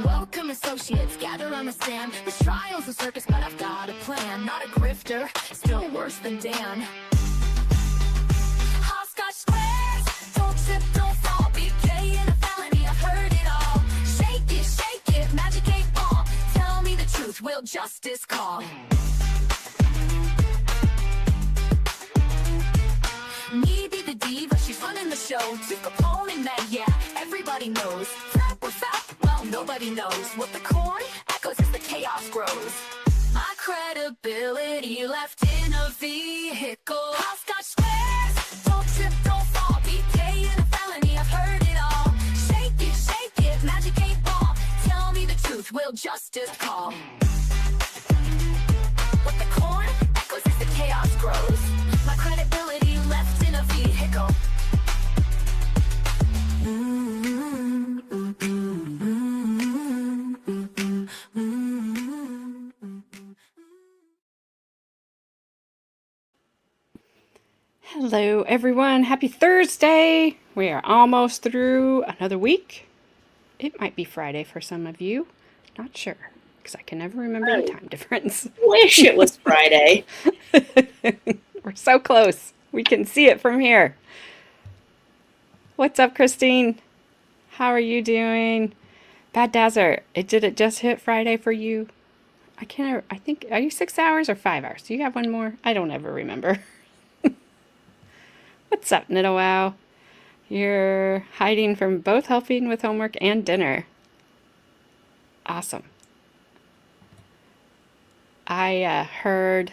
Welcome associates, gather on the stand. This trial's a circus, but I've got a plan. Not a grifter, still worse than Dan. Hopscotch squares, don't trip, don't fall. BK in a felony, I've heard it all. Shake it, magic 8 Ball. Tell me the truth, will justice call? Me be the diva, she's running the show. Two Capone and Meg, yeah, everybody knows. Fat or fat, well, nobody knows. What the corn echoes as the chaos grows. My credibility left in a vehicle. Hopscotch squares, don't trip, don't fall. BK in a felony, I've heard it all. Shake it, magic 8 Ball. Tell me the truth, will justice call? What the corn echoes as the chaos grows. My credibility left in a vehicle. Hello everyone, happy Thursday! We are almost through another week. It might be Friday for some of you, not sure, because I can never remember the time difference. Wish it was Friday. We're so close, we can see it from here. What's up, Christine? How are you doing? Bad Dazzler, did it just hit Friday for you? I think, are you 6 hours or 5 hours? Do you have one more? I don't ever remember. What's up, Nidowow? You're hiding from both helping with homework and dinner. Awesome. I heard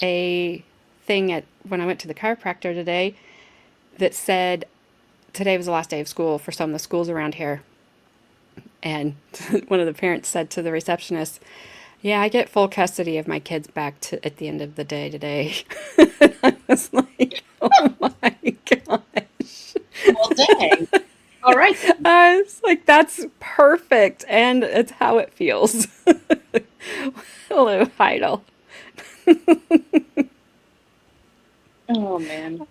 a thing when I went to the chiropractor today that said today was the last day of school for some of the schools around here. And one of the parents said to the receptionist, yeah, I get full custody of my kids back at the end of the day today. I was like, oh my gosh. Well, dang. All right. I was like, that's perfect. And it's how it feels. Hello, Heidel. Oh, man.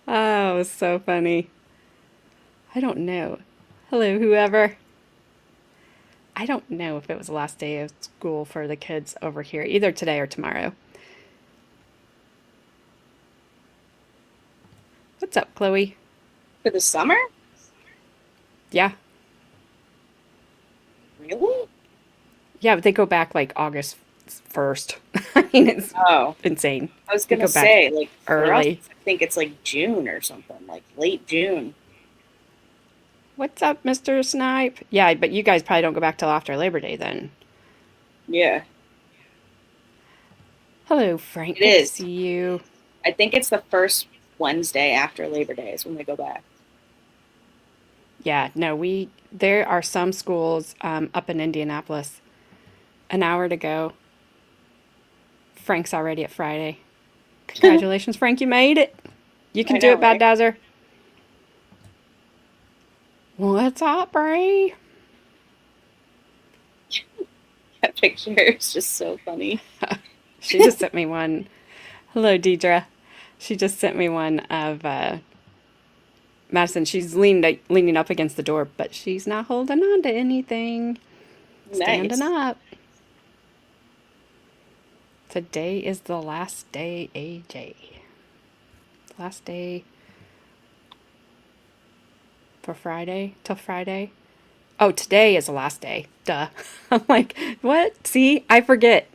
Oh, it was so funny. I don't know. Hello, whoever. I don't know if it was the last day of school for the kids over here, either today or tomorrow. What's up, Chloe? For the summer? Yeah. Really? Yeah, but they go back like August 1st. I mean, it's insane. I was going to say, like, early. For us, I think it's like June or something, like late June. What's up, Mr. Snipe? Yeah, but you guys probably don't go back till after Labor Day then. Yeah. Hello, Frank. It is. Good to see you. I think it's the first Wednesday after Labor Day is when they go back. Yeah, no, there are some schools up in Indianapolis. An hour to go. Frank's already at Friday. Congratulations, Frank, you made it. You can do it, Bad Dazzler. What's up, Bray? That picture is just so funny. She just sent me one. Hello, Deidre. She just sent me one of Madison. She's leaning up against the door, but she's not holding on to anything. Standing up. Today is the last day, AJ. Last day for Friday, till Friday. Oh, today is the last day. Duh. I'm like, what? See, I forget.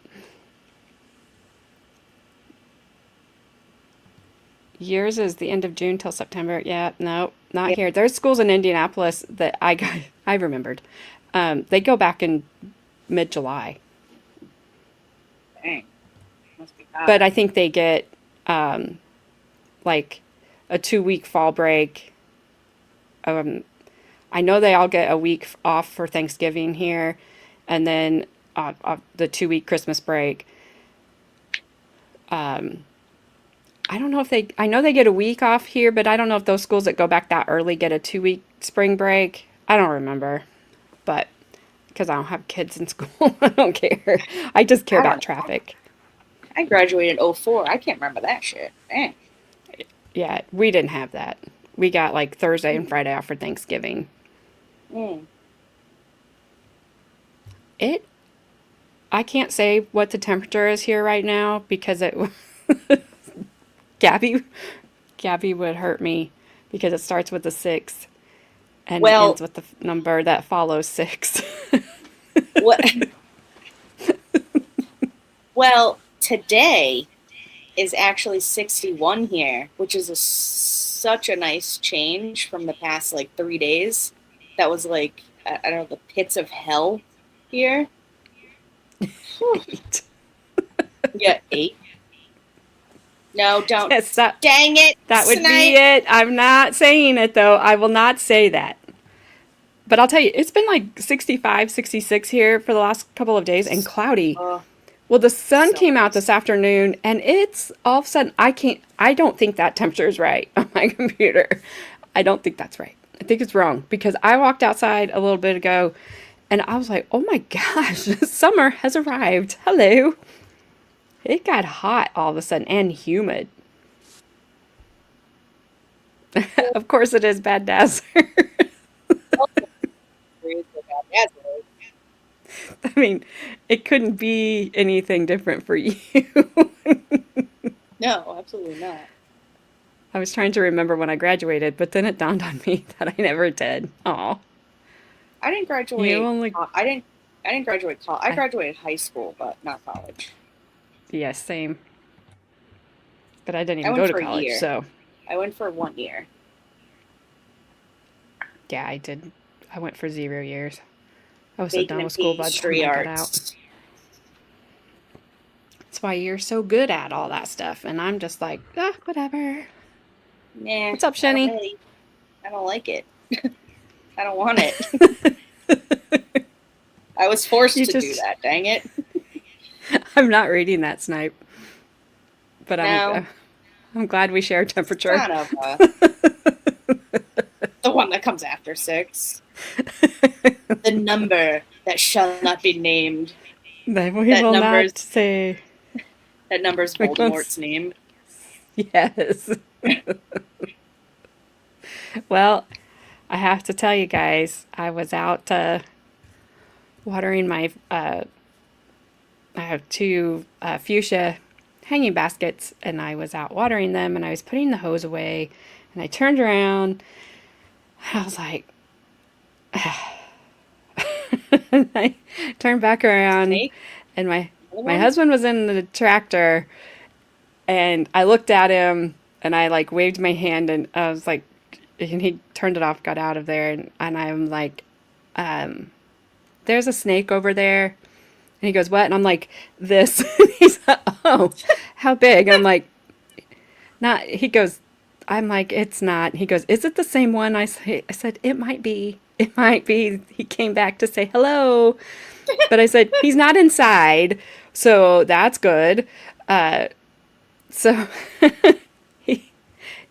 Yours is the end of June till September. Yeah, no, not here. There's schools in Indianapolis that I remembered. They go back in mid-July. Dang. Must be hot. But I think they get like a 2-week fall break. I know they all get a week off for Thanksgiving here, and then the 2-week Christmas break. I don't know if I know they get a week off here, but I don't know if those schools that go back that early get a 2-week spring break. I don't remember, but because I don't have kids in school, I don't care. I just care about traffic. I graduated in 04. I can't remember that shit. Dang. Yeah, we didn't have that. We got like Thursday and Friday off for Thanksgiving. Mm. I can't say what the temperature is here right now because Gabby, Gabby would hurt me because it starts with a 6 and Well, ends with the number that follows 6. what? Well, today is actually 61 here, which is such a nice change from the past like 3 days. That was like, I don't know, the pits of hell here. Whew. Yeah, 8. No, don't. Yes, Dang it, that would Snipe. be it. I'm not saying it though. I will not say that. But I'll tell you, it's been like 65, 66 here for the last couple of days and cloudy. Oh, Well, the sun so came out nice. this afternoon and it's all of a sudden, I don't think that temperature is right on my computer. I don't think that's right. I think it's wrong because I walked outside a little bit ago and I was like, oh my gosh, summer has arrived. Hello. It got hot all of a sudden and humid. Of course it is, Bad Dazzler. I mean, it couldn't be anything different for you. No, absolutely not. I was trying to remember when I graduated, but then it dawned on me that I never did. Aw. I didn't graduate. You only, I didn't graduate college. I I, graduated high school, but not college. yeah, same. But I didn't I even went go to for a college, year. so I went for 1 year. yeah, I did. I went for 0 years. I was so Bacon done and with school by the time pastry I got out. arts. That's why you're so good at all that stuff. And I'm just like, whatever. Nah, What's up, I don't Shenny? really. I don't like it. I don't want it. I was forced You to do just, that. Dang it. I'm not reading that snipe, but No, I'm glad we share it's temperature. kind of the one that comes after 6. The number that shall not be named. That we That will number's not say. that number's We won't Voldemort's name. yes. Well, I have to tell you guys, I was out watering my. I have 2 fuchsia hanging baskets, and I was out watering them, and I was putting the hose away, and I turned around. I was like, and I turned back around, Snake. and Another my one. husband was in the tractor, and I looked at him, and I like waved my hand, and I was like, and he turned it off, got out of there, and I'm like, there's a snake over there. And he goes, what? And I'm like, this. He's like, oh, how big? And I'm like, not. He goes, I'm like, it's not. He goes, is it the same one? I said, it might be. It might be. He came back to say hello. But I said, he's not inside. So that's good. So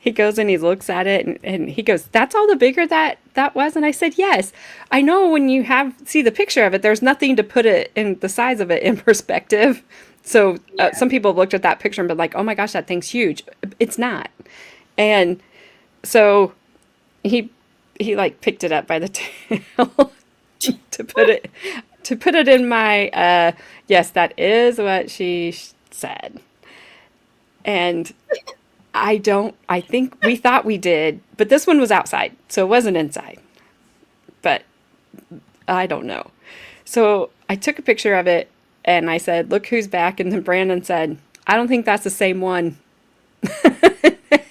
he goes and he looks at it and he goes, that's all the bigger that was? And I said, yes. I know when you see the picture of it, there's nothing to put it in the size of it in perspective. So Yeah. some people have looked at that picture and been like, oh my gosh, that thing's huge. It's not. And so he like picked it up by the tail to put it in my, yes, that is what she said. And I think we thought we did, but this one was outside, so it wasn't inside. But I don't know. So I took a picture of it and I said, look who's back. And then Brandon said, I don't think that's the same one.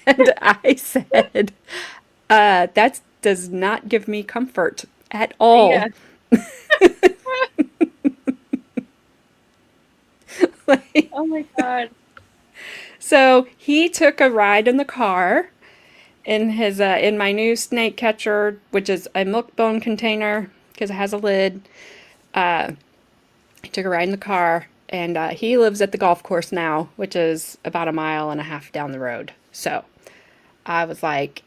And I said, that does not give me comfort at all. Yeah. Like, Oh my god. so he took a ride in the car in his in my new snake catcher, which is a milk bone container because it has a lid. He took a ride in the car, and he lives at the golf course now, which is about 1.5 miles down the road. So I was like,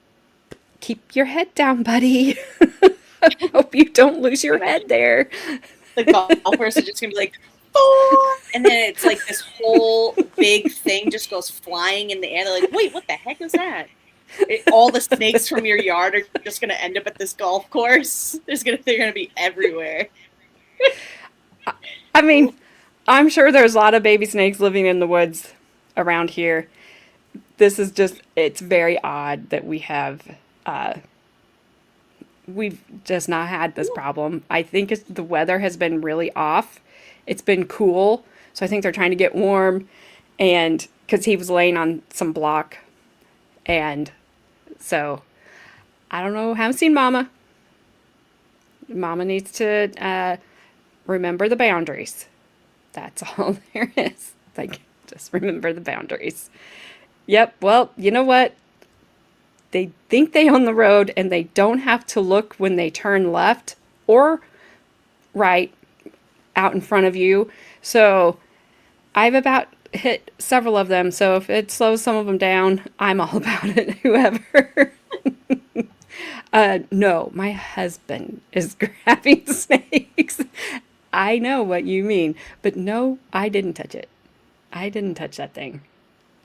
keep your head down, buddy. I hope you don't lose your head there. The golfers are just gonna be like, oh, and then it's like this whole big thing just goes flying in the air. They're like, wait, what the heck is that? All the snakes from your yard are just gonna end up at this golf course. They're gonna be everywhere. I mean, I'm sure there's a lot of baby snakes living in the woods around here. This is just, it's very odd that we've just not had this problem. I think the weather has been really off. It's been cool. So I think they're trying to get warm. And because he was laying on some block. And so I don't know. Haven't seen Mama. Mama needs to remember the boundaries. That's all there is. Like, just remember the boundaries. Yep. Well, you know what? They think they own the road and they don't have to look when they turn left or right out in front of you. So I've about hit several of them. So if it slows some of them down, I'm all about it. Whoever. No, my husband is grabbing snakes. I know what you mean. But no, I didn't touch it. I didn't touch that thing.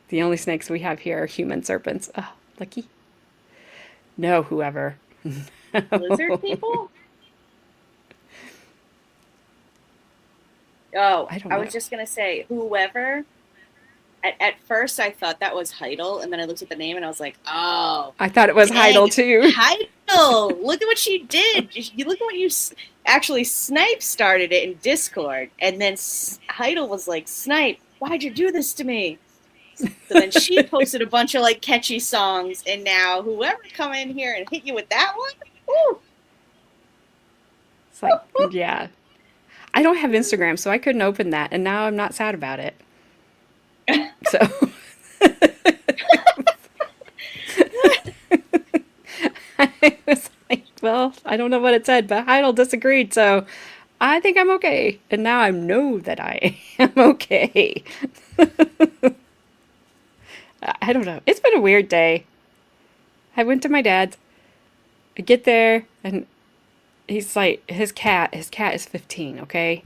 The only snakes we have here are human serpents. Oh, lucky. No, whoever. Lizard people? Oh, I don't I know. was just gonna say whoever. At first, I thought that was Heidel, and then I looked at the name and I was like, "Oh, I thought it was dang, Heidel too. Heidel! Look at what she did. You look at what you actually. Snipe started it in Discord, and then Heidel was like, "Snipe, why'd you do this to me?" So then she posted a bunch of like catchy songs, and now whoever come in here and hit you with that one, woo. It's like, yeah. I don't have Instagram, so I couldn't open that, and now I'm not sad about it. So I was like, well, I don't know what it said, but Heidel disagreed, so I think I'm okay. And now I know that I am okay. I don't know. It's been a weird day. I went to my dad's. I get there, and he's like, his cat is 15, okay?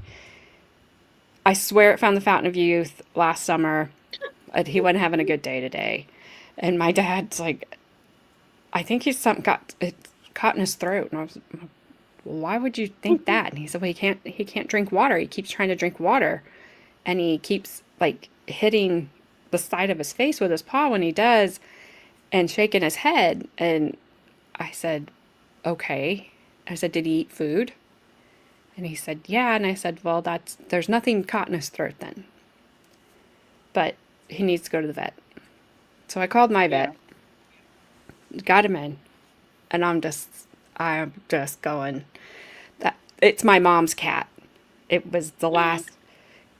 I swear it found the Fountain of Youth last summer. He wasn't having a good day today. And my dad's like, I think he's it caught in his throat. And I was, well, why would you think that? And he said, well, he can't drink water. He keeps trying to drink water. And he keeps like hitting the side of his face with his paw when he does and shaking his head. And I said, okay. I said, did he eat food? And he said, yeah. And I said, well, there's nothing caught in his throat then. But he needs to go to the vet. So I called my vet, got him in, and I'm just going, that it's my mom's cat. It was the last,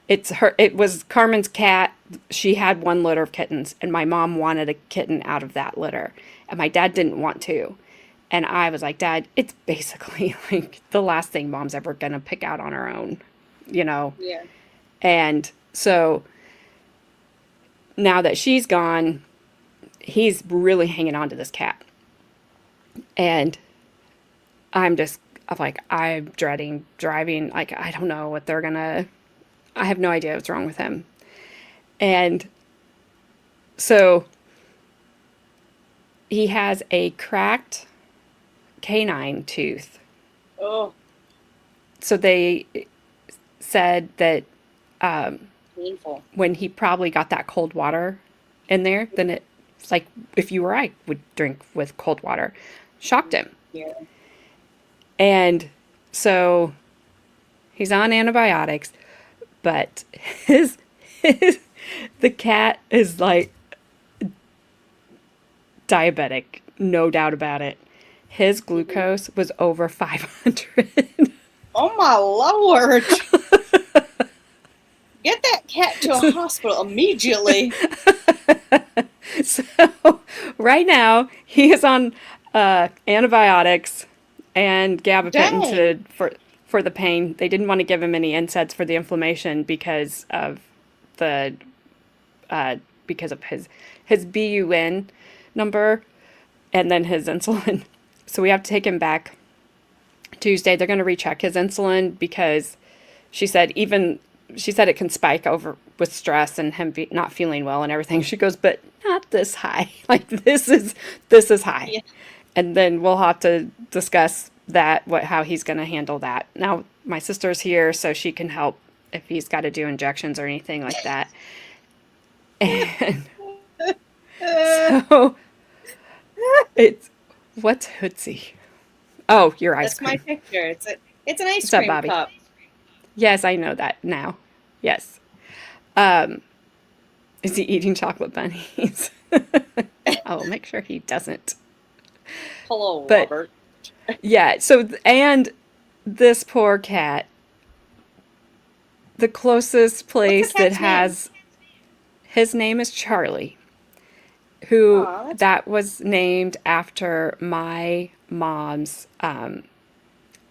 it was Carmen's cat. She had one litter of kittens, and my mom wanted a kitten out of that litter. And my dad didn't want to. And I was like, Dad, it's basically like the last thing Mom's ever going to pick out on her own, you know? Yeah. And so now that she's gone, he's really hanging on to this cat. And I'm dreading driving. Like, I don't know what I have no idea what's wrong with him. And so he has a cracked canine tooth. Oh. So they said that Painful. when he probably got that cold water in there, then it's like if you or I would drink with cold water. Shocked him. Yeah. And so he's on antibiotics, but the cat is like diabetic, no doubt about it. His glucose was over 500. Oh my lord! Get that cat to a hospital immediately. So right now he is on antibiotics and gabapentin for the pain. They didn't want to give him any NSAIDs for the inflammation because of his BUN number and then his insulin. So we have to take him back Tuesday. They're going to recheck his insulin because she said it can spike over with stress and him not feeling well and everything. She goes, but not this high. Like this is high. Yeah. And then we'll have to discuss how he's going to handle that. Now, my sister's here, so she can help if he's got to do injections or anything like that. And so it's, what's Hootsie? Oh, your ice That's cream. my picture. It's an ice What's up, cream Bobby? cup. Yes, I know that now. Yes. Is he eating chocolate bunnies? I will make sure he doesn't. Hello, But Robert. yeah, so, and this poor cat, the closest What's the place that cat's name? has, his name is Charlie, who Aw, that's that was named after my mom's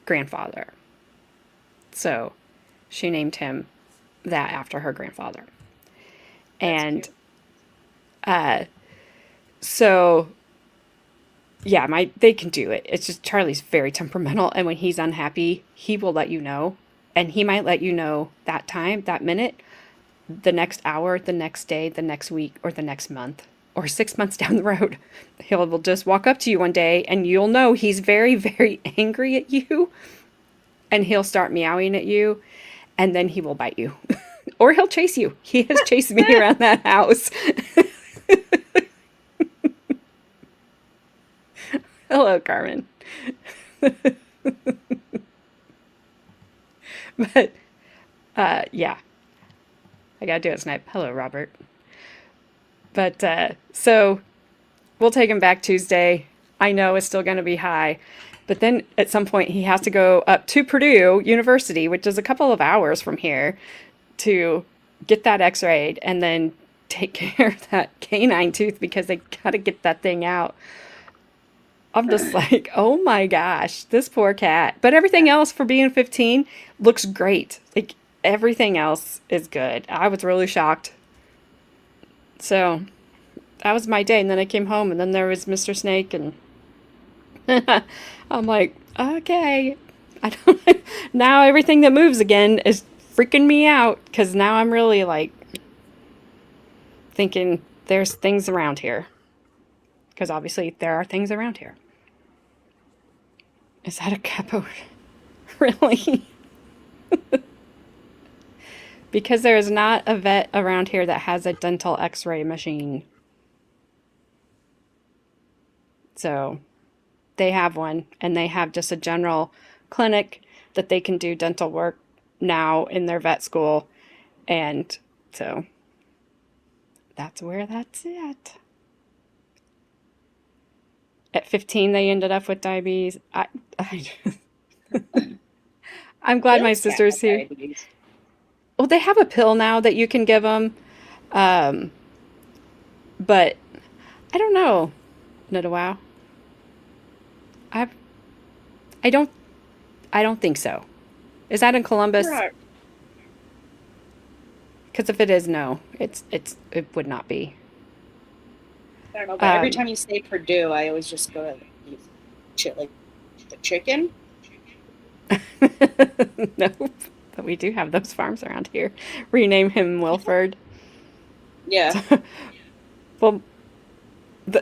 grandfather. So she named him that after her grandfather. And cute. so yeah, they can do it. It's just Charlie's very temperamental, and when he's unhappy, he will let you know, and he might let you know that time, that minute, the next hour, the next day, the next week, or the next month, or 6 months down the road. Will just walk up to you one day, and you'll know he's very, very angry at you, and he'll start meowing at you, and then he will bite you, or he'll chase you. He has chased me around that house. Hello, Carmen. But yeah, I gotta do it, Snipe. Hello, Robert. But so we'll take him back Tuesday. I know it's still going to be high, but then at some point he has to go up to Purdue University, which is a couple of hours from here, to get that x-rayed and then take care of that canine tooth because they got to get that thing out. I'm just like, oh my gosh, this poor cat. But everything else for being 15 looks great. Like, everything else is good. I was really shocked. So that was my day. And then I came home, and then there was Mr. Snake, and I'm like, okay. I don't, now everything that moves again is freaking me out, because now I'm really like thinking there's things around here. Because obviously there are things around here. Is that a capo? Really? Because there is not a vet around here that has a dental x-ray machine. So they have one, and they have just a general clinic that they can do dental work now in their vet school. And so that's where that's at. At 15, they ended up with diabetes. I'm glad my Bill's cat sister's had here. diabetes. Well, they have a pill now that you can give them. But I don't know. Not a wow. I don't think so. Is that in Columbus? Right. Because if it is, no, it would not be. I don't know, but every time you say Purdue, I always just go to shit like the chicken. Nope. But we do have those farms around here. Rename him Wilford. Yeah. Well,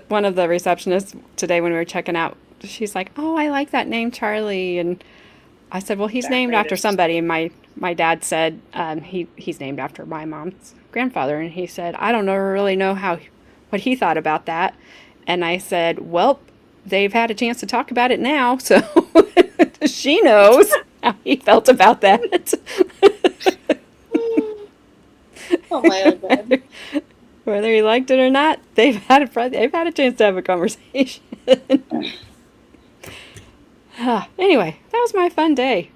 one of the receptionists today when we were checking out, she's like, "Oh, I like that name, Charlie." And I said, "Well, he's That named after greatest. somebody." And my dad said he's named after my mom's grandfather, and he said, "I don't really know what he thought about that." And I said, "Well, they've had a chance to talk about it now, so she knows how he felt about that." Oh my god. Whether he liked it or not, they've had a chance to have a conversation. Anyway, that was my fun day.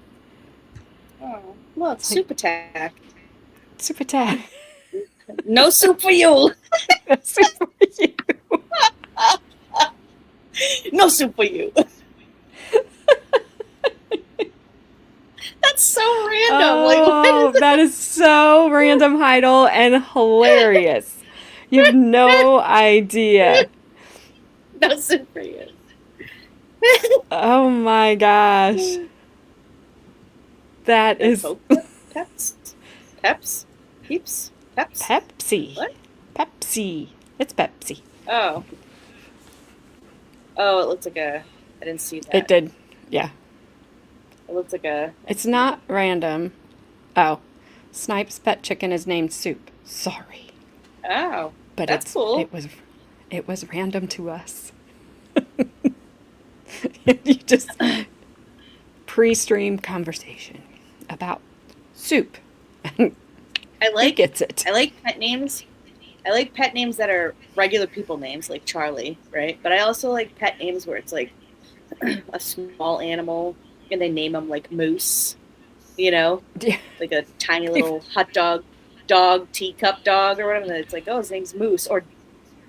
Oh, well, it's soup attack. Super tag. No soup for you. Super you. No soup for you. That's so random. Oh, that is so random, Heidel, and hilarious. You have no idea. No soup for you. Oh my gosh. That is Peps. Peps. Peeps. Peps. Pepsi. What? Pepsi. It's Pepsi. Oh. Oh, it looks like I didn't see that. It did. Yeah. It looks like a. It's not random. Oh, Snipe's pet chicken is named Soup. Sorry, Oh, but that's cool. it was random to us. You just pre-stream conversation about soup. I He like gets it. I like pet names. I like pet names that are regular people names, like Charlie, right? But I also like pet names where it's like a small animal and they name them like Moose, you know, Yeah. like a tiny little hot dog, teacup dog or whatever. And it's like, oh, his name's Moose. Or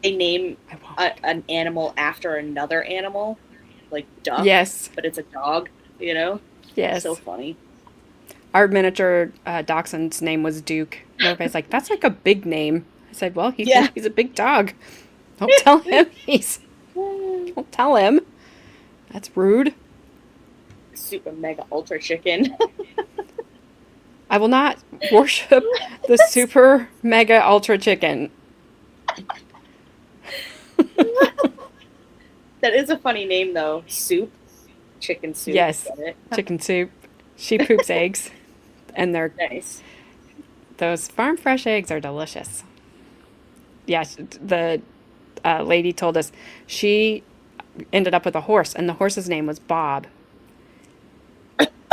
they name I won't. an animal after another animal, like duck, Yes. but it's a dog, you know? So Yes. funny. Our miniature dachshund's name was Duke. And everybody's like, that's like a big name. I said, well, Yeah. he's a big dog. Don't tell him don't tell him. That's rude. Super mega ultra chicken. I will not worship the super mega ultra chicken. That is a funny name though. Soup. Chicken soup. Yes, Get it? chicken soup. She poops eggs, and Nice. those farm fresh eggs are delicious. Yeah, the lady told us she ended up with a horse, and the horse's name was Bob.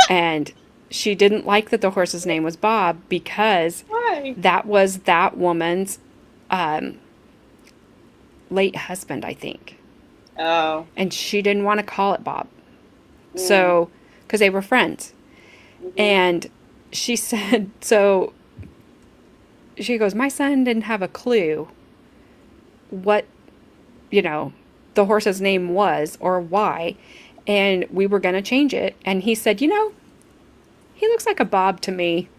And she didn't like that the horse's name was Bob because Why? that was that woman's late husband, I think. Oh. And she didn't want to call it Bob. Mm. So, because they were friends. Mhm. And she said, so she goes, my son didn't have a clue what, the horse's name was or why. And we were going to change it. And he said, he looks like a Bob to me.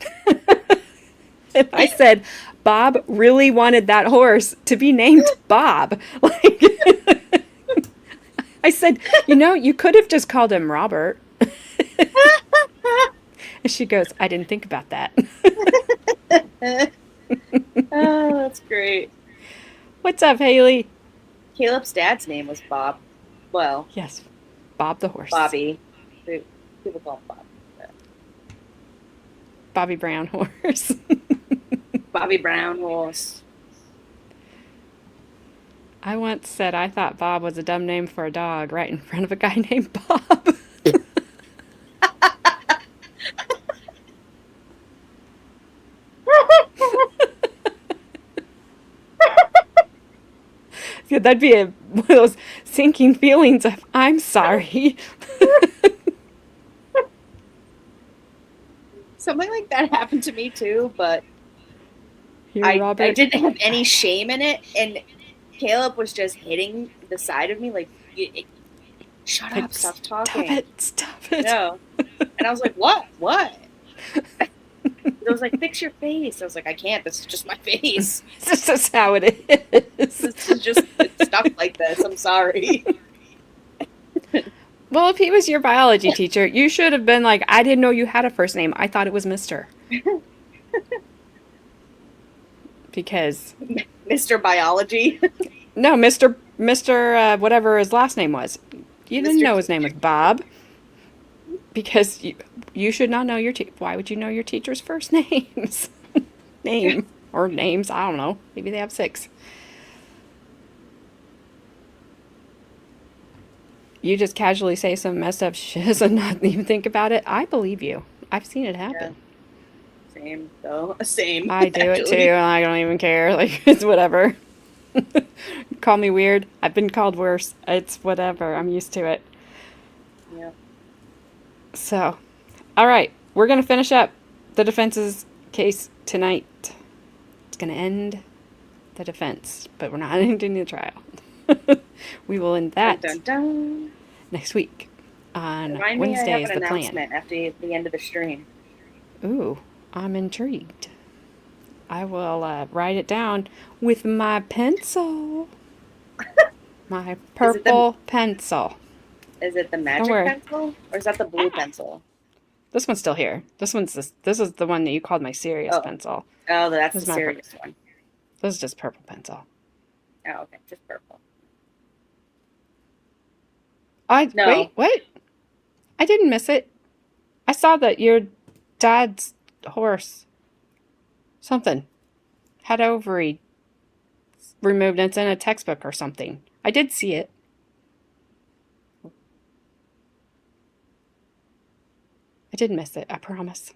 And I said, Bob really wanted that horse to be named Bob. Like, I said, you could have just called him Robert. And she goes, I didn't think about that. Oh, that's great. What's up, Haley? Caleb's dad's name was Bob. Well, Yes, Bob the horse. Bobby. People call him Bob. Bobby Brown horse. Bobby Brown horse. I once said I thought Bob was a dumb name for a dog right in front of a guy named Bob. Yeah, that'd be one of those sinking feelings of, I'm sorry. Something like that happened to me too, but Here, Robert. I didn't have any shame in it, and Caleb was just hitting the side of me like, shut Like, up, stop talking. Stop it. No. And I was like, what? It was like, fix your face. I was like, I can't. This is just my face. This is how it is. This is just it's stuck like this. I'm sorry. Well, if he was your biology teacher, you should have been like, I didn't know you had a first name. I thought it was Mr. Because, Mr. Biology. no, Mr. Whatever his last name was. You didn't Mr. know his name was Bob. Because you should not know why would you know your teacher's first names? Or names, I don't know. Maybe they have 6. You just casually say some messed up shiz and not even think about it. I believe you. I've seen it happen. Same, though. Same. I do it too, actually. and I don't even care. Like, it's whatever. Call me weird. I've been called worse. It's whatever. I'm used to it. Yeah. So, all right. We're going to finish up the defense's case tonight. It's going to end the defense, but we're not ending the trial. We will end that Dun, dun, dun. next week on Remind me I Wednesday have is an the plan. announcement after the end of the stream. Ooh, I'm intrigued. I will write it down with my pencil. My purple pencil. Is it the magic worry. pencil? Or is that the blue pencil? This one's still here. This is the one that you called my serious Oh. pencil. Oh, that's This the is my serious one. This is just purple pencil. Oh, okay. Just purple. No. No. Wait, what? I didn't miss it. I saw that your dad's horse, something, had ovary removed and it's in a textbook or something. I did see it. I did miss it, I promise.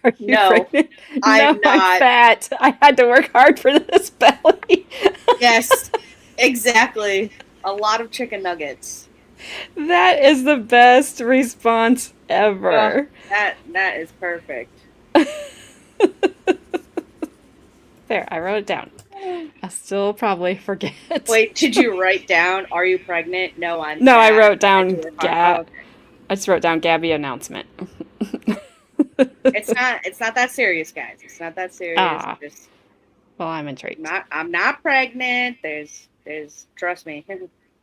Are you No, pregnant? I'm No, I'm not. fat. I had to work hard for this belly. Yes, exactly. A lot of chicken nuggets. That is the best response Oh, ever. that is perfect. There, I wrote it down. I'll still probably forget. Wait, did you write down, are you pregnant? No, I'm No, I fat. wrote Had down to work hard. Oh, okay. I just wrote down Gabby announcement. It's not that serious, guys. It's not that serious. Ah, Just well, I'm intrigued. I'm not pregnant. There's trust me,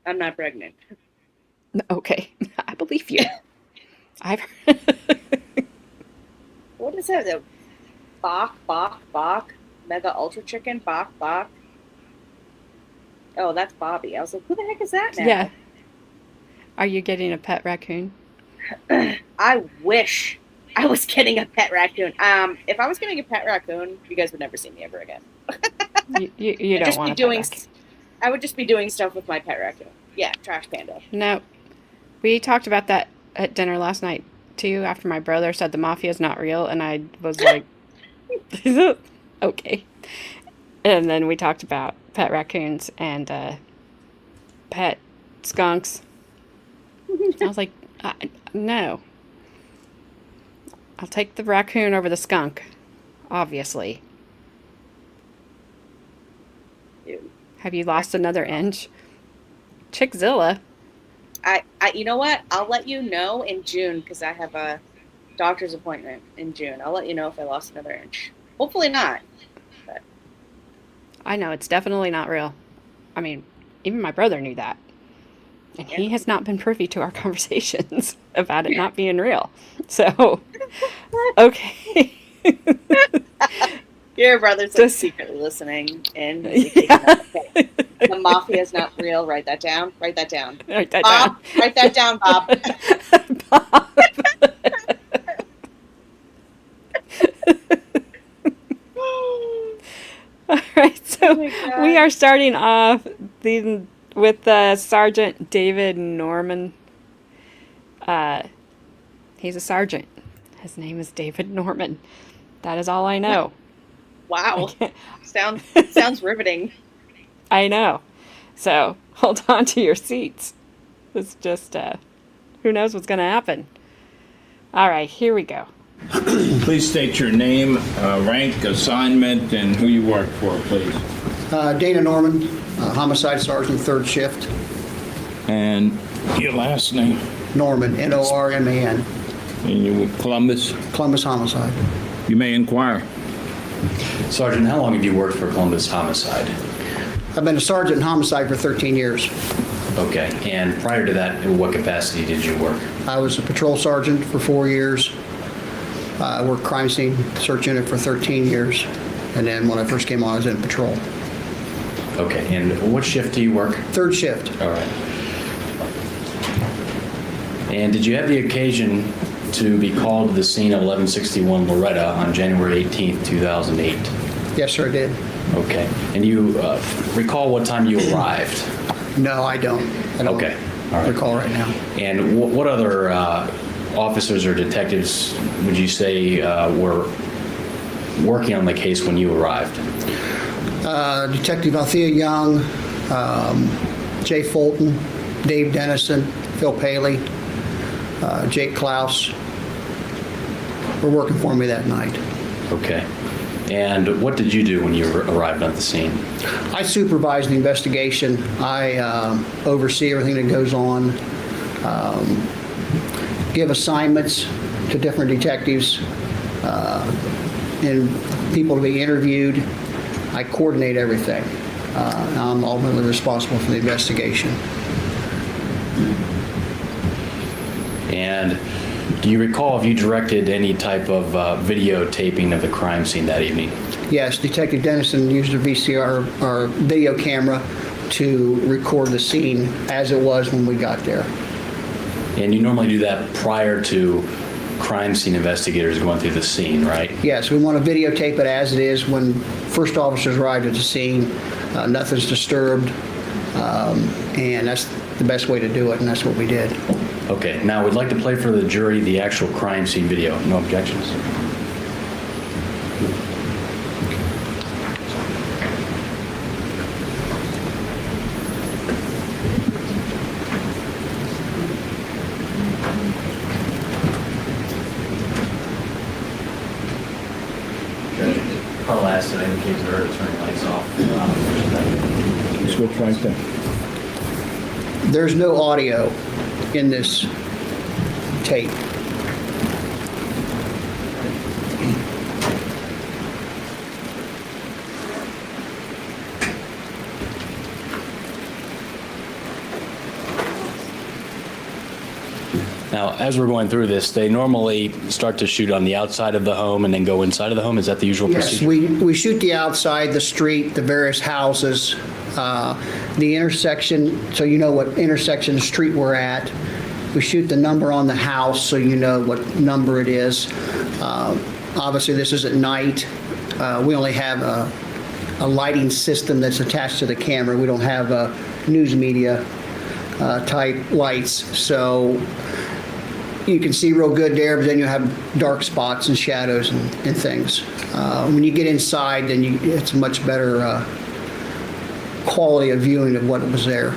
I'm not pregnant. Okay, I believe you. I've What is that? The Bach, Mega Ultra Chicken, Bach. Oh, that's Bobby. I was like, who the heck is that now? yeah. Are you getting a pet raccoon? I wish I was getting a pet raccoon. If I was getting a pet raccoon, you guys would never see me ever again. You I'd don't just want be a pet doing. raccoon. I would just be doing stuff with my pet raccoon. Yeah, trash panda. No, we talked about that at dinner last night too. After my brother said the mafia is not real, and I was like, okay. And then we talked about pet raccoons and pet skunks. I was like, no. I'll take the raccoon over the skunk, obviously. Dude. Have you lost another inch? Chickzilla. I you know what? I'll let you know in June because I have a doctor's appointment in June. I'll let you know if I lost another inch. Hopefully not. But I know, it's definitely not real. I mean, even my brother knew that. And he Yeah. has not been privy to our conversations about it not being real. So, okay. your brother's like Just- secretly listening and he's like, Yeah. okay. The mafia is not real. Write that down. Write that down. Write that Bob, write that down, Bob. down. Bob. All right, so my God. we are starting off with Sergeant David Norman. He's a sergeant. His name is David Norman. That is all I know. Wow. Sounds riveting. I know. So hold on to your seats. It's just, who knows what's going to happen. All right, here we go. Please state your name, rank, assignment, and who you work for, please. Dana Norman, homicide sergeant, third shift. And your last name. Norman, Norman, And you with Columbus. Columbus homicide. You may inquire. Sergeant, how long have you worked for Columbus Homicide? I've been a sergeant in homicide for 13 years. Okay, and prior to that, in what capacity did you work? I was a patrol sergeant for 4 years. I worked crime scene search unit for 13 years. And then when I first came on, I was in patrol. Okay, and what shift do you work? Third shift. All right. And did you have the occasion to be called to the scene of 1161 Loretta on January 18th, 2008? Yes, sir, I did. Okay, and you recall what time you arrived? No, I don't. I don't Okay, all right. recall right now. And what other officers or detectives would you say were working on the case when you arrived? Detective Althea Young, Jay Fulton, Dave Dennison, Phil Paley, Jake Klaus were working for me that night. Okay. And what did you do when you arrived at the scene? I supervise the investigation. I oversee everything that goes on, give assignments to different detectives and people to be interviewed. I coordinate everything. I'm ultimately responsible for the investigation. And do you recall if you directed any type of videotaping of the crime scene that evening? Yes, Detective Dennison used a VCR or video camera to record the scene as it was when we got there. And you normally do that prior to crime scene investigators going through the scene, right? Yes, we want to videotape it as it is when first officers arrived at the scene. Nothing's disturbed, and that's the best way to do it, and that's what we did. Okay, now we'd like to play for the jury the actual crime scene video. No objections? Carl asked to indicate to her to turn the lights off. Switch right there. There's no audio in this tape. Now, as we're going through this, they normally start to shoot on the outside of the home and then go inside of the home. Is that the usual Yes, procedure? we shoot the outside, the street, the various houses, the intersection, so you know what intersection street we're at. We shoot the number on the house so you know what number it is. Obviously, this is at night. We only have a lighting system that's attached to the camera. We don't have news media type lights, so you can see real good there, but then you have dark spots and shadows and things. When you get inside, then it's a much better quality of viewing of what was there.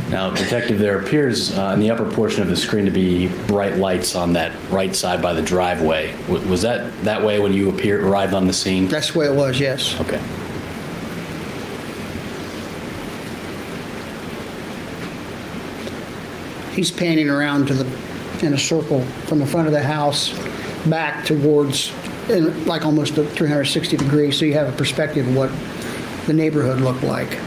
Now, Detective, there appears in the upper portion of the screen to be bright lights on that right side by the driveway. Was that way when you arrived on the scene? That's the way it was, yes. Okay. He's panning around in a circle from the front of the house back towards, like almost a 360 degrees, so you have a perspective of what the neighborhood looked like.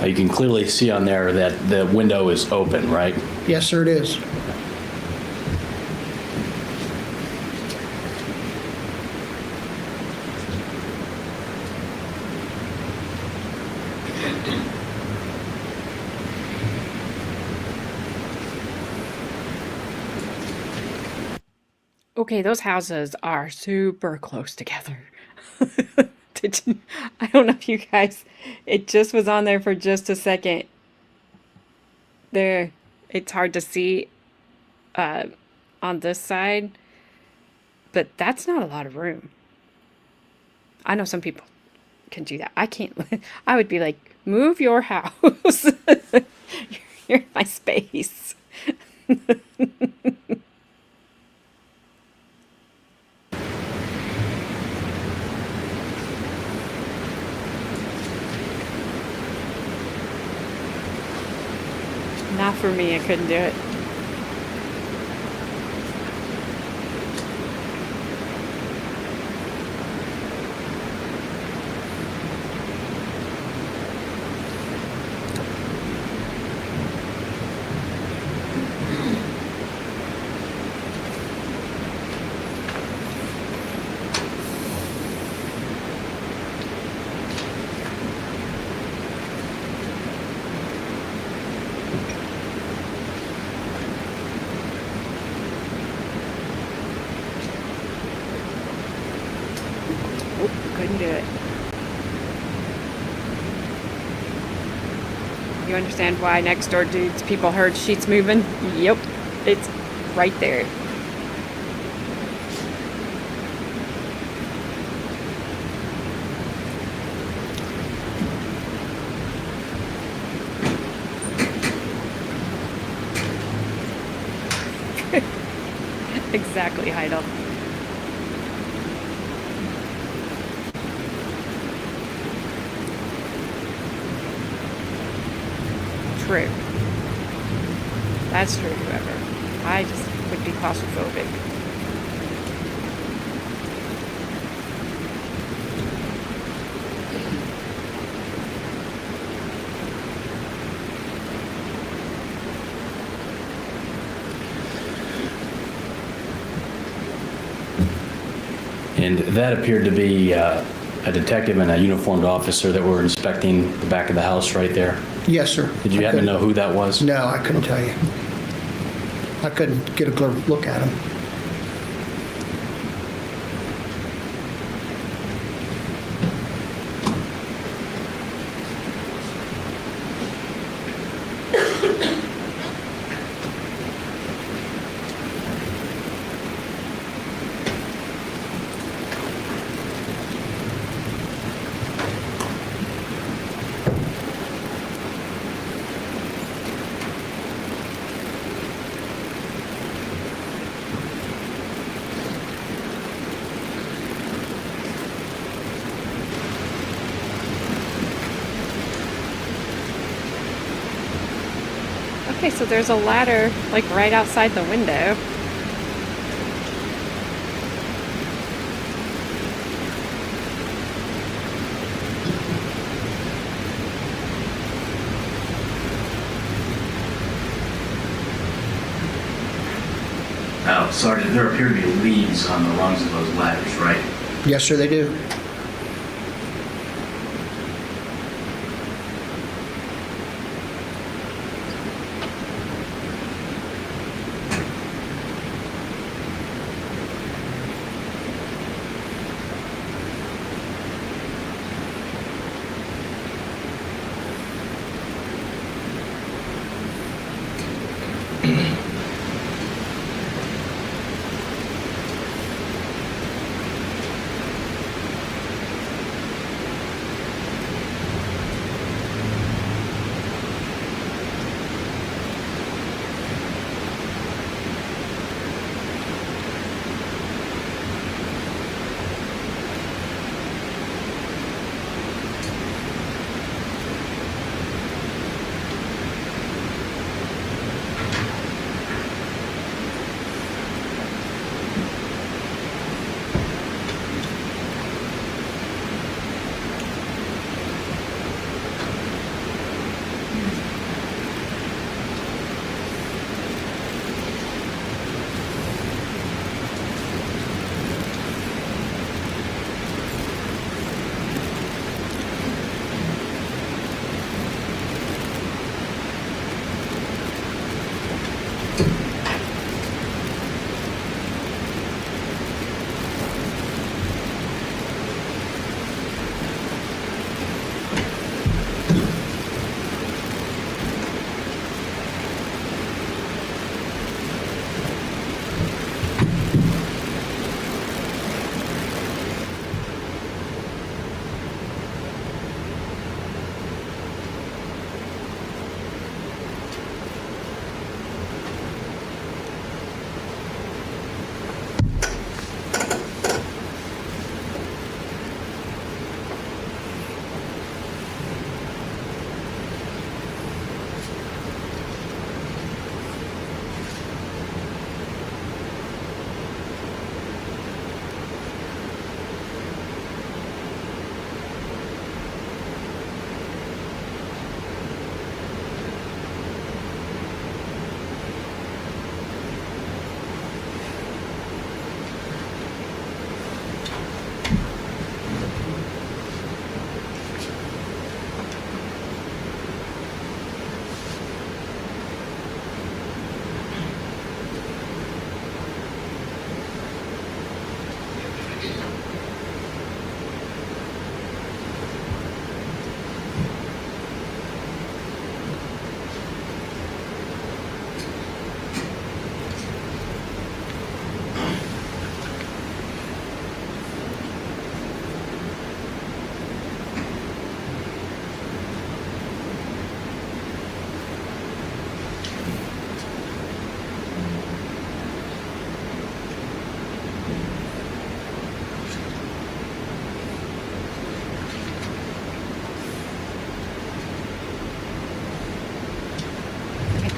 You can clearly see on there that the window is open, right? Yes, sir, it is. Okay, those houses are super close together. I don't know if you guys, it just was on there for just a second. There, it's hard to see on this side, but that's not a lot of room. I know some people can do that. I can't. I would be like, move your house. You're in my space. Not for me, I couldn't do it. You understand why next door dudes people heard sheets moving? Yep, it's right there. Exactly, Heidel. True. That's true, whoever. I just would be claustrophobic. And that appeared to be a detective and a uniformed officer that were inspecting the back of the house right there. Yes, sir. Did you happen to know who that was? No, I couldn't tell you. I couldn't get a good look at him. Okay, so there's a ladder like right outside the window. Oh, Sergeant, there appear to be leaves on the rungs of those ladders, right? Yes, sir, they do.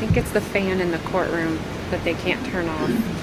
think it's the fan in the courtroom that they can't turn off.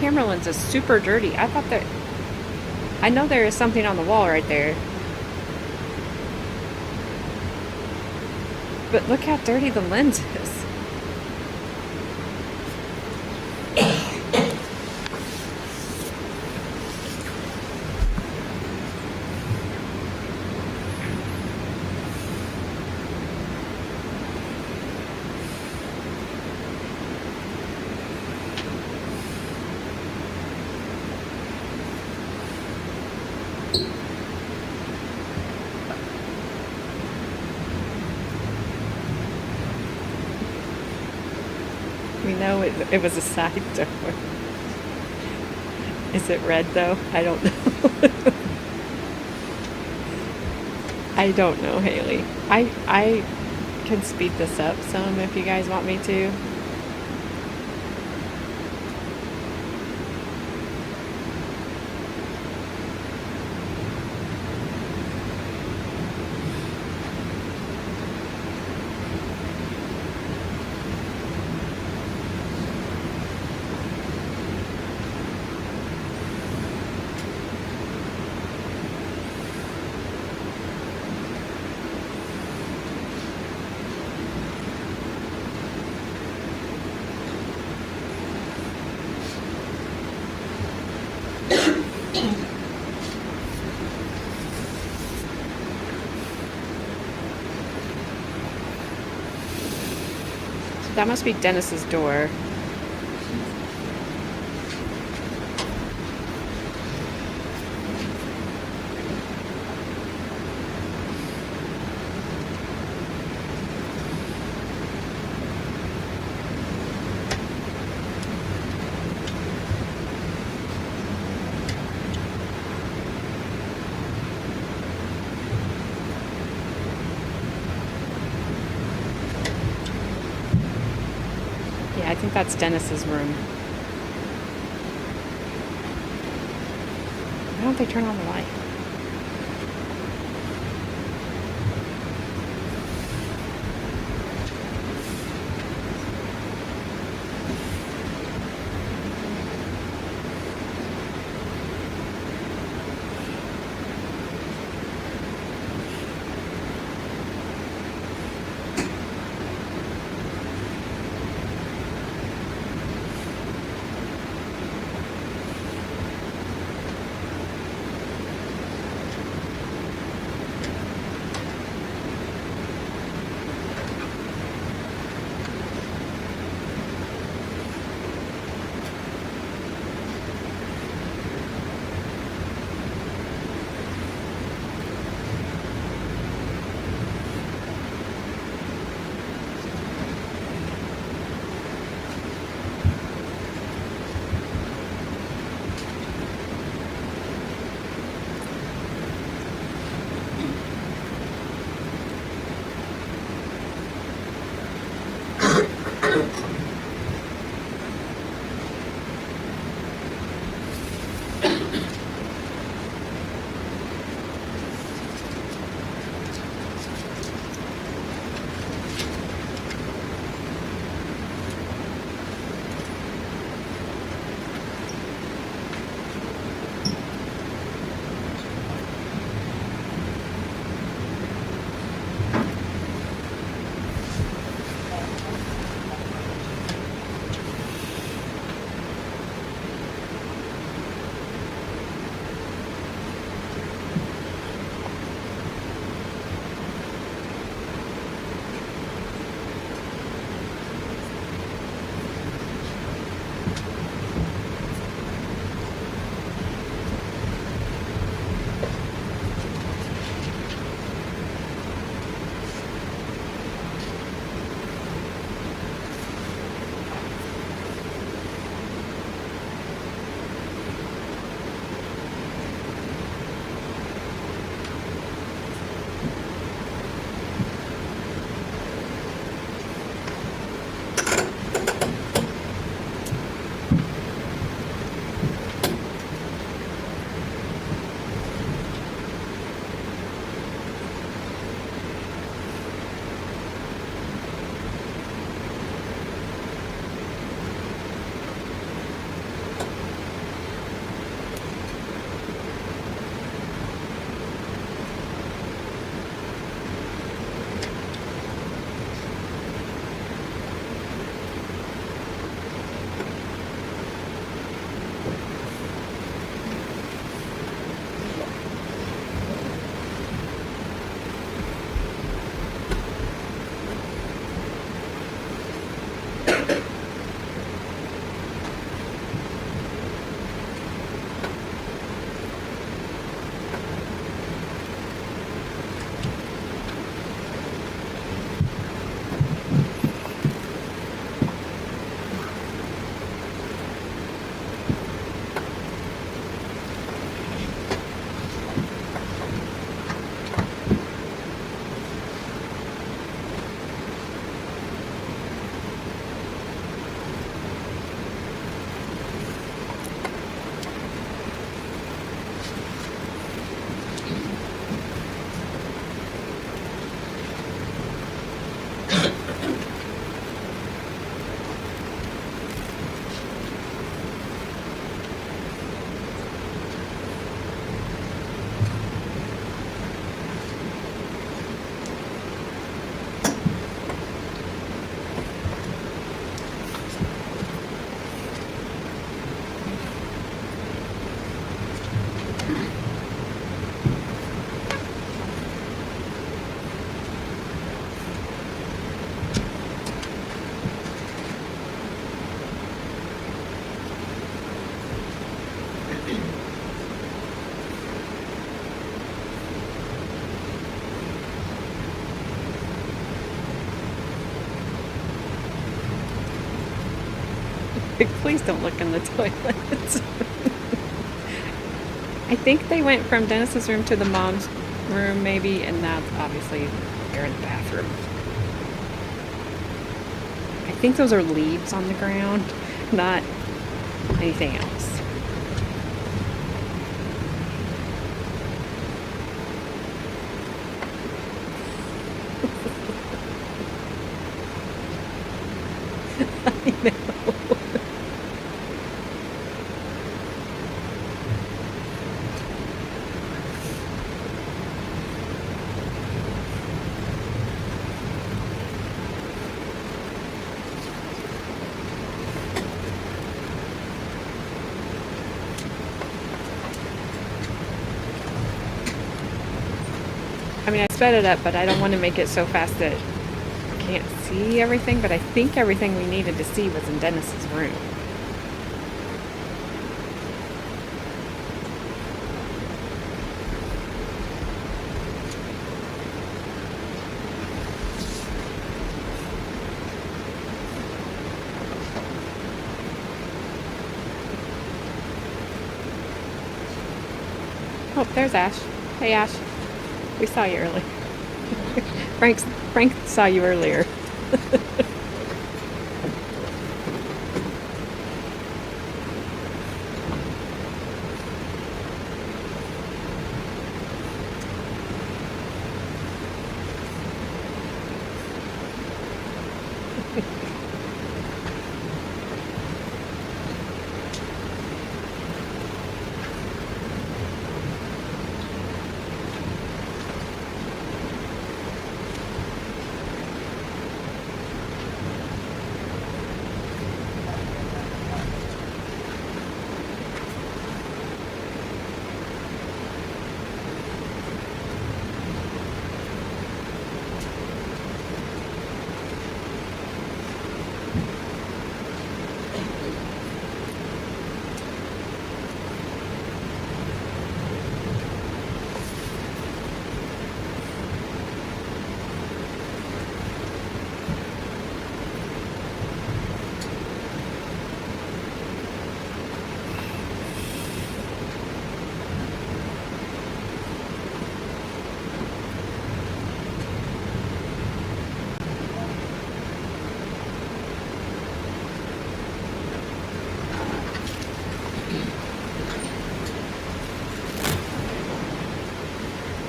camera lens is super dirty. I thought that, I know there is something on the wall right there. But look how dirty the lens is. We know it was a side door. Is it red though? I don't know. I don't know, Haley. I can speed this up some if you guys want me to. That must be Dennis's door. Yeah, I think that's Dennis's room. Why don't they turn on the light? please don't look in the toilet. I think they went from Dennis's room to the mom's room, maybe, and now obviously they're in the bathroom. I think those are leaves on the ground, not anything else. I know. I mean, I sped it up, but I don't want to make it so fast that I can't see everything, but I think everything we needed to see was in Dennis's room. Oh, there's Ash. Hey, Ash. We saw you earlier. Frank saw you earlier.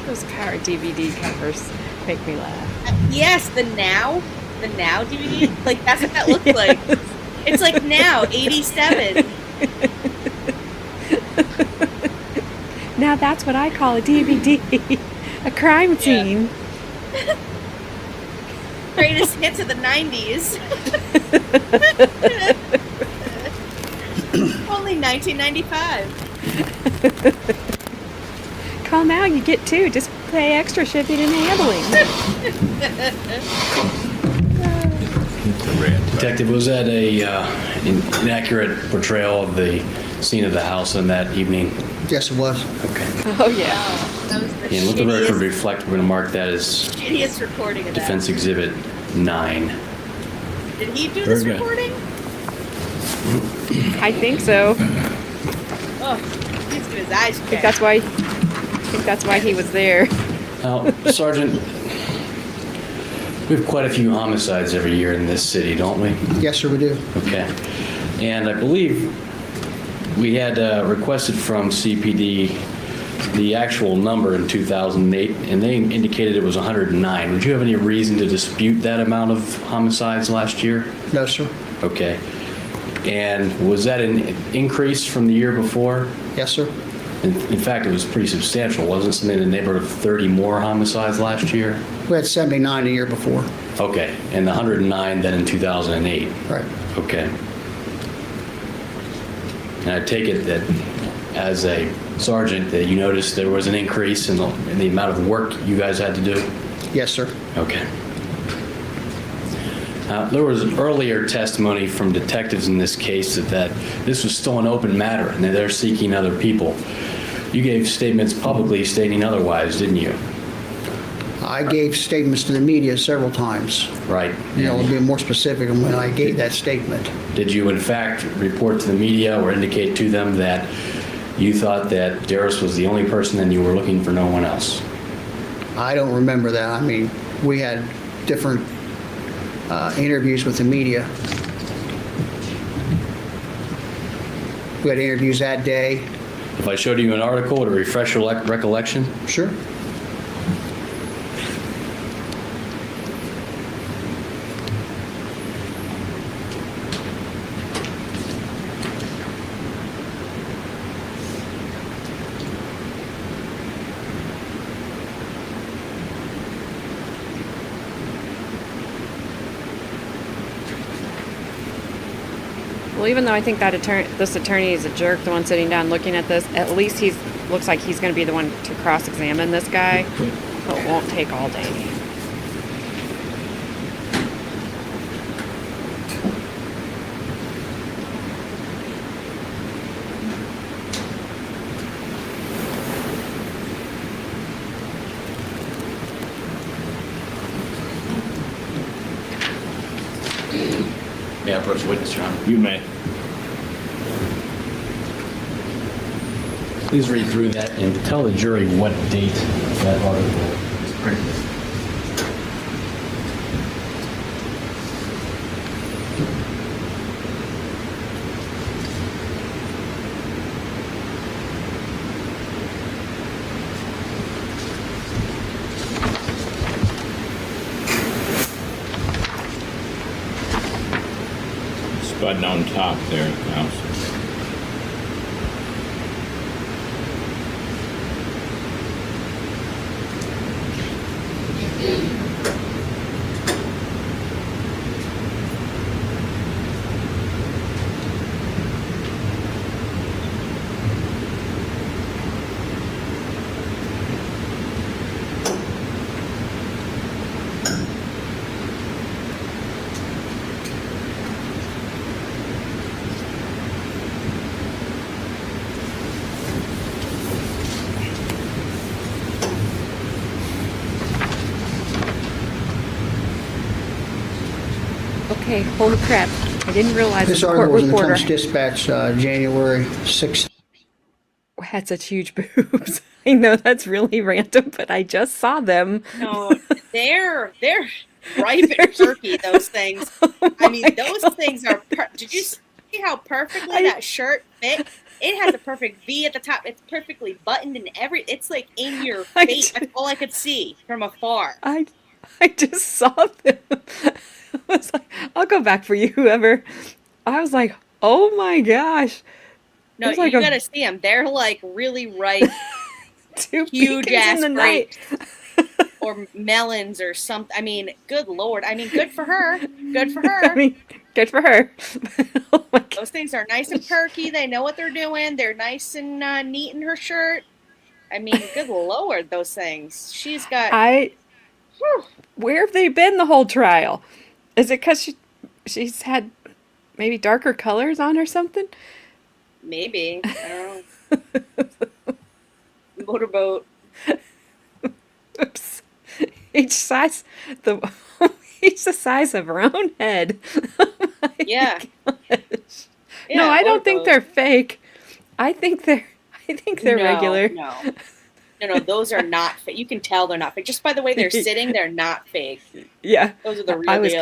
Those car DVD covers make me laugh. Yes, the Now DVD. Like, that's what that looks like. It's like Now, 87. Now that's what I call a DVD. A crime scene. Greatest hits of the 90s. Only 1995. Call now, you get two. Just pay extra shipping and handling. Detective, was that an inaccurate portrayal of the scene of the house on that evening? Yes, it was. Okay. Oh, yeah. That was the And let the record shittiest, reflect, we're going to mark that as shittiest recording of Defense that. Exhibit 9. Did he do Very this good. recording? I think so. Oh, he's got his eyes I think that's why he was there. Now, Sergeant, we have quite a few homicides every year in this city, don't we? Yes, sir, we do. Okay. And I believe we had requested from CPD the actual number in 2008, and they indicated it was 109. Would you have any reason to dispute that amount of homicides last year? No, sir. Okay. And was that an increase from the year before? Yes, sir. In fact, it was pretty substantial. Wasn't it something in the neighborhood of 30 more homicides last year? We had 79 the year before. Okay. And the 109 then in 2008? Right. Okay. And I take it that as a sergeant that you noticed there was an increase in the amount of work you guys had to do? Yes, sir. Okay. There was earlier testimony from detectives in this case that this was still an open matter and that they're seeking other people. You gave statements publicly stating otherwise, didn't you? I gave statements to the media several times. Right. You know, be more specific on when I gave that statement. Did you in fact report to the media or indicate to them that you thought that Derris was the only person and you were looking for no one else? I don't remember that. I mean, we had different interviews with the media. We had interviews that day. If I showed you an article, would it refresh your recollection? Sure. Well, even though I think that this attorney is a jerk, the one sitting down looking at this, at least looks like he's going to be the one to cross-examine this guy. So it won't take all day. Yeah, approach the witness, John. You may. Please read through that and tell the jury what date that article is printed. Button on top there, Counsel. Okay, holy crap. I didn't realize This the court article was in the reporter Times Dispatch, January 6th. had such huge boobs. I know that's really random, but I just saw them. No, they're ripe and perky, those things. I mean, those things are. Did you see how perfectly that shirt fit? It has a perfect V at the top. It's perfectly buttoned and it's like in your face. That's all I could see from afar. I just saw them. I was like, I'll go back for you, whoever. I was like, oh my gosh. No, It's like you gotta see them. They're like really ripe, two huge beacons ass in the night. grapes or melons or something. I mean, good Lord. I mean, good for her. Good for her. I mean, good for her. Oh my God. Those things are nice and perky. They know what they're doing. They're nice and neat in her shirt. I mean, good Lord, those things. She's got. Whew. Where have they been the whole trial? Is it because she's had maybe darker colors on or something? Maybe. I don't know. Motorboat. Oops. Each the size of her own head. Oh my Yeah. gosh. Yeah, No, I don't think motorboat. they're fake. I think they're No, regular. No, those are not fake. You can tell they're not fake. Just by the way they're sitting, they're not fake. Yeah. Those are the real I was deal.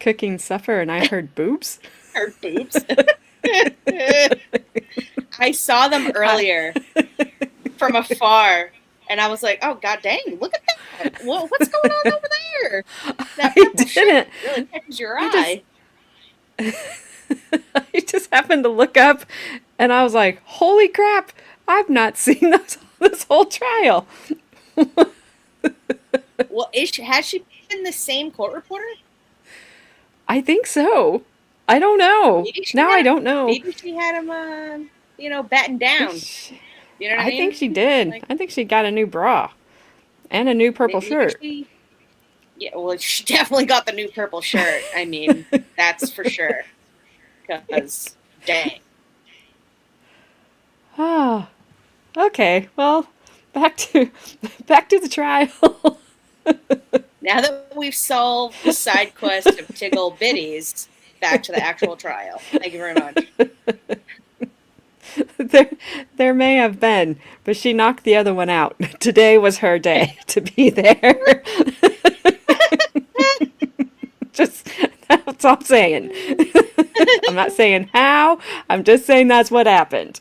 cooking supper and I heard boobs. Her boobs. I saw them earlier from afar, and I was like, "Oh God dang! Look at that! What's going on over there? That I purple shirt didn't. really catches your I eye." I just happened to look up and I was like, holy crap, I've not seen this whole trial. Well, has she been the same court reporter? I think so. I don't know. Now I don't know. Maybe she had him, battened down. You know what I mean? think she did. Like- I think she got a new bra and a new purple Maybe shirt. Yeah, well, she definitely got the new purple shirt. I mean, that's for sure. Because, dang. Ah, okay. Well, back to the trial. Now that we've solved the side quest of Tiggle Biddies, back to the actual trial. Thank you very much. There may have been, but she knocked the other one out. Today was her day to be there. Just that's all I'm saying. I'm not saying how. I'm just saying that's what happened.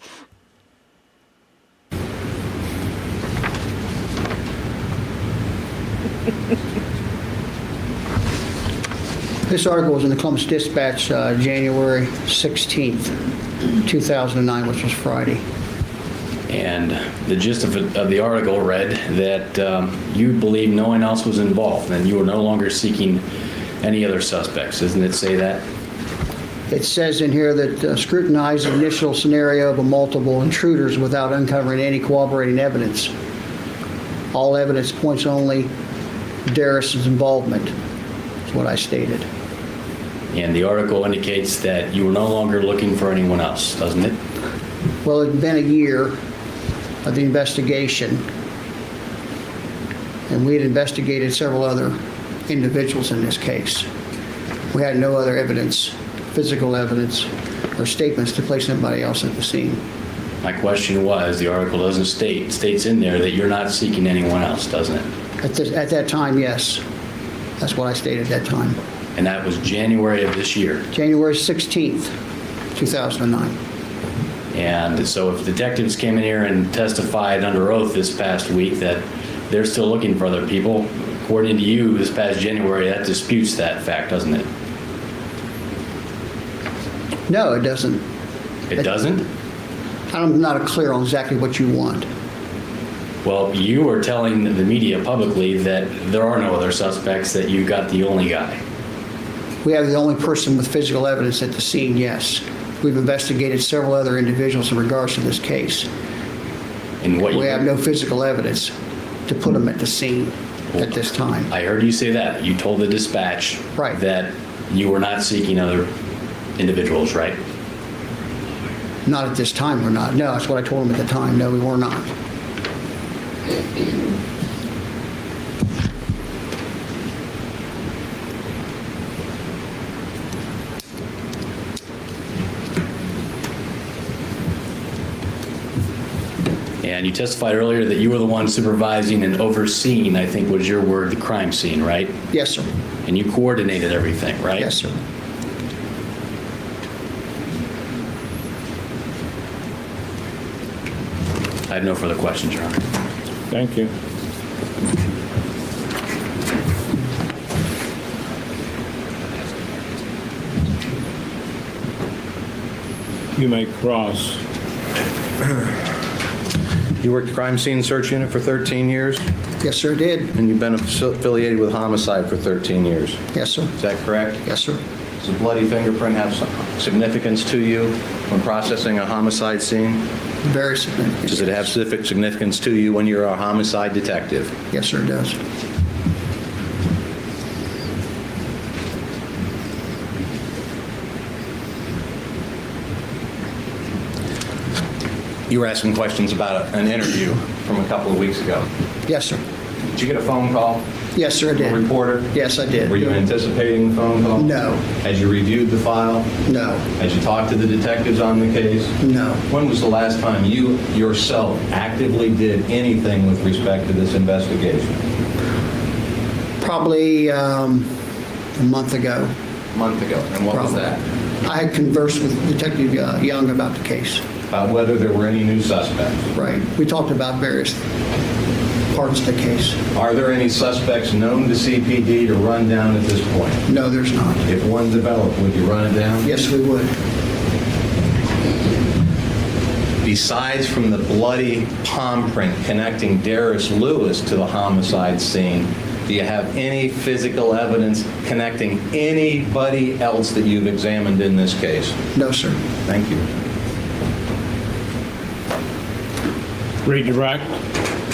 This article was in the Columbus Dispatch, January 16th, 2009, which was Friday. And the gist of the article read that you believe no one else was involved and you were no longer seeking any other suspects. Doesn't it say that? It says in here that scrutinize the initial scenario of a multiple intruders without uncovering any corroborating evidence. All evidence points only Derris's involvement, is what I stated. And the article indicates that you were no longer looking for anyone else, doesn't it? Well, it had been a year of the investigation, and we had investigated several other individuals in this case. We had no other evidence, physical evidence, or statements to place anybody else at the scene. My question was, the article doesn't states in there that you're not seeking anyone else, doesn't it? At that time, yes. That's what I stated at that time. And that was January of this year. January 16th, 2009. And so if detectives came in here and testified under oath this past week that they're still looking for other people, according to you, this past January, that disputes that fact, doesn't it? No, it doesn't. It doesn't? I'm not clear on exactly what you want. Well, you are telling the media publicly that there are no other suspects, that you got the only guy. We have the only person with physical evidence at the scene, yes. We've investigated several other individuals in regards to this case. And what We have no physical evidence to put them at the scene at this time. I heard you say that. You told the dispatch Right. that you were not seeking other individuals, right? Not at this time, we're not. No, that's what I told them at the time. No, we were not. And you testified earlier that you were the one supervising and overseeing, I think was your word, the crime scene, right? Yes, sir. And you coordinated everything, right? Yes, sir. I have no further questions, Your Honor. Thank you. You may cross. You worked crime scene search unit for 13 years, Yes, sir, did. and you've been affiliated with homicide for 13 years. Yes, sir. Is that correct? Yes, sir. Does a bloody fingerprint have some significance to you when processing a homicide scene? Very significant. Does it have specific significance to you when you're a homicide detective? Yes, sir, it does. You were asking questions about an interview from a couple of weeks ago. Yes, sir. Did you get a phone call Yes, sir, I from a did. reporter? Yes, I did. Were you anticipating the phone call? No. Had you reviewed the file? No. Had you talked to the detectives on the case? No. When was the last time you yourself actively did anything with respect to this investigation? Probably a month ago. A month ago. And what was Probably. that? I had conversed with Detective Young about the case. About whether there were any new suspects. Right. We talked about various parts of the case. Are there any suspects known to CPD to run down at this point? No, there's not. If one developed, would you run it down? Yes, we would. Besides from the bloody palm print connecting Derris Lewis to the homicide scene, do you have any physical evidence connecting anybody else that you've examined in this case? No, sir. Thank you. Redirect.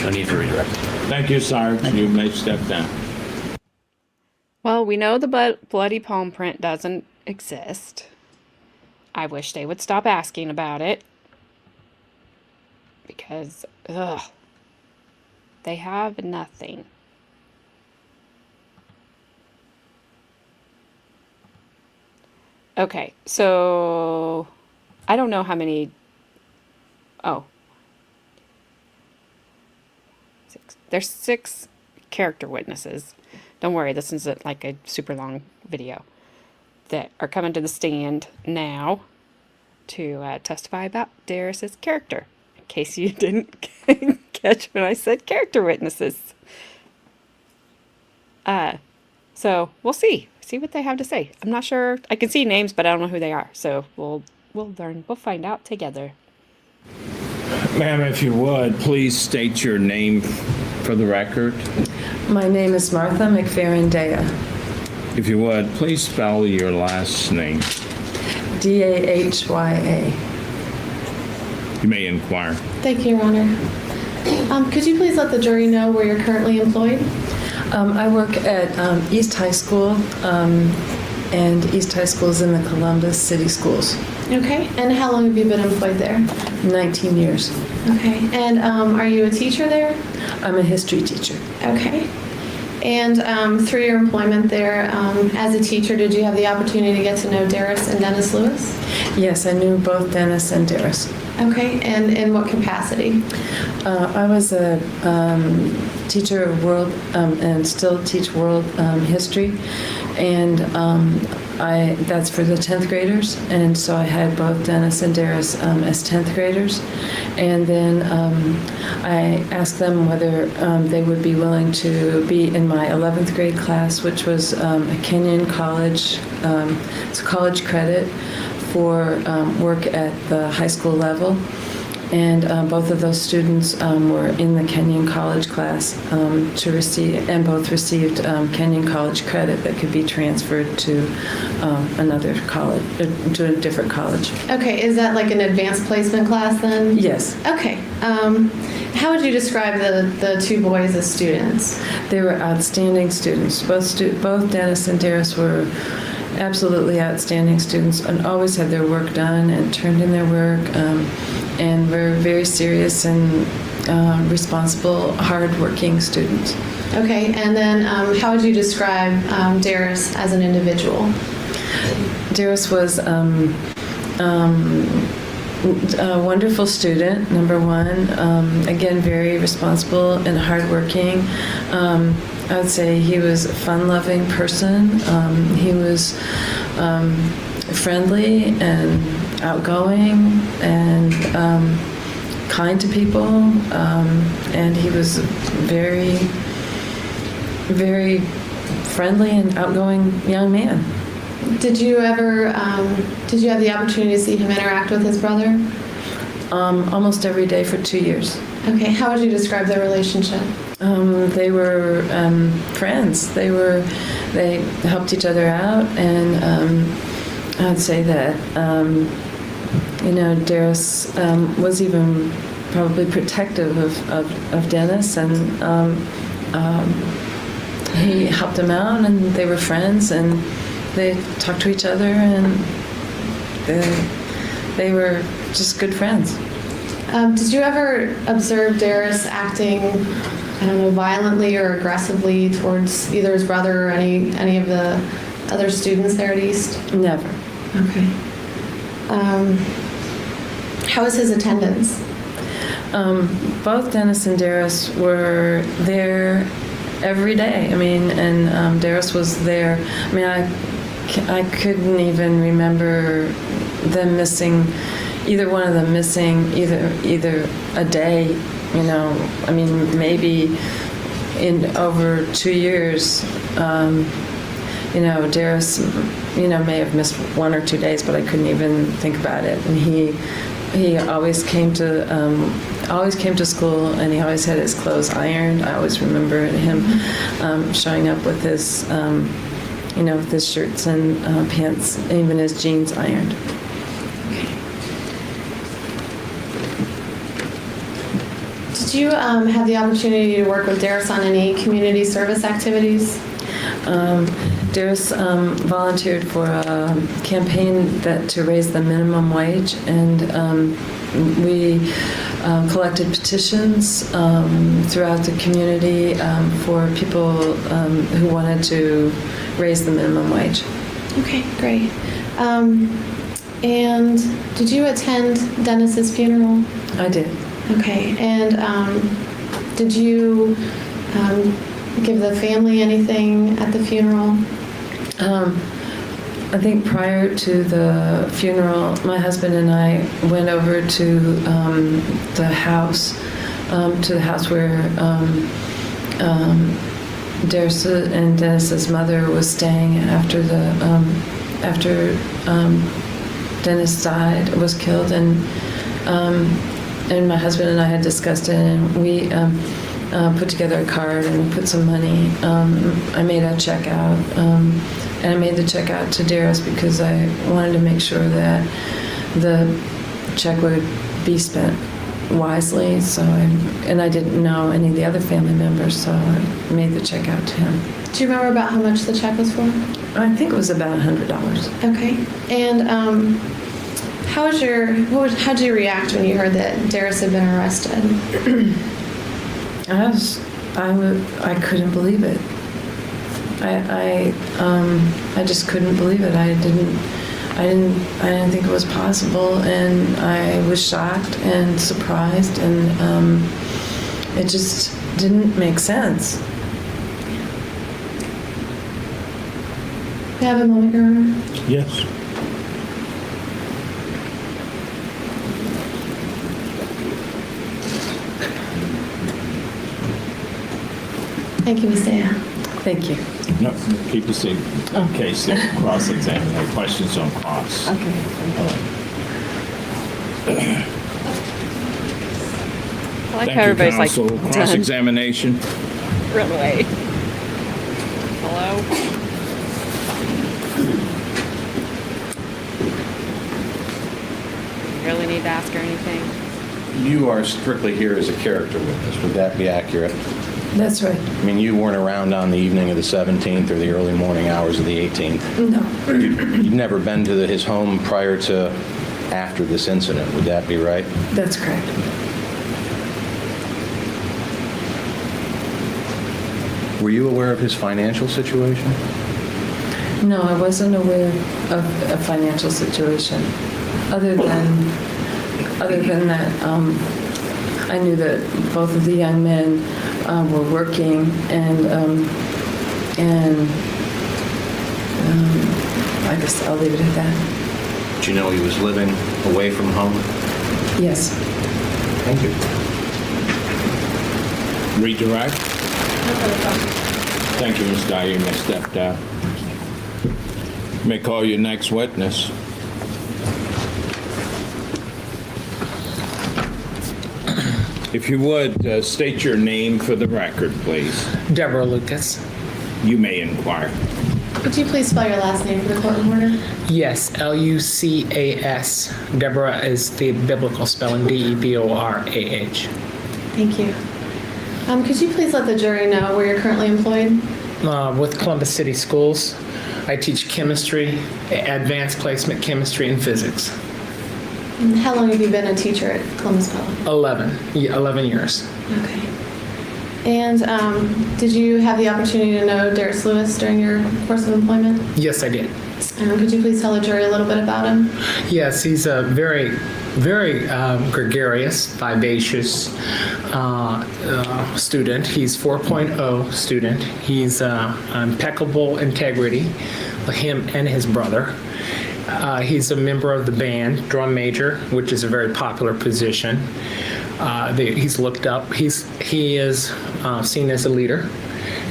No need for redirect. Thank you, Sarge. You may step down. Well, we know the bloody palm print doesn't exist. I wish they would stop asking about it. Because, ugh, they have nothing. Okay, so I don't know how many. Oh, six. There's 6 character witnesses. Don't worry, this isn't like a super long video that are coming to the stand now to testify about Derris's character. In case you didn't catch when I said character witnesses. So we'll see what they have to say. I'm not sure. I can see names, but I don't know who they are. So we'll learn. We'll find out together. Ma'am, if you would, please state your name for the record. My name is Martha McFerrin-Daya. If you would, please spell your last name. Dahya. You may inquire. Thank you, Your Honor. Could you please let the jury know where you're currently employed? I work at East High School, and East High School is in the Columbus City Schools. Okay. And how long have you been employed there? 19 years. Okay. And are you a teacher there? I'm a history teacher. Okay. And through your employment there, as a teacher, did you have the opportunity to get to know Derris and Dennis Lewis? Yes, I knew both Dennis and Derris. Okay. And in what capacity? I was a teacher of world and still teach world history, and that's for the 10th graders, and so I had both Dennis and Derris as 10th graders, and then I asked them whether they would be willing to be in my 11th grade class, which was a Kenyon College, it's college credit for work at the high school level. And both of those students were in the Kenyon College class to receive, and both received Kenyon College credit that could be transferred to another college, to a different college. Okay. Is that like an advanced placement class then? Yes. Okay. How would you describe the 2 boys as students? They were outstanding students. Both Dennis and Derris were absolutely outstanding students and always had their work done and turned in their work, and were very serious and responsible, hard-working students. Okay. And then how would you describe Derris as an individual? Derris was a wonderful student, number one. Again, very responsible and hardworking. I would say he was a fun-loving person. He was friendly and outgoing and kind to people. And he was very, very friendly and outgoing young man. Did you have the opportunity to see him interact with his brother? Almost every day for 2 years. Okay. How would you describe their relationship? They were friends. They helped each other out, and I'd say that Derris was even probably protective of Dennis, and he helped him out, and they were friends, and they talked to each other, and they were just good friends. Did you ever observe Derris acting, I don't know, violently or aggressively towards either his brother or any of the other students there at East? Never. Okay. How was his attendance? Both Dennis and Derris were there every day. I mean, and Derris was there. I mean, I couldn't even remember them missing, either one of them missing either a day. I mean, maybe in over 2 years, Derris, may have missed 1 or 2 days, but I couldn't even think about it. And he always came to school, and he always had his clothes ironed. I always remember him showing up with his, with his shirts and pants, even his jeans ironed. Did you have the opportunity to work with Derris on any community service activities? Derris volunteered for a campaign to raise the minimum wage, and we collected petitions throughout the community for people who wanted to raise the minimum wage. Okay, great. And did you attend Dennis's funeral? I did. Okay. And did you give the family anything at the funeral? I think prior to the funeral, my husband and I went over to the house where Derris and Dennis's mother was staying after Dennis was killed, and my husband and I had discussed it, and we put together a card and put some money. I made a check out, and I made the check out to Derris because I wanted to make sure that the check would be spent wisely. So I didn't know any of the other family members, so I made the check out to him. Do you remember about how much the check was for? I think it was about $100. Okay. And how'd you react when you heard that Derris had been arrested? I couldn't believe it. I just couldn't believe it. I didn't think it was possible, and I was shocked and surprised, and it just didn't make sense. You have a moment, Your Honor? Yes. Thank you, Ms. Daya. Thank you. No, keep the seat. Okay, so cross-examine, questions on cross. Okay. I like Thank how you, everybody's like counsel. done. Cross-examination. Really? Hello? You really need to ask her anything? You are strictly here as a character witness. Would that be accurate? That's right. I mean, you weren't around on the evening of the 17th or the early morning hours of the 18th. No. You've never been to his home prior to after this incident. Would that be right? That's correct. Were you aware of his financial situation? No, I wasn't aware of a financial situation. Other than that, I knew that both of the young men were working, and I guess I'll leave it at that. Did you know he was living away from home? Yes. Thank you. Redirect. Thank you, Ms. Dyer. You may step down. You may call your next witness. If you would, state your name for the record, please. Deborah Lucas. You may inquire. Would you please spell your last name for the court reporter? Yes, Lucas. Deborah is the biblical spelling, Deborah. Thank you. Could you please let the jury know where you're currently employed? With Columbus City Schools, I teach chemistry, advanced placement chemistry, and physics. And how long have you been a teacher at Columbus College? 11 years. Okay. And did you have the opportunity to know Derris Lewis during your course of employment? Yes, I did. Could you please tell the jury a little bit about him? Yes, he's a very, very gregarious, vivacious student. He's 4.0 student. He's impeccable integrity, him and his brother. He's a member of the band, drum major, which is a very popular position. He's looked up. He is seen as a leader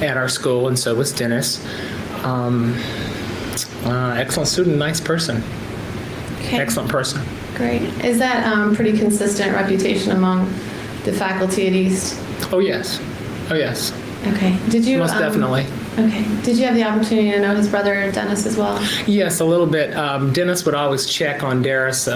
at our school, and so is Dennis. Excellent student, nice person. Okay. Excellent person. Great. Is that pretty consistent reputation among the faculty at East? Oh yes. Okay. Did you? Most definitely. Okay. Did you have the opportunity to know his brother Dennis as well? Yes, a little bit. Dennis would always check on Derris.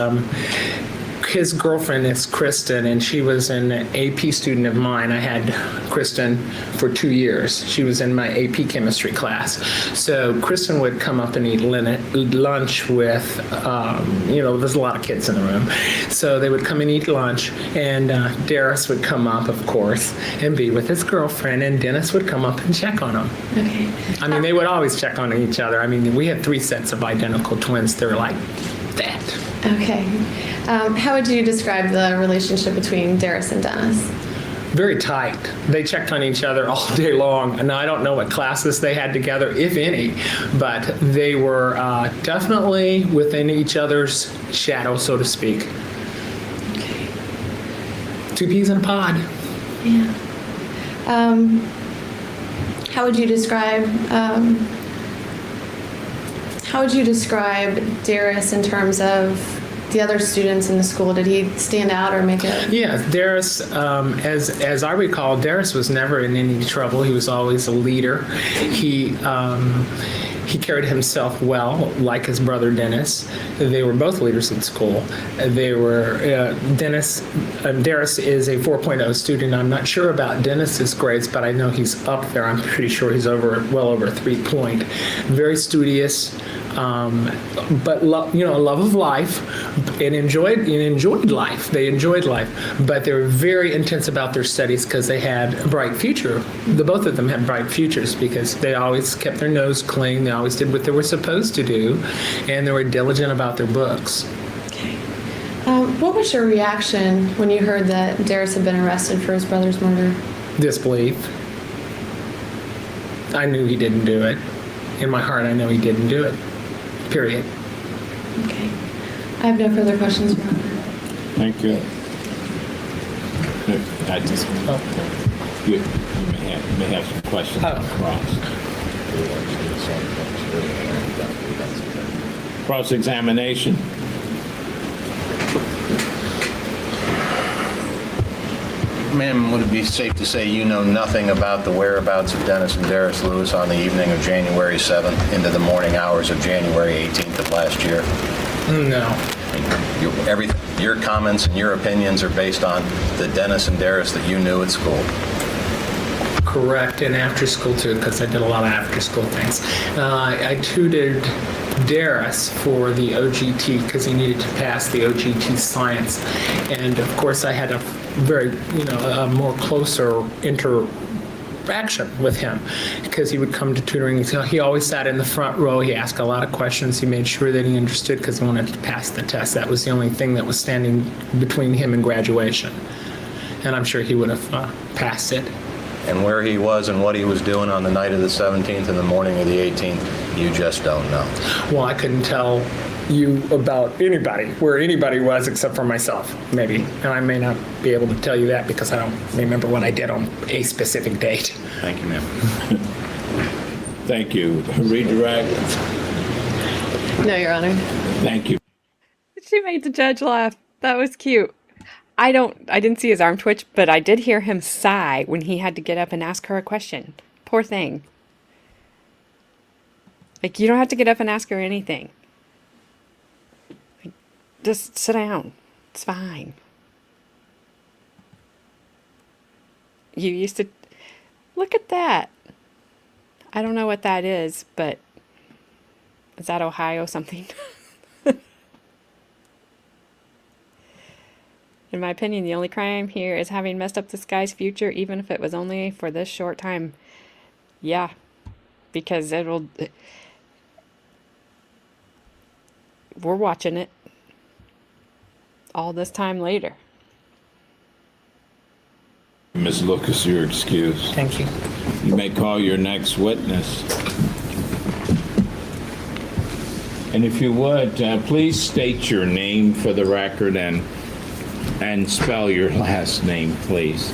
his girlfriend is Kristen, and she was an AP student of mine. I had Kristen for 2 years. She was in my AP chemistry class. So Kristen would come up and eat lunch with, there's a lot of kids in the room. So they would come and eat lunch, and Derris would come up, of course, and be with his girlfriend, and Dennis would come up and check on them. Okay. I mean, they would always check on each other. I mean, we had 3 sets of identical twins. They were like that. Okay. How would you describe the relationship between Derris and Dennis? Very tight. They checked on each other all day long. And I don't know what classes they had together, if any, but they were definitely within each other's shadow, so to speak. Okay. 2 peas in a pod. Yeah. How would you describe Derris in terms of the other students in the school? Did he stand out or make a... Yeah, Derris, as I recall, Derris was never in any trouble. He was always a leader. He carried himself well, like his brother Dennis. They were both leaders in school. They were Derris is a 4.0 student. I'm not sure about Dennis's grades, but I know he's up there. I'm pretty sure he's well over 3 point. Very studious, but a love of life, and enjoyed life. They enjoyed life, but they were very intense about their studies because they had a bright future. Both of them had bright futures because they always kept their nose clean. They always did what they were supposed to do, and they were diligent about their books. Okay. What was your reaction when you heard that Derris had been arrested for his brother's murder? Disbelief. I knew he didn't do it. In my heart, I know he didn't do it. Period. Okay. I have no further questions, Your Honor. Thank you. You may have some questions on cross-examination. Ma'am, would it be safe to say you know nothing about the whereabouts of Dennis and Derris Lewis on the evening of January 7th into the morning hours of January 18th of last year? No. Your comments and your opinions are based on the Dennis and Derris that you knew at school. Correct, and after school too, because I did a lot of after school things. I tutored Derris for the OGT because he needed to pass the OGT science, and of course I had a very, a more closer interaction with him because he would come to tutoring. He always sat in the front row. He asked a lot of questions. He made sure that he understood because he wanted to pass the test. That was the only thing that was standing between him and graduation, and I'm sure he would have passed it. And where he was and what he was doing on the night of the 17th and the morning of the 18th, you just don't know. Well, I couldn't tell you about anybody, where anybody was except for myself, maybe. And I may not be able to tell you that because I don't remember what I did on a specific date. Thank you, ma'am. Thank you. Redirect. No, Your Honor. Thank you. She made the judge laugh. That was cute. I didn't see his arm twitch, but I did hear him sigh when he had to get up and ask her a question. Poor thing. Like, you don't have to get up and ask her anything. Like, just sit down. It's fine. You used to... Look at that. I don't know what that is, but... Is that Ohio something? In my opinion, the only crime here is having messed up this guy's future, even if it was only for this short time. Yeah, because we're watching it all this time later. Ms. Lucas, you're excused. Thank you. You may call your next witness. And if you would, please state your name for the record and spell your last name, please.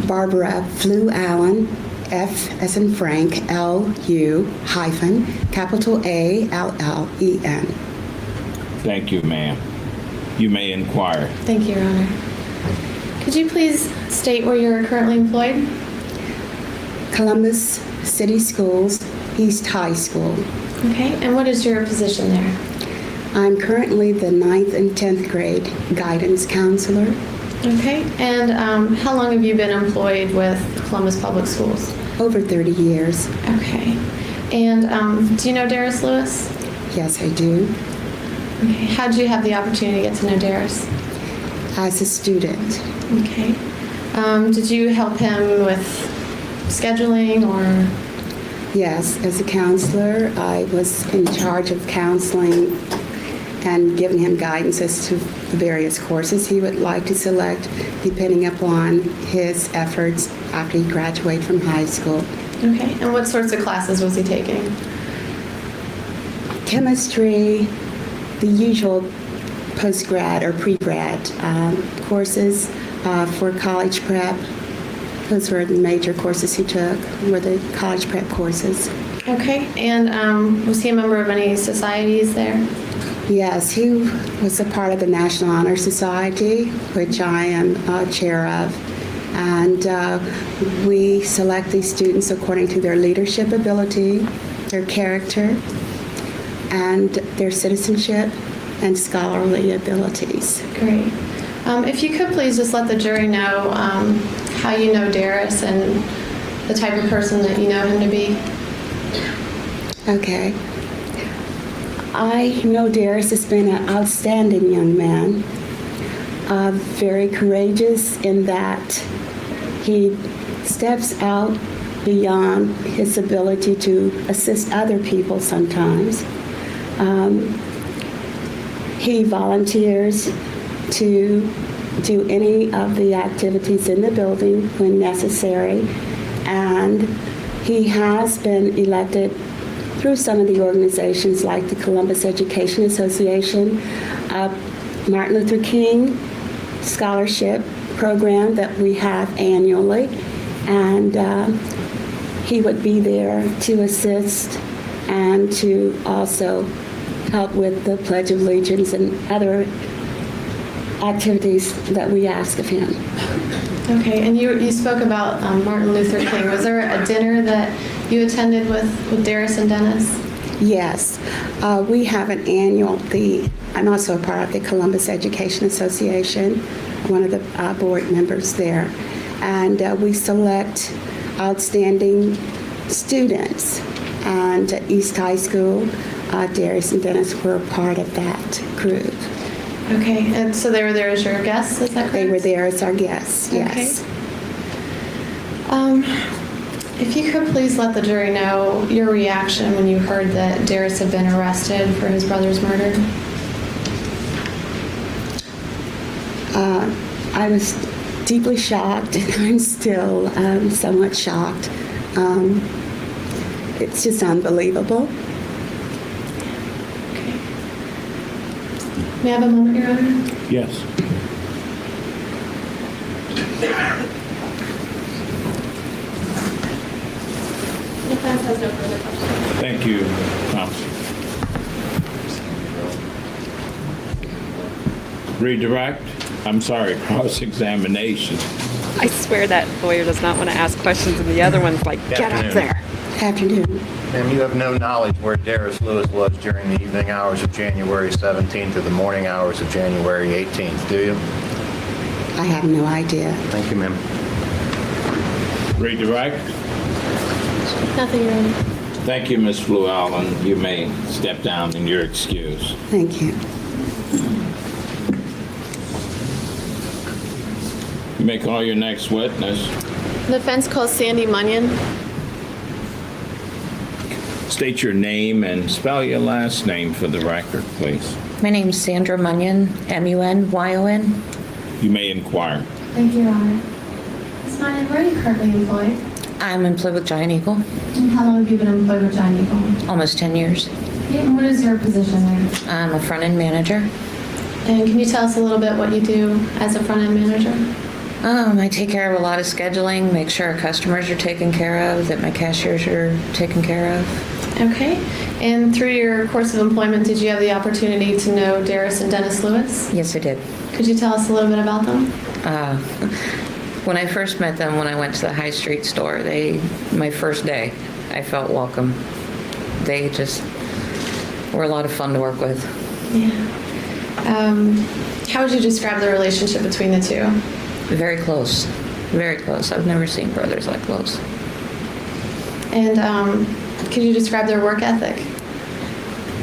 Barbara Flew Allen, F as in Frank, L-U hyphen, capital A-L-L-E-N. Thank you, ma'am. You may inquire. Thank you, Your Honor. Could you please state where you're currently employed? Columbus City Schools, East High School. Okay, and what is your position there? I'm currently the 9th and 10th grade guidance counselor. Okay. And how long have you been employed with Columbus Public Schools? Over 30 years. Okay. And do you know Derris Lewis? Yes, I do. Okay. How did you have the opportunity to get to know Derris? As a student. Okay. Did you help him with scheduling or? Yes, as a counselor, I was in charge of counseling and giving him guidance as to the various courses he would like to select, depending upon his efforts after he graduated from high school. Okay. And what sorts of classes was he taking? Chemistry, the usual post-grad or pre-grad courses for college prep. Those were the major courses he took, were the college prep courses. Okay. And was he a member of any societies there? Yes, he was a part of the National Honor Society, which I am chair of. And we select these students according to their leadership ability, their character, and their citizenship and scholarly abilities. Great. If you could please just let the jury know how you know Derris and the type of person that you know him to be. Okay. I know Derris has been an outstanding young man, very courageous in that he steps out beyond his ability to assist other people sometimes. He volunteers to do any of the activities in the building when necessary, and he has been elected through some of the organizations like the Columbus Education Association, Martin Luther King Scholarship Program that we have annually, and he would be there to assist and to also help with the Pledge of Allegiance and other activities that we ask of him. Okay, and you spoke about Martin Luther King. Was there a dinner that you attended with Derris and Dennis? Yes, we have an annual, I'm also a part of the Columbus Education Association, one of the board members there, and we select outstanding students. And at East High School, Derris and Dennis were a part of that group. Okay, and so they were there as your guests, is that correct? They were there as our guests, yes. Okay. If you could please let the jury know your reaction when you heard that Derris had been arrested for his brother's murder. I was deeply shocked, and I'm still somewhat shocked. It's just unbelievable. Okay. May I have a moment, Your Honor? Yes. Defense has no further questions. Thank you, Counsel. Redirect? I'm sorry, cross-examination. I swear that lawyer does not want to ask questions, and the other one's like, get up there. Afternoon. Ma'am, you have no knowledge where Derris Lewis was during the evening hours of January 17th or the morning hours of January 18th, do you? I have no idea. Thank you, ma'am. Redirect? Nothing, Your Honor. Thank you, Ms. Flew-Allen. You may step down and you're excused. Thank you. You may call your next witness. The defense calls Sandy Munyon. State your name and spell your last name for the record, please. My name's Sandra Munyon, M-U-N-Y-O-N. You may inquire. Thank you, Your Honor. Ms. Munyon, where are you currently employed? I'm employed with Giant Eagle, And how long have you been employed with Giant Eagle? almost 10 years. Okay, and what is your position there? I'm a front-end manager. And can you tell us a little bit what you do as a front-end manager? I take care of a lot of scheduling, make sure our customers are taken care of, that my cashiers are taken care of. Okay. And through your course of employment, did you have the opportunity to know Derris and Dennis Lewis? Yes, I did. Could you tell us a little bit about them? When I first met them, when I went to the high street store, my first day, I felt welcome. They just were a lot of fun to work with. How would you describe the relationship between the two? Very close. Very close. I've never seen brothers that close. And could you describe their work ethic?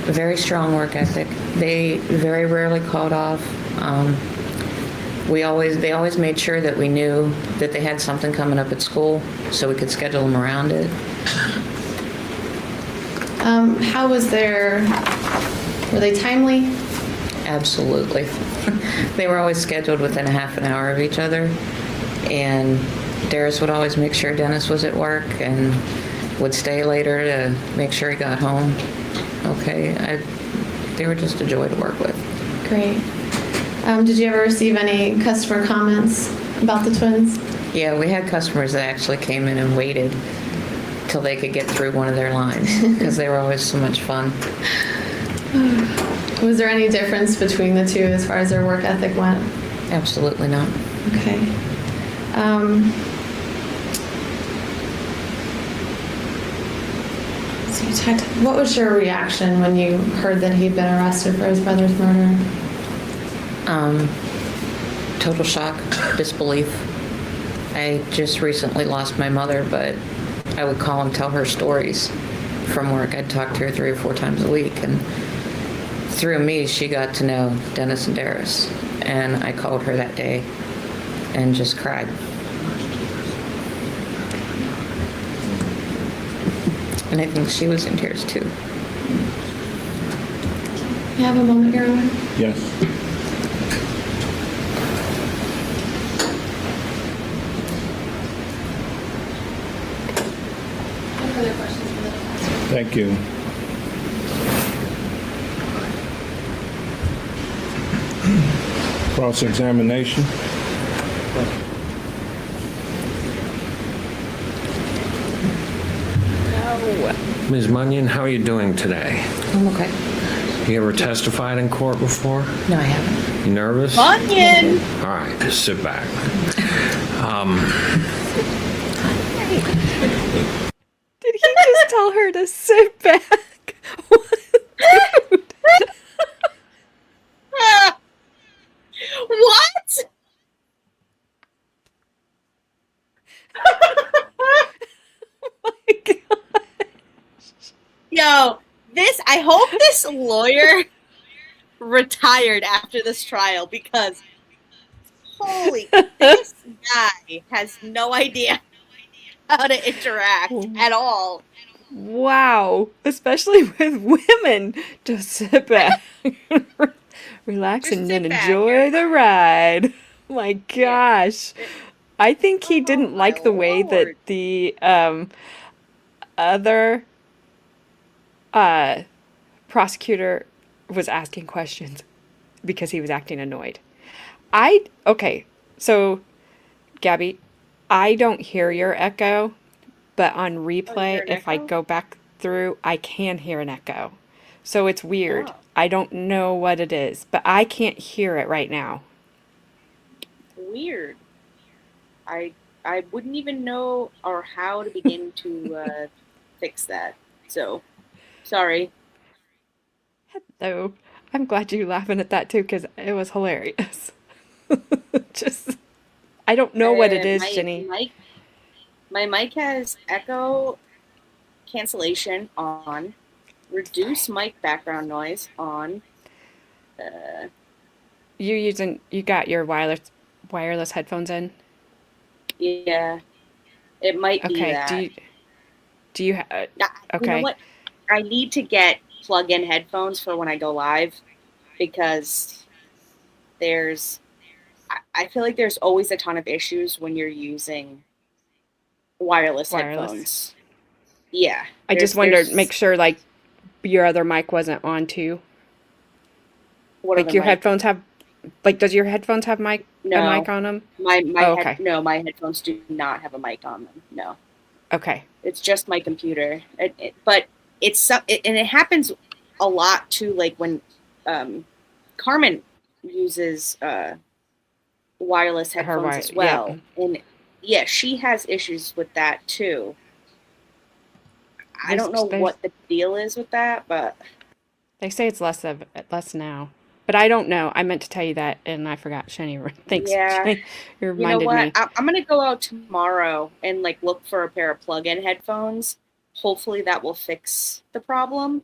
Very strong work ethic. They very rarely called off. They always made sure that we knew that they had something coming up at school so we could schedule them around it. How was were they timely? Absolutely. They were always scheduled within a half an hour of each other. And Derris would always make sure Dennis was at work and would stay later to make sure he got home. Okay. They were just a joy to work with. Great. Did you ever receive any customer comments about the twins? Yeah, we had customers that actually came in and waited till they could get through one of their lines because they were always so much fun. Was there any difference between the two as far as their work ethic went? Absolutely not. Okay. What was your reaction when you heard that he'd been arrested for his brother's murder? Total shock, disbelief. I just recently lost my mother, but I would call and tell her stories from work. I'd talk to her 3 or 4 times a week, and through me, she got to know Dennis and Derris. And I called her that day and just cried. And I think she was in tears too. You have a moment here, Owen? Yes. No further questions for the defense. Thank you. Cross-examination. Ms. Munyon, how are you doing today? I'm okay. You ever testified in court before? No, I haven't. You nervous? Onion! All right, just sit back. Did he just tell her to sit back? What? Yo, I hope this lawyer retired after this trial because holy, this guy has no idea how to interact at all. Wow. Especially with women. Just sit back. Relax Just and sit then back. enjoy the ride. My gosh. I think he didn't like the way that Lord. the other prosecutor was asking questions because he was acting annoyed. Okay, so Gabby, I don't hear your echo, but on replay, if I go back through, I can hear an echo. So it's weird. Oh. I don't know what it is, but I can't hear it right now. Weird. I wouldn't even know or how to begin to fix that. So, sorry. Hello. I'm glad you're laughing at that too, because it was hilarious. Just, I don't know what it is, Jenny. My mic has echo cancellation on, reduce mic background noise on. You got your wireless headphones in? Yeah, it might be Okay. that. Do you You okay. know what? I need to get plug-in headphones for when I go live because I feel like there's always a ton of issues when you're using wireless. Headphones. Yeah. I just wondered, make sure like your other mic wasn't on too. What Like other your mic? headphones have, like, does your headphones have a mic on them? My okay. my headphones do not have a mic on them. No. Okay. It's just my computer. But it happens a lot too. Like when Carmen uses wireless headphones as well, and yeah, she has issues with that too. I don't know what the deal is with that, but They say it's less now, but I don't know. I meant to tell you that, and I forgot. Shani, thanks. Yeah. Shani, you You know reminded what? me. I'm gonna go out tomorrow and like look for a pair of plug-in headphones. Hopefully that will fix the problem.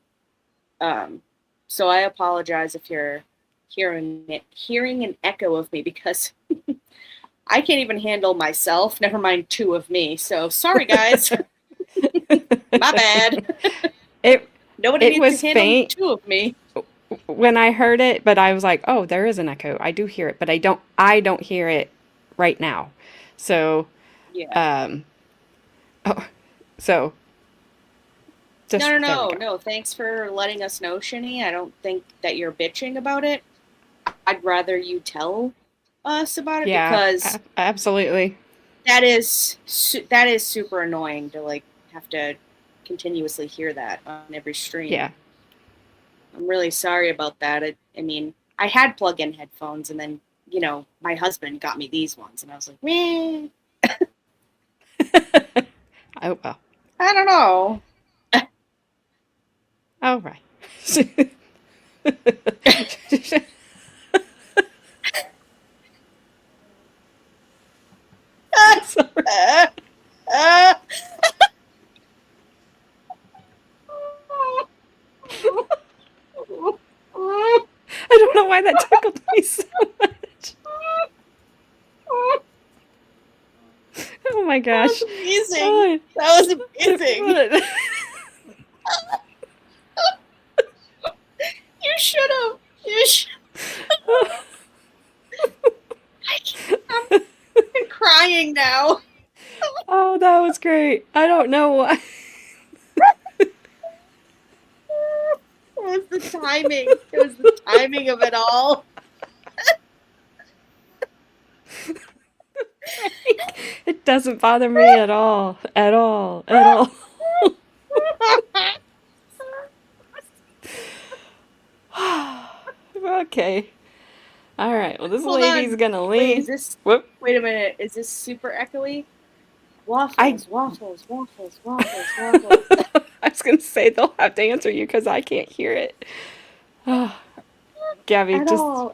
So I apologize if you're hearing an echo of me because I can't even handle myself. Never mind two of me. So sorry, guys. My bad. Nobody It needs was to handle faint two of me. when I heard it, but I was like, "Oh, there is an echo. I do hear it, but I don't hear it right now." So, Yeah. oh, so just there we go. No. Thanks for letting us know, Shinny. I don't think that you're bitching about it. I'd rather you tell us about it Yeah, because absolutely. that is super annoying to like have to continuously hear that on every stream. Yeah. I'm really sorry about that. I mean, I had plug-in headphones, and then my husband got me these ones, and I was like, meh. Oh well. I don't know. All right. Sorry. I don't know why that tickled me so much. Oh my gosh. That was amazing. Oh, That was amazing. You should have. I'm crying now. Oh, that was great. I don't know why. It was the timing. It was the timing of it all. It doesn't bother me at all. At all. At all. Okay. All right. Well, this Hold lady's on. gonna Wait, leave. is this? Whoop. Wait a minute. Is this super echoey? Waffles. I was gonna say they'll have to answer you because I can't hear it. Gabby, At all.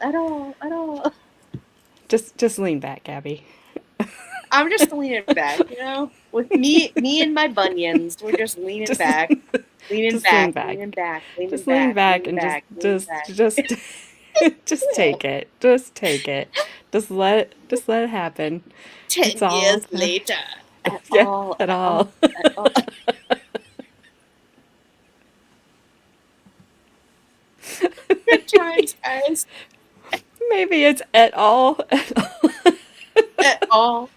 just lean back, Gabby. I'm just leaning back, with me and my bunions. We're just leaning back, leaning back. Just lean back and just just take it. Just take it. Just let it happen. 10 It's all years later. At all. Good times, guys. Maybe it's at all. At all.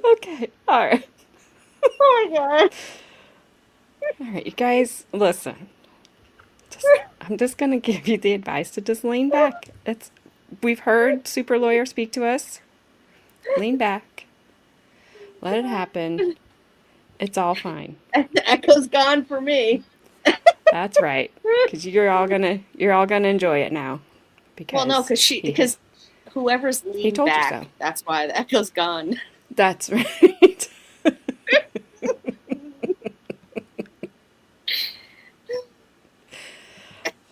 Okay. All right. Oh my god. All right, you guys, listen. I'm just gonna give you the advice to just lean back. We've heard Super Lawyer speak to us. Lean back. Let it happen. It's all fine. The echo's gone for me. That's right. Because you're all gonna enjoy it now. Well, no, because whoever's leaned told you back, so. that's why the echo's gone. That's right.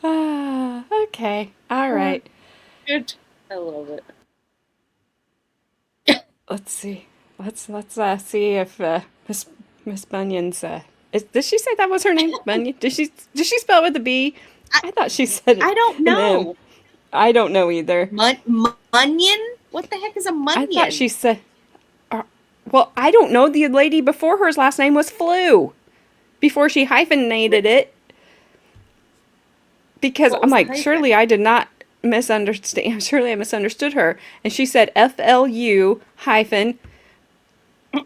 Okay. All right. Good. I love it. Let's see. Let's see if Miss Bunyan's did she say that was her name? Bunyan? Did she spell it with a B? I thought she said it. I don't an M. know. I don't know either. Munion? What the heck is a munion? I thought she said. Well, I don't know. The lady before her's last name was Flew. Before she hyphenated it. Because I'm like, surely I did not misunderstand. Surely I misunderstood her. And she said FLU hyphen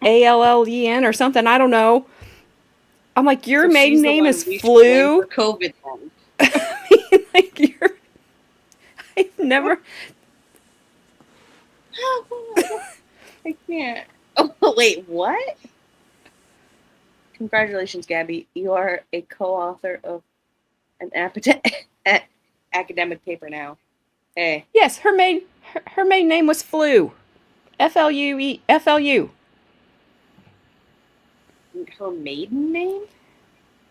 ALLEN or something. I don't know. I'm like, your maiden name is Flew. COVID then. I mean, like I've never. I can't. Oh, wait, what? Congratulations, Gabby. You are a co-author of an academic paper now. Hey. Yes, her maiden name was Flew. FLUE. FLU. her maiden name?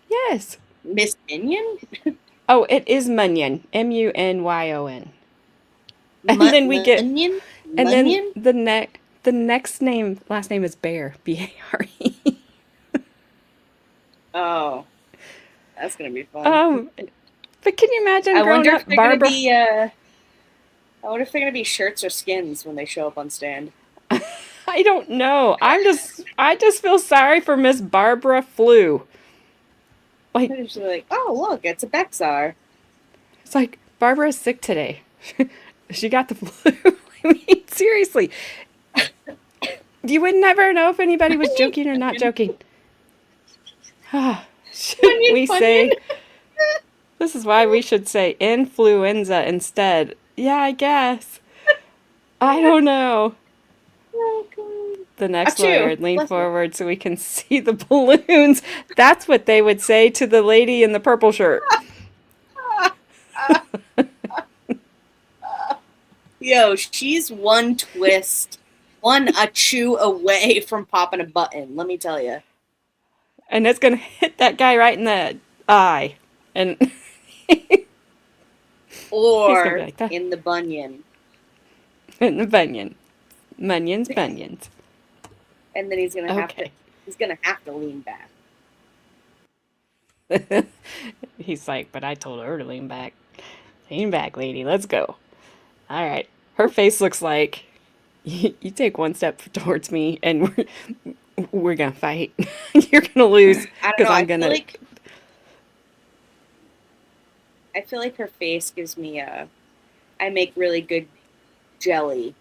Yes. Miss Minion? Oh, it is Munyon. Munyon. And then we get, Munyon? and then Munyon? the next name, last name is Bear. Bare. Oh, that's gonna be fun. But can you imagine I growing wonder up, if they're Barbara? gonna be. I wonder if they're gonna be shirts or skins when they show up on stand. I don't know. I just feel sorry for Miss Barbara Flew. Like, They're just like, oh look, it's a Bexar. it's like Barbara's sick today. She got the flu. I mean, seriously. You would never know if anybody was joking or not joking. Should we say? This is why we should say influenza instead. Yeah, I guess. I don't know. The next Achoo. lawyer would lean Bless you. forward so we can see the balloons. That's what they would say to the lady in the purple shirt. Yo, she's one twist, one achoo away from popping a button. Let me tell you. And it's going to hit that guy right in the eye. And Or be like that. in the bunion. in the bunion. Munions, bunions. And then he's gonna Okay. have to lean back. He's like, but I told her to lean back. Lean back, lady. Let's go. All right. Her face looks like you take one step towards me and we're going to fight. You're going to lose I don't because know. I'm going to. I feel like her face gives me I make really good jelly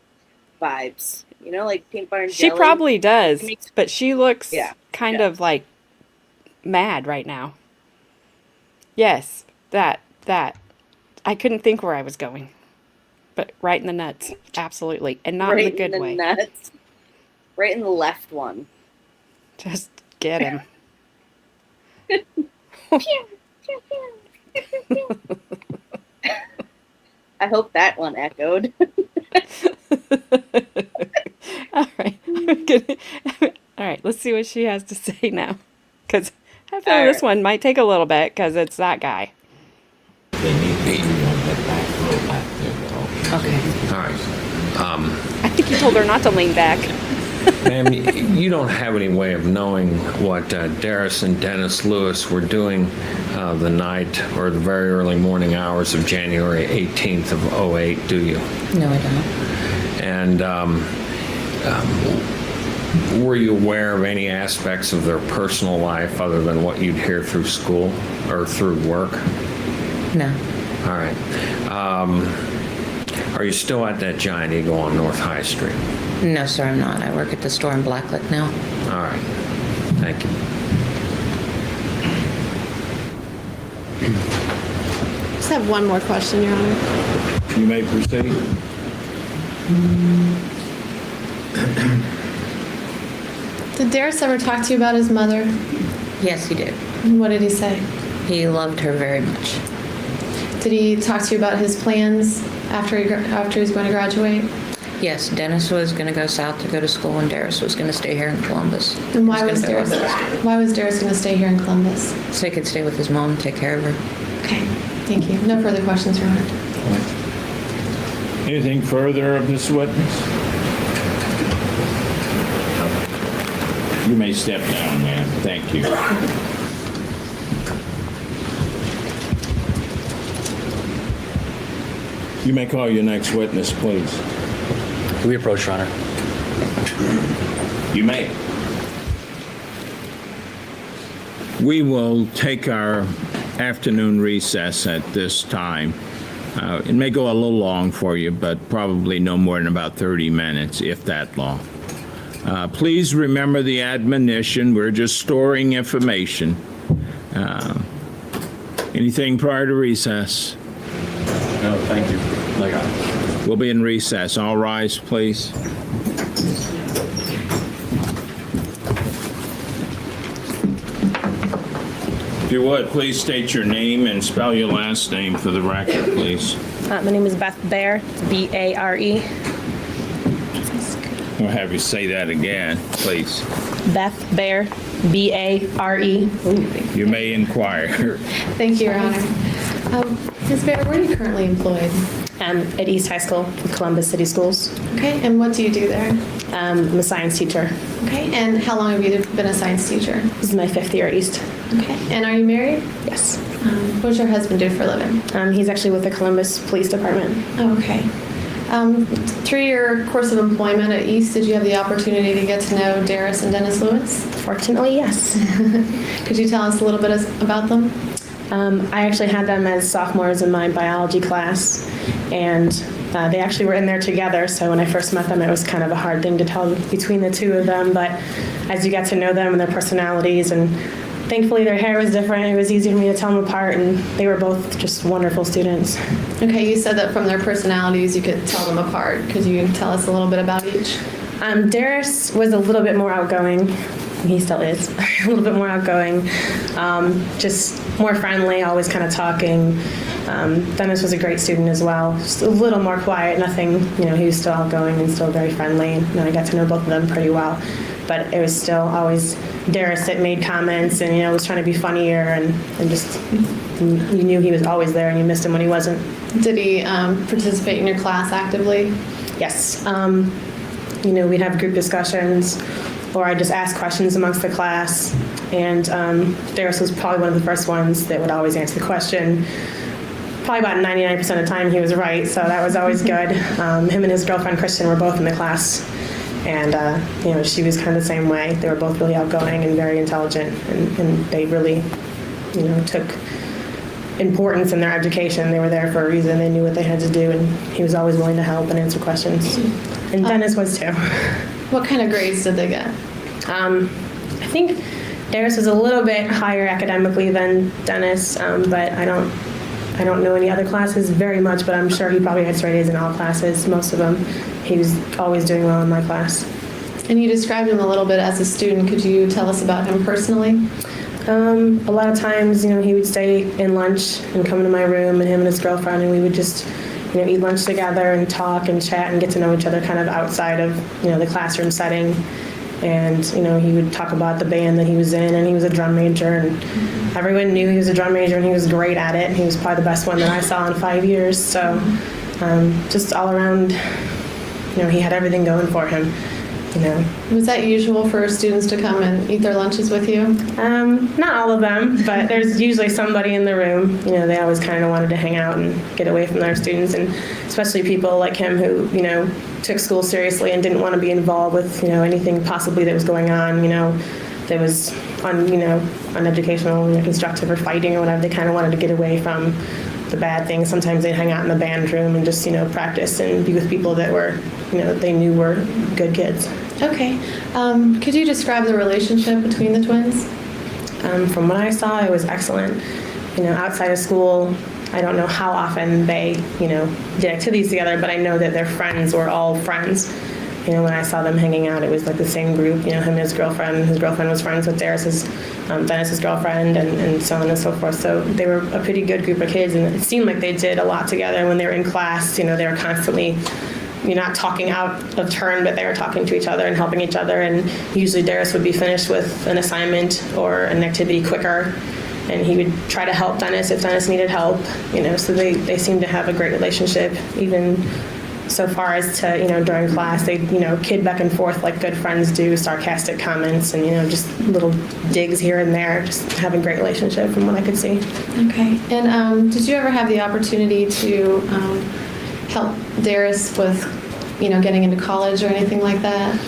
vibes. You know, like peanut butter and She jelly. probably does, It makes- but she looks Yeah, kind yeah. of like mad right now. Yes, that. I couldn't think where I was going, but right in the nuts, absolutely, and not right in the good way. nuts. Right in the left one. Just get him. I hope that one echoed. All right, I'm gonna- all right. Let's see what she has to say now, because I feel All this right. one might take a little bit because it's that guy. They need to be on the back row back there, Okay. All right. I think you told her not to lean back. Ma'am, you don't have any way of knowing what Derris and Dennis Lewis were doing the night or the very early morning hours of January 18th of '08, do you? No, I don't. And were you aware of any aspects of their personal life other than what you'd hear through school or through work? No. All right. Are you still at that Giant Eagle on North High Street? No, sir, I'm not. I work at the store in Blacklick now. All right. Thank you. Just have one more question, Your Honor. You may proceed. Did Derris ever talk to you about his mother? Yes, he did. And what did he say? He loved her very much. Did he talk to you about his plans after he was going to graduate? Yes, Dennis was going to go south to go to school, and Derris was going to stay here in Columbus. And why He was gonna Derris? go with Why was Derris going to stay here in Columbus? us. So he could stay with his mom and take care of her. Okay, thank you. No further questions, Your Honor. Anything further of this witness? You may step down, ma'am. Thank you. You may call your next witness, please. Can we approach, Your Honor? You may. We will take our afternoon recess at this time. It may go a little long for you, but probably no more than about 30 minutes, if that long. Please remember the admonition. We're just storing information. Anything prior to recess? No, thank you. I got it. We'll be in recess. All rise, please. If you would, please state your name and spell your last name for the record, please. My name is Beth Bear. It's B-A-R-E. We'll have you say that again, please. Beth Bear. B-A-R-E. You may inquire. Thank you, Your Honor. Ms. Bear, where are you currently employed? At East High School, Columbus City Schools. Okay, and what do you do there? I'm a science teacher. Okay, and how long have you been a science teacher? This is my 5th year at East. Okay, and are you married? Yes. What does your husband do for a living? He's actually with the Columbus Police Department. Oh, okay. Through your course of employment at East, did you have the opportunity to get to know Derris and Dennis Lewis? Fortunately, yes. Could you tell us a little bit about them? I actually had them as sophomores in my biology class, and they actually were in there together, so when I first met them, it was kind of a hard thing to tell between the two of them, but as you get to know them and their personalities, and thankfully their hair was different, it was easy for me to tell them apart, and they were both just wonderful students. Okay, you said that from their personalities you could tell them apart. Could you tell us a little bit about each? Derris was a little bit more outgoing. He still is a little bit more outgoing, just more friendly, always kind of talking. Dennis was a great student as well, just a little more quiet, nothing, he was still outgoing and still very friendly. And I got to know both of them pretty well, but it was still always Derris that made comments and, was trying to be funnier and just, you knew he was always there and you missed him when he wasn't. Did he participate in your class actively? Yes. We'd have group discussions, or I'd just ask questions amongst the class, and Derris was probably one of the first ones that would always answer the question. Probably about 99% of the time he was right, so that was always good. Him and his girlfriend Kristen were both in the class, and she was kind of the same way. They were both really outgoing and very intelligent, and they really took importance in their education. They were there for a reason. They knew what they had to do, and he was always willing to help and answer questions. And Dennis was too. What kind of grades did they get? I think Derris was a little bit higher academically than Dennis, but I don't know any other classes very much, but I'm sure he probably had straight A's in all classes, most of them. He was always doing well in my class. And you described him a little bit as a student. Could you tell us about him personally? A lot of times, he would stay in lunch and come into my room, and him and his girlfriend, and we would just eat lunch together and talk and chat and get to know each other kind of outside of, the classroom setting. And, he would talk about the band that he was in, and he was a drum major, and everyone knew he was a drum major, and he was great at it. He was probably the best one that I saw in 5 years. So just all around, he had everything going for him. Was that usual for students to come and eat their lunches with you? Not all of them, but there's usually somebody in the room. They always kind of wanted to hang out and get away from their students, and especially people like him who, took school seriously and didn't want to be involved with, anything possibly that was going on, that was uneducational, constructive or fighting or whatever. They kind of wanted to get away from the bad things. Sometimes they'd hang out in the band room and just, practice and be with people that were, they knew were good kids. Okay. Could you describe the relationship between the twins? From what I saw, it was excellent. Outside of school, I don't know how often they, did activities together, but I know that their friends were all friends. When I saw them hanging out, it was like the same group, him and his girlfriend. His girlfriend was friends with Dennis's girlfriend, and so on and so forth. So they were a pretty good group of kids, and it seemed like they did a lot together when they were in class. They were constantly, not talking out of turn, but they were talking to each other and helping each other. And usually Derris would be finished with an assignment or an activity quicker, and he would try to help Dennis if Dennis needed help. So they seemed to have a great relationship, even so far as to, during class, they, kid back and forth like good friends do, sarcastic comments and, just little digs here and there, just have a great relationship from what I could see. Okay. And did you ever have the opportunity to help Derris with, getting into college or anything like that?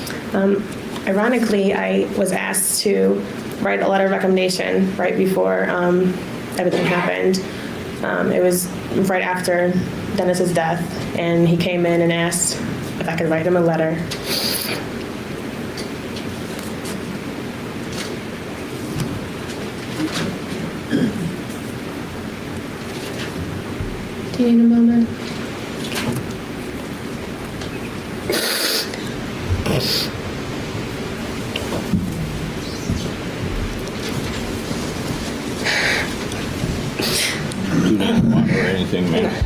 Ironically, I was asked to write a letter of recommendation right before everything happened. It was right after Dennis's death, and he came in and asked if I could write him a letter. Do you need a moment? Do not want or anything, man.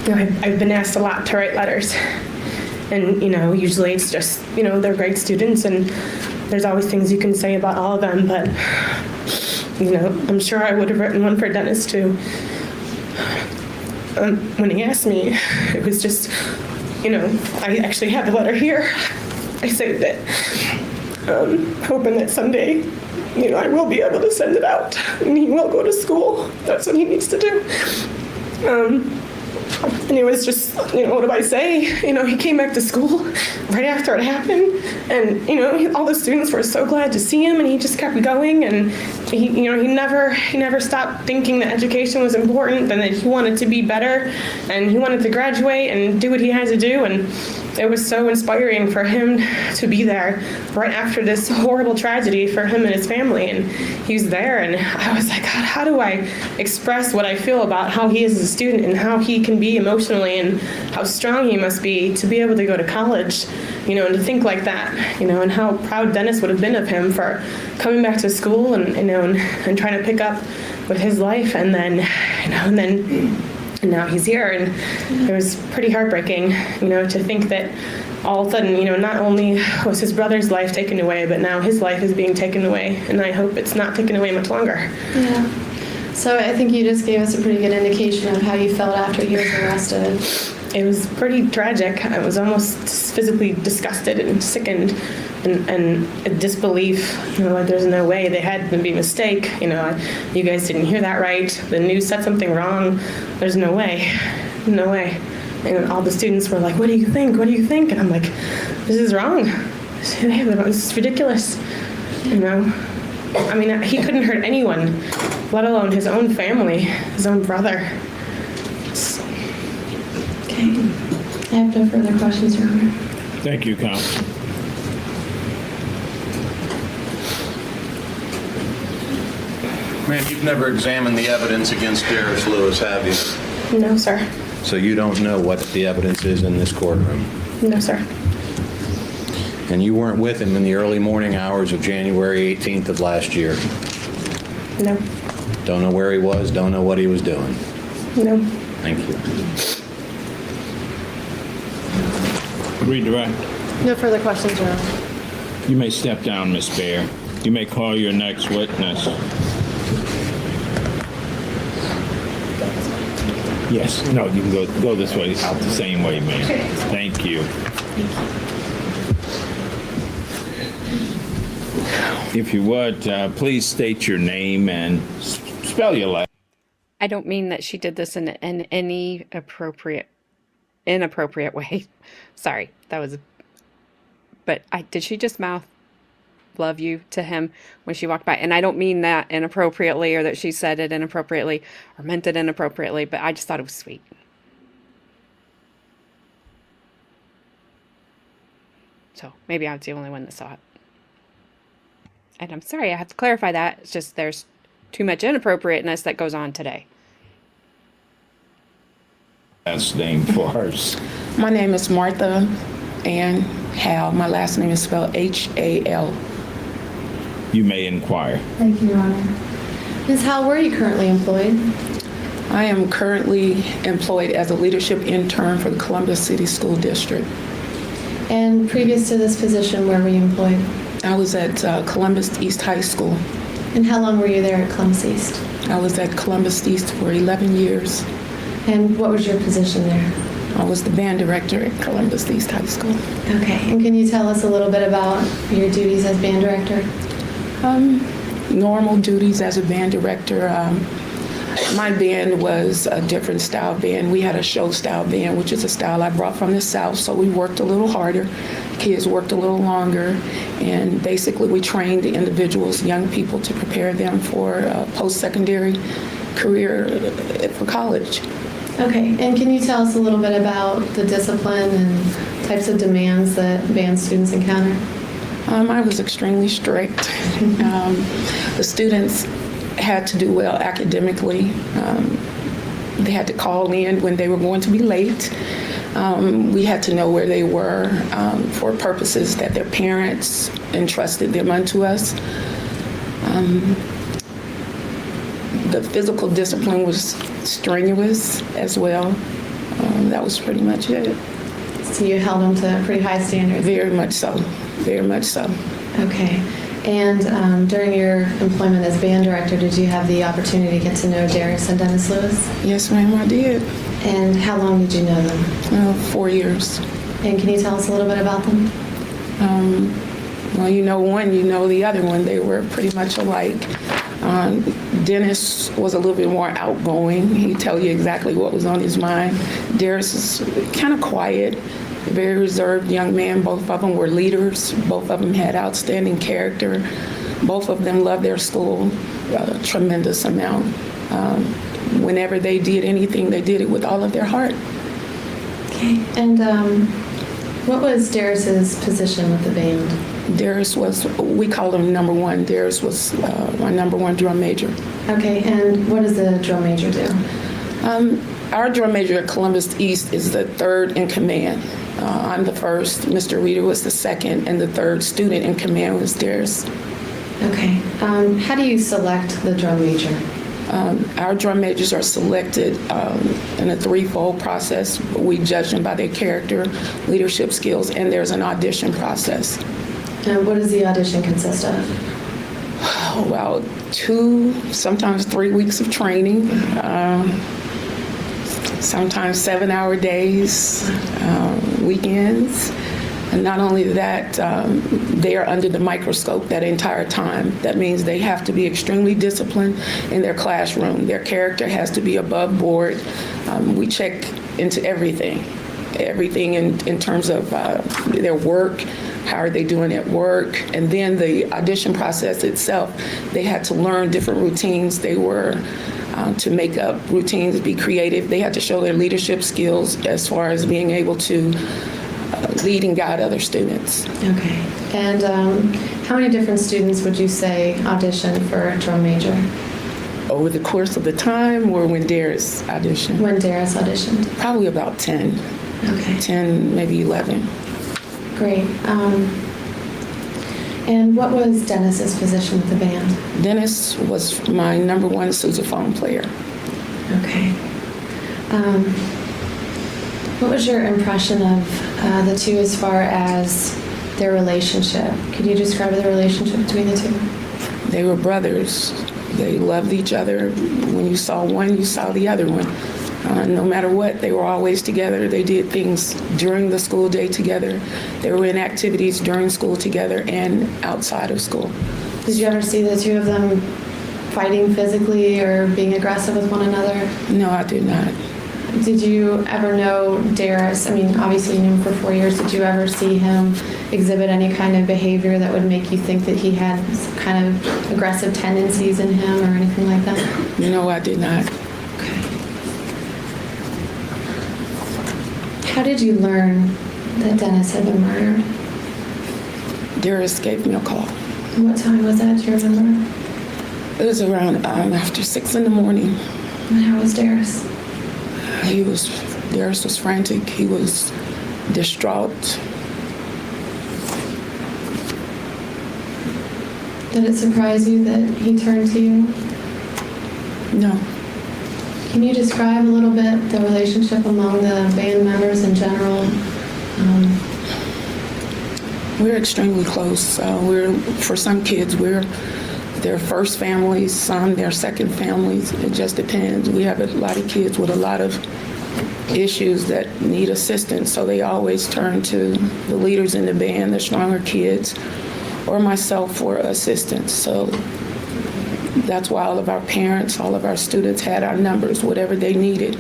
Okay. I've been asked a lot to write letters, And, usually it's just, they're great students and there's always things you can say about all of them, but, I'm sure I would have written one for Dennis too. When he asked me, it was just, I actually have the letter here. I saved it, hoping that someday, I will be able to send it out and he will go to school. That's what he needs to do. And it was just, what do I say? He came back to school right after it happened. And, all the students were so glad to see him and he just kept going. And he never stopped thinking that education was important and that he wanted to be better and he wanted to graduate and do what he had to do. And it was so inspiring for him to be there right after this horrible tragedy for him and his family. And he was there and I was like, God, how do I express what I feel about how he is as a student and how he can be emotionally and how strong he must be to be able to go to college, and to think like that, and how proud Dennis would have been of him for coming back to school and trying to pick up with his life and then now he's here. And it was pretty heartbreaking, to think that all of a sudden, not only was his brother's life taken away, but now his life is being taken away. And I hope it's not taken away much longer. Yeah. So I think you just gave us a pretty good indication of how you felt after he was arrested. It was pretty tragic. I was almost physically disgusted and sickened and disbelief. Like there's no way. They had to be a mistake. You guys didn't hear that right. The news said something wrong. There's no way. No way. And all the students were like, what do you think? What do you think? And I'm like, this is wrong. This is ridiculous. I mean, he couldn't hurt anyone, let alone his own family, his own brother. Okay. I have no further questions, Your Honor. Thank you, Counsel. Ma'am, you've never examined the evidence against Derris Lewis, have you? No, sir. So you don't know what the evidence is in this courtroom? No, sir. And you weren't with him in the early morning hours of January 18th of last year? No. Don't know where he was, don't know what he was doing? No. Thank you. Redirect. No further questions, Your Honor. You may step down, Ms. Baer. You may call your next witness. Yes, no, you can go this way, out the same way, ma'am. Thank you. If you would, please state your name and spell your last. I don't mean that she did this in any inappropriate way. Sorry, that was. But did she just mouth "love you" to him when she walked by? And I don't mean that inappropriately or that she said it inappropriately or meant it inappropriately, but I just thought it was sweet. So maybe I was the only one that saw it. And I'm sorry, I have to clarify that. It's just there's too much inappropriateness that goes on today. Last name for hers. My name is Martha Ann Hal. My last name is spelled H-A-L. You may inquire. Thank you, Your Honor. Ms. Howell, where are you currently employed? I am currently employed as a leadership intern for the Columbus City School District. And previous to this position, where were you employed? I was at Columbus East High School. And how long were you there at Columbus East? I was at Columbus East for 11 years. And what was your position there? I was the band director at Columbus East High School. Okay, and can you tell us a little bit about your duties as band director? Normal duties as a band director. My band was a different style band. We had a show style band, which is a style I brought from the South, so we worked a little harder. Kids worked a little longer, and basically we trained the individuals, young people, to prepare them for a post-secondary career for college. Okay, and can you tell us a little bit about the discipline and types of demands that band students encounter? I was extremely strict. The students had to do well academically. They had to call in when they were going to be late. We had to know where they were for purposes that their parents entrusted them unto us. The physical discipline was strenuous as well. That was pretty much it. So you held him to pretty high standards. Very much so. Very much so. Okay. And during your employment as band director, did you have the opportunity to get to know Derris and Dennis Lewis? Yes, ma'am, I did. And how long did you know them? 4 years. And can you tell us a little bit about them? Well, you know one, you know the other one. They were pretty much alike. Dennis was a little bit more outgoing. He'd tell you exactly what was on his mind. Derris is kind of quiet, very reserved young man. Both of them were leaders. Both of them had outstanding character. Both of them loved their school a tremendous amount. Whenever they did anything, they did it with all of their heart. Okay. And what was Derris's position with the band? Derris was, we called him number one. Derris was my number one drum major. Okay, and what does the drum major do? Our drum major at Columbus East is the third in command. I'm the first, Mr. Reeder was the second, and the third student in command was Derris. Okay. How do you select the drum major? Our drum majors are selected in a threefold process. We judge them by their character, leadership skills, and there's an audition process. And what does the audition consist of? Well, 2, sometimes 3 weeks of training, sometimes 7-hour days, weekends. And not only that, they are under the microscope that entire time. That means they have to be extremely disciplined in their classroom. Their character has to be above board. We check into everything in terms of their work, how are they doing at work, and then the audition process itself. They had to learn different routines. They were to make up routines, be creative. They had to show their leadership skills as far as being able to lead and guide other students. Okay. And how many different students would you say auditioned for a drum major? Over the course of the time, or when Derris auditioned? When Derris auditioned? Probably about 10. Okay. 10, maybe 11. Great. And what was Dennis's position with the band? Dennis was my number one sousaphone player. Okay. What was your impression of the two as far as their relationship? Could you describe the relationship between the two? They were brothers. They loved each other. When you saw one, you saw the other one. No matter what, they were always together. They did things during the school day together. They were in activities during school together and outside of school. Did you ever see the two of them fighting physically or being aggressive with one another? No, I did not. Did you ever know Derris? I mean, obviously you knew him for 4 years. Did you ever see him exhibit any kind of behavior that would make you think that he had some kind of aggressive tendencies in him or anything like that? No, I did not. Okay. How did you learn that Dennis had been murdered? Derris gave me a call. What time was that? Do you remember? It was around after 6 in the morning. And how was Derris? Derris was frantic. He was distraught. Did it surprise you that he turned to you? No. Can you describe a little bit the relationship among the band members in general? We're extremely close. For some kids, we're their first families, some their second families. It just depends. We have a lot of kids with a lot of issues that need assistance, so they always turn to the leaders in the band, the stronger kids, or myself for assistance. So that's why all of our parents, all of our students had our numbers. Whatever they needed,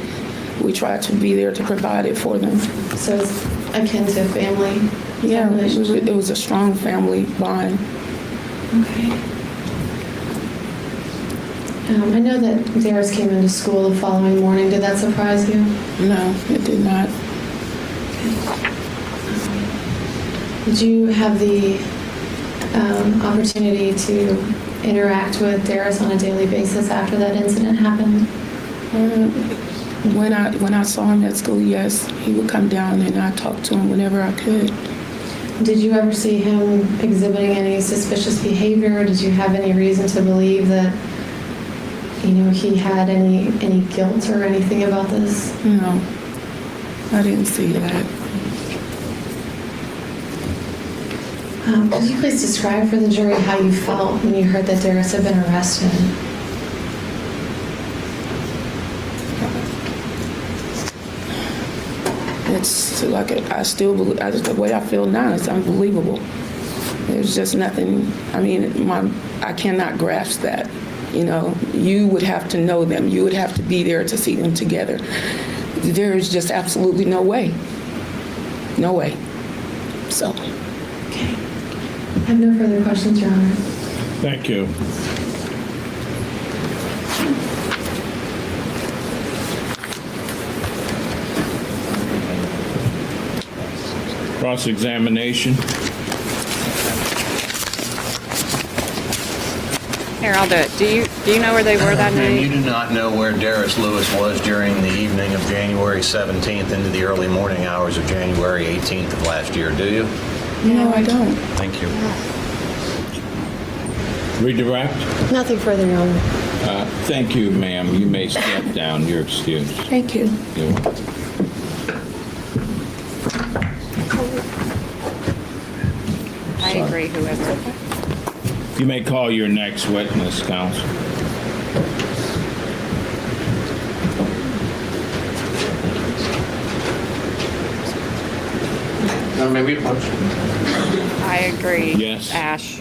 we tried to be there to provide it for them. So it's akin to family? Yeah, it was a strong family bond. Okay. I know that Derris came into school the following morning. Did that surprise you? No, it did not. Did you have the opportunity to interact with Derris on a daily basis after that incident happened? When I saw him at school, yes, he would come down and I talked to him whenever I could. Did you ever see him exhibiting any suspicious behavior? Did you have any reason to believe that he had any guilt or anything about this? No, I didn't see that. Could you please describe for the jury how you felt when you heard that Derris had been arrested? It's like I still believe. The way I feel now is unbelievable. There's just nothing. I mean, I cannot grasp that. You know, you would have to know them. You would have to be there to see them together. There is just absolutely no way. No way. So. Okay. I have no further questions, Your Honor. Thank you. Cross-examination. Here, I'll do it. Do you know where they were that And you night? do not know where Derris Lewis was during the evening of January 17th into the early morning hours of January 18th of last year, do you? No, I don't. Thank you. Redirect. Nothing further, Your Honor. Thank you, ma'am. You may step down. You're excused. Thank you. You're welcome. I agree, whoever. You may call your next witness, counsel. Maybe a motion. I agree. Yes. Ash.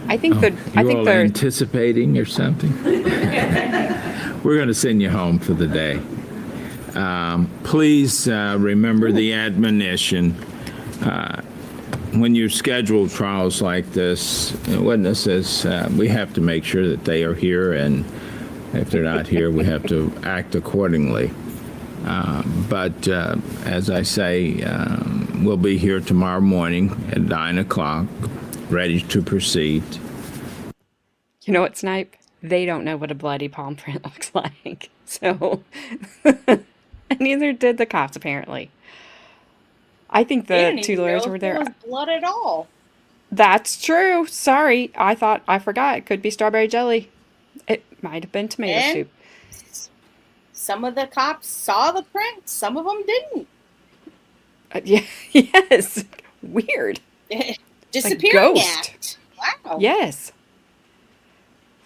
I think You all anticipating or something? We're going to send you home for the day. Please remember the admonition. When you schedule trials like this, witnesses, we have to make sure that they are here, and if they're not here, we have to act accordingly. But as I say, we'll be here tomorrow morning at 9 o'clock, ready to proceed. You know what, Snipe? They don't know what a bloody palm print looks like. So, neither did the cops, apparently. I think the two lawyers were there. There was blood at all. That's true. Sorry. I forgot. It could be strawberry jelly. It might have been tomato And soup. some of the cops saw the print, some of them didn't. Yeah, yes. Weird. Disappearing ghost. act. Wow. Yes.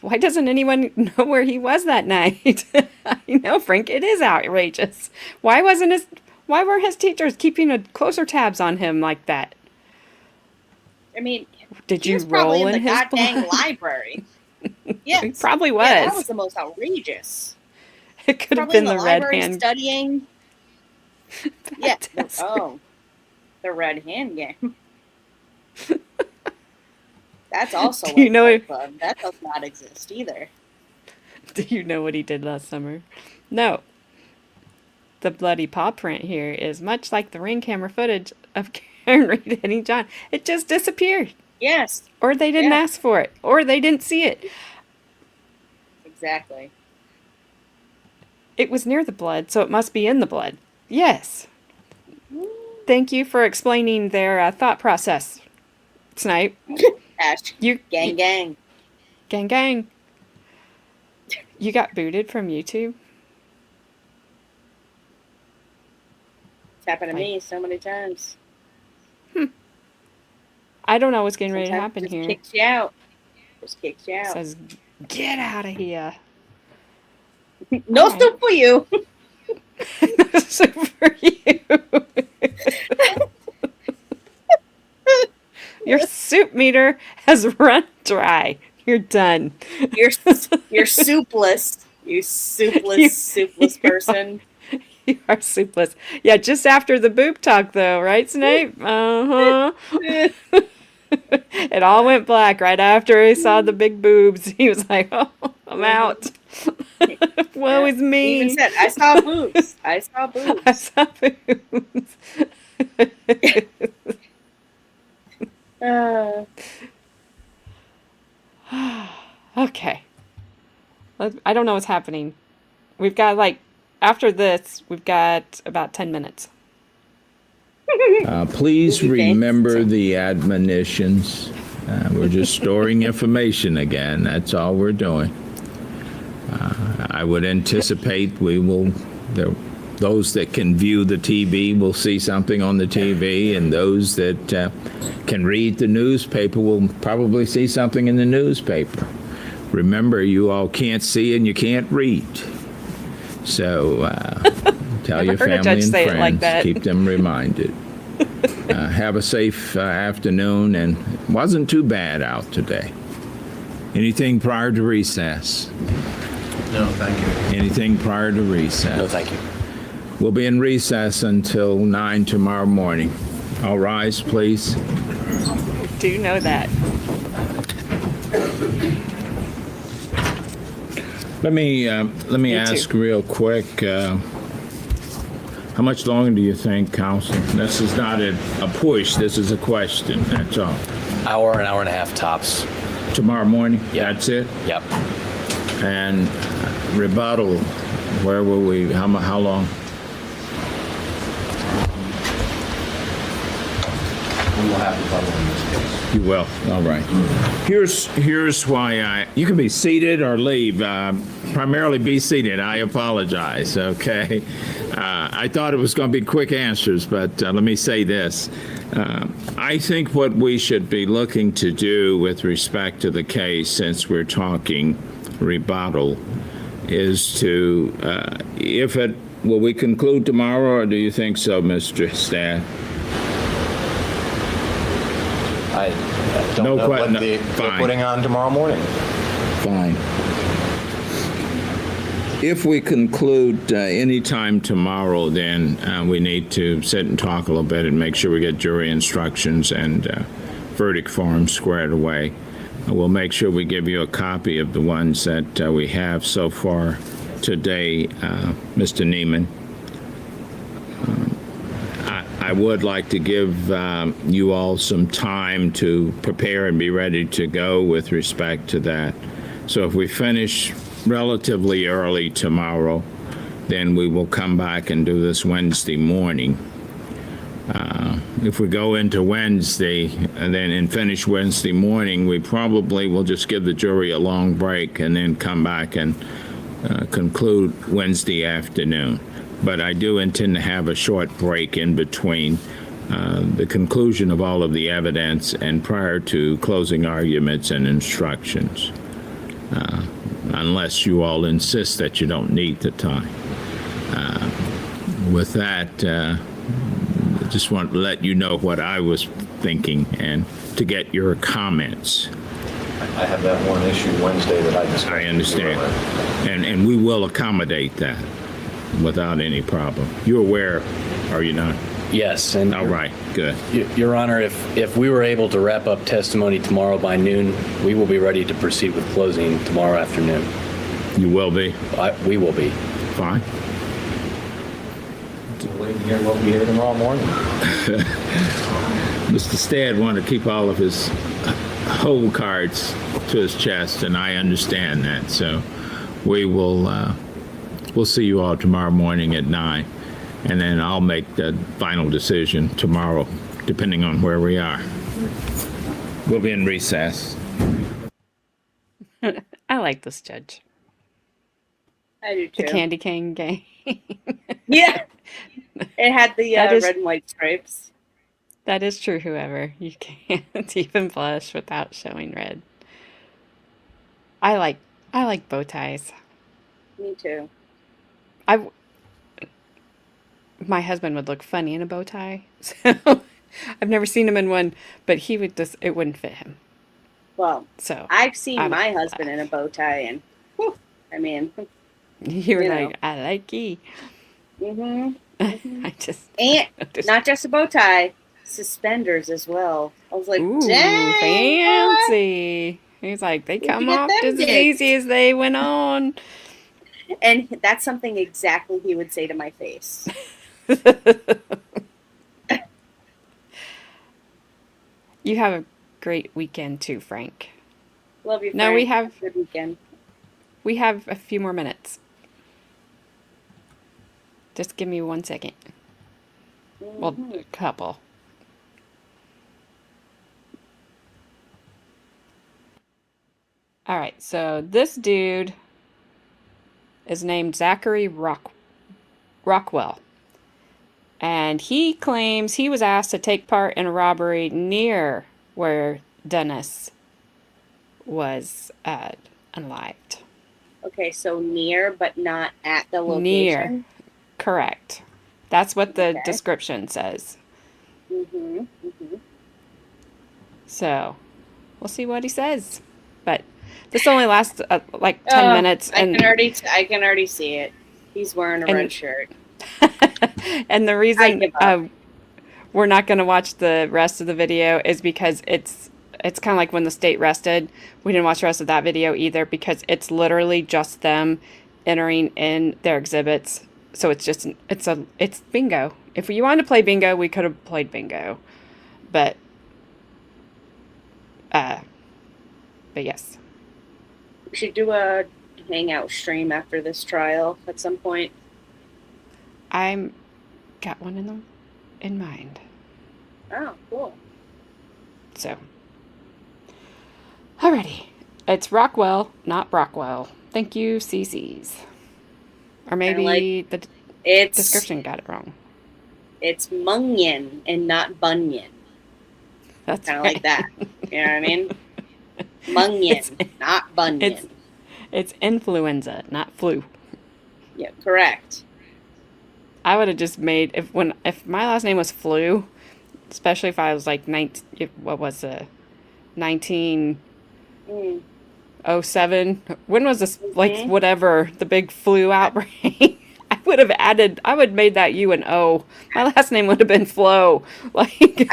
Why doesn't anyone know where he was that night? I know, Frank, it is outrageous. Why were his teachers keeping a closer tabs on him like that? I mean, Did he you was probably roll in in the his goddamn blood? library. Yes. He probably was. Yeah, that was the most outrageous. It could have Probably been in the red library hand. studying. Yeah. Fantastic. Oh, the red hand game. That's also Do you like know Fight it- Club. That does not exist either. Do you know what he did last summer? No. The bloody paw print here is much like the ring camera footage of Karen Reed hitting John. It just disappeared. Yes. Or they didn't ask for it. Or they didn't see it. Exactly. It was near the blood, so it must be in the blood. Yes. Thank you for explaining their thought process, Snipe. Ash. You Gang, gang. Gang, gang. You got booted from YouTube? It's happened to me so many times. I don't know what's getting ready to Sometimes happen just here. kicks you out. Just kicks you out. Says, get out of here. No Alright. soup for you. So for you. Your soup meter has run dry. You're done. You're soupless. You soupless person. You are soupless. Yeah, just after the boob talk, though, right, Snape? Uh-huh. It all went black right after he saw the big boobs. He was like, oh, I'm out. Woe is me. He even said, I saw boobs. I saw boobs. I saw boobs. Okay. I don't know what's happening. We've got, after this, we've got about 10 minutes. Please remember the admonitions. We're just storing information again. That's all we're doing. I would anticipate those that can view the TV will see something on the TV, and those that can read the newspaper will probably see something in the newspaper. Remember, you all can't see and you can't read. So tell your family and friends, like keep them reminded. Have a safe afternoon, and it wasn't too bad out today. Anything prior to recess? No, thank you. Anything prior to recess? No, thank you. We'll be in recess until 9 tomorrow morning. All rise, please. Do know that. Let me ask real quick. How much longer do you think, Council? This is not a push. This is a question. That's all. Hour, an hour and a half tops. Tomorrow morning. Yeah. That's it. Yep. And rebuttal. Where will we? How long? We will have rebuttal in this case. You will. All right. Here's why you can be seated or leave. Primarily be seated. I apologize. Okay. I thought it was going to be quick answers, but let me say this. I think what we should be looking to do with respect to the case, since we're talking rebuttal, is to, will we conclude tomorrow, or do you think so, Mr. Stad? I don't know what they're putting on tomorrow morning. Fine. If we conclude any time tomorrow, then we need to sit and talk a little bit and make sure we get jury instructions and verdict forms squared away. We'll make sure we give you a copy of the ones that we have so far today, Mr. Neiman. I would like to give you all some time to prepare and be ready to go with respect to that. So if we finish relatively early tomorrow, then we will come back and do this Wednesday morning. If we go into Wednesday and finish Wednesday morning, we probably will just give the jury a long break and then come back and conclude Wednesday afternoon. But I do intend to have a short break in between the conclusion of all of the evidence and prior to closing arguments and instructions, unless you all insist that you don't need the time. With that, I just want to let you know what I was thinking and to get your comments. I have that one issue Wednesday that I discussed. I understand. And we will accommodate that without any problem. You're aware, are you not? Yes. And all right, good. Your Honor, if we were able to wrap up testimony tomorrow by noon, we will be ready to proceed with closing tomorrow afternoon. You will be? We will be. Fine. We'll wait to hear what we hear tomorrow morning. Mr. Stead wanted to keep all of his whole cards to his chest, and I understand that. So we will, we'll see you all tomorrow morning at 9, and then I'll make the final decision tomorrow, depending on where we are. We'll be in recess. I like this judge. I do too. The candy cane game. Yeah. It had the red and white stripes. That is true, whoever. You can't even blush without showing red. I like bow ties. Me too. My husband would look funny in a bow tie. So I've never seen him in one, but he would it wouldn't fit him. Well, so I've seen my husband in a bow tie, and whew, I mean, you were like, I like ye. Mm-hmm. I just and not just a bow tie, suspenders as well. I was like, ooh, dang, fancy. He's like, they come off as easy as they went on. And that's something exactly he would say to my face. You have a great weekend too, Frank. Love you, Frank. No, we have good weekend. We have a few more minutes. Just give me 1 second. Mm-hmm. Well, a couple. All right, so this dude is named Zachary Rockwell. And he claims he was asked to take part in a robbery near where Dennis was unalived. Okay, so near, but not at the location? Near. Correct. That's what the Okay. description says. Mm-hmm. Mm-hmm. So, we'll see what he says. But this only lasts like 10 minutes. And I can already see it. He's wearing a red shirt. and the reason we're not going to watch the rest of the video is because it's kind of like when the state rested. We didn't watch the rest of that video either because it's literally just them entering in their exhibits. So it's bingo. If you wanted to play bingo, we could have played bingo. But yes. We should do a hangout stream after this trial at some point. I'm got one in mind. Oh, cool. So, alrighty. It's Rockwell, not Brockwell. Thank you, CC's. Or maybe the description got it wrong. It's Munyon and not Bunyan. That's kind of right. like that. You know what I mean? Munyon, not Bunyan. It's influenza, not flu. Yeah, correct. I would have just made if my last name was Flu, especially if I was like 1907. When was this like whatever the big flu outbreak? I would have made that U and O. My last name would have been Flo. Like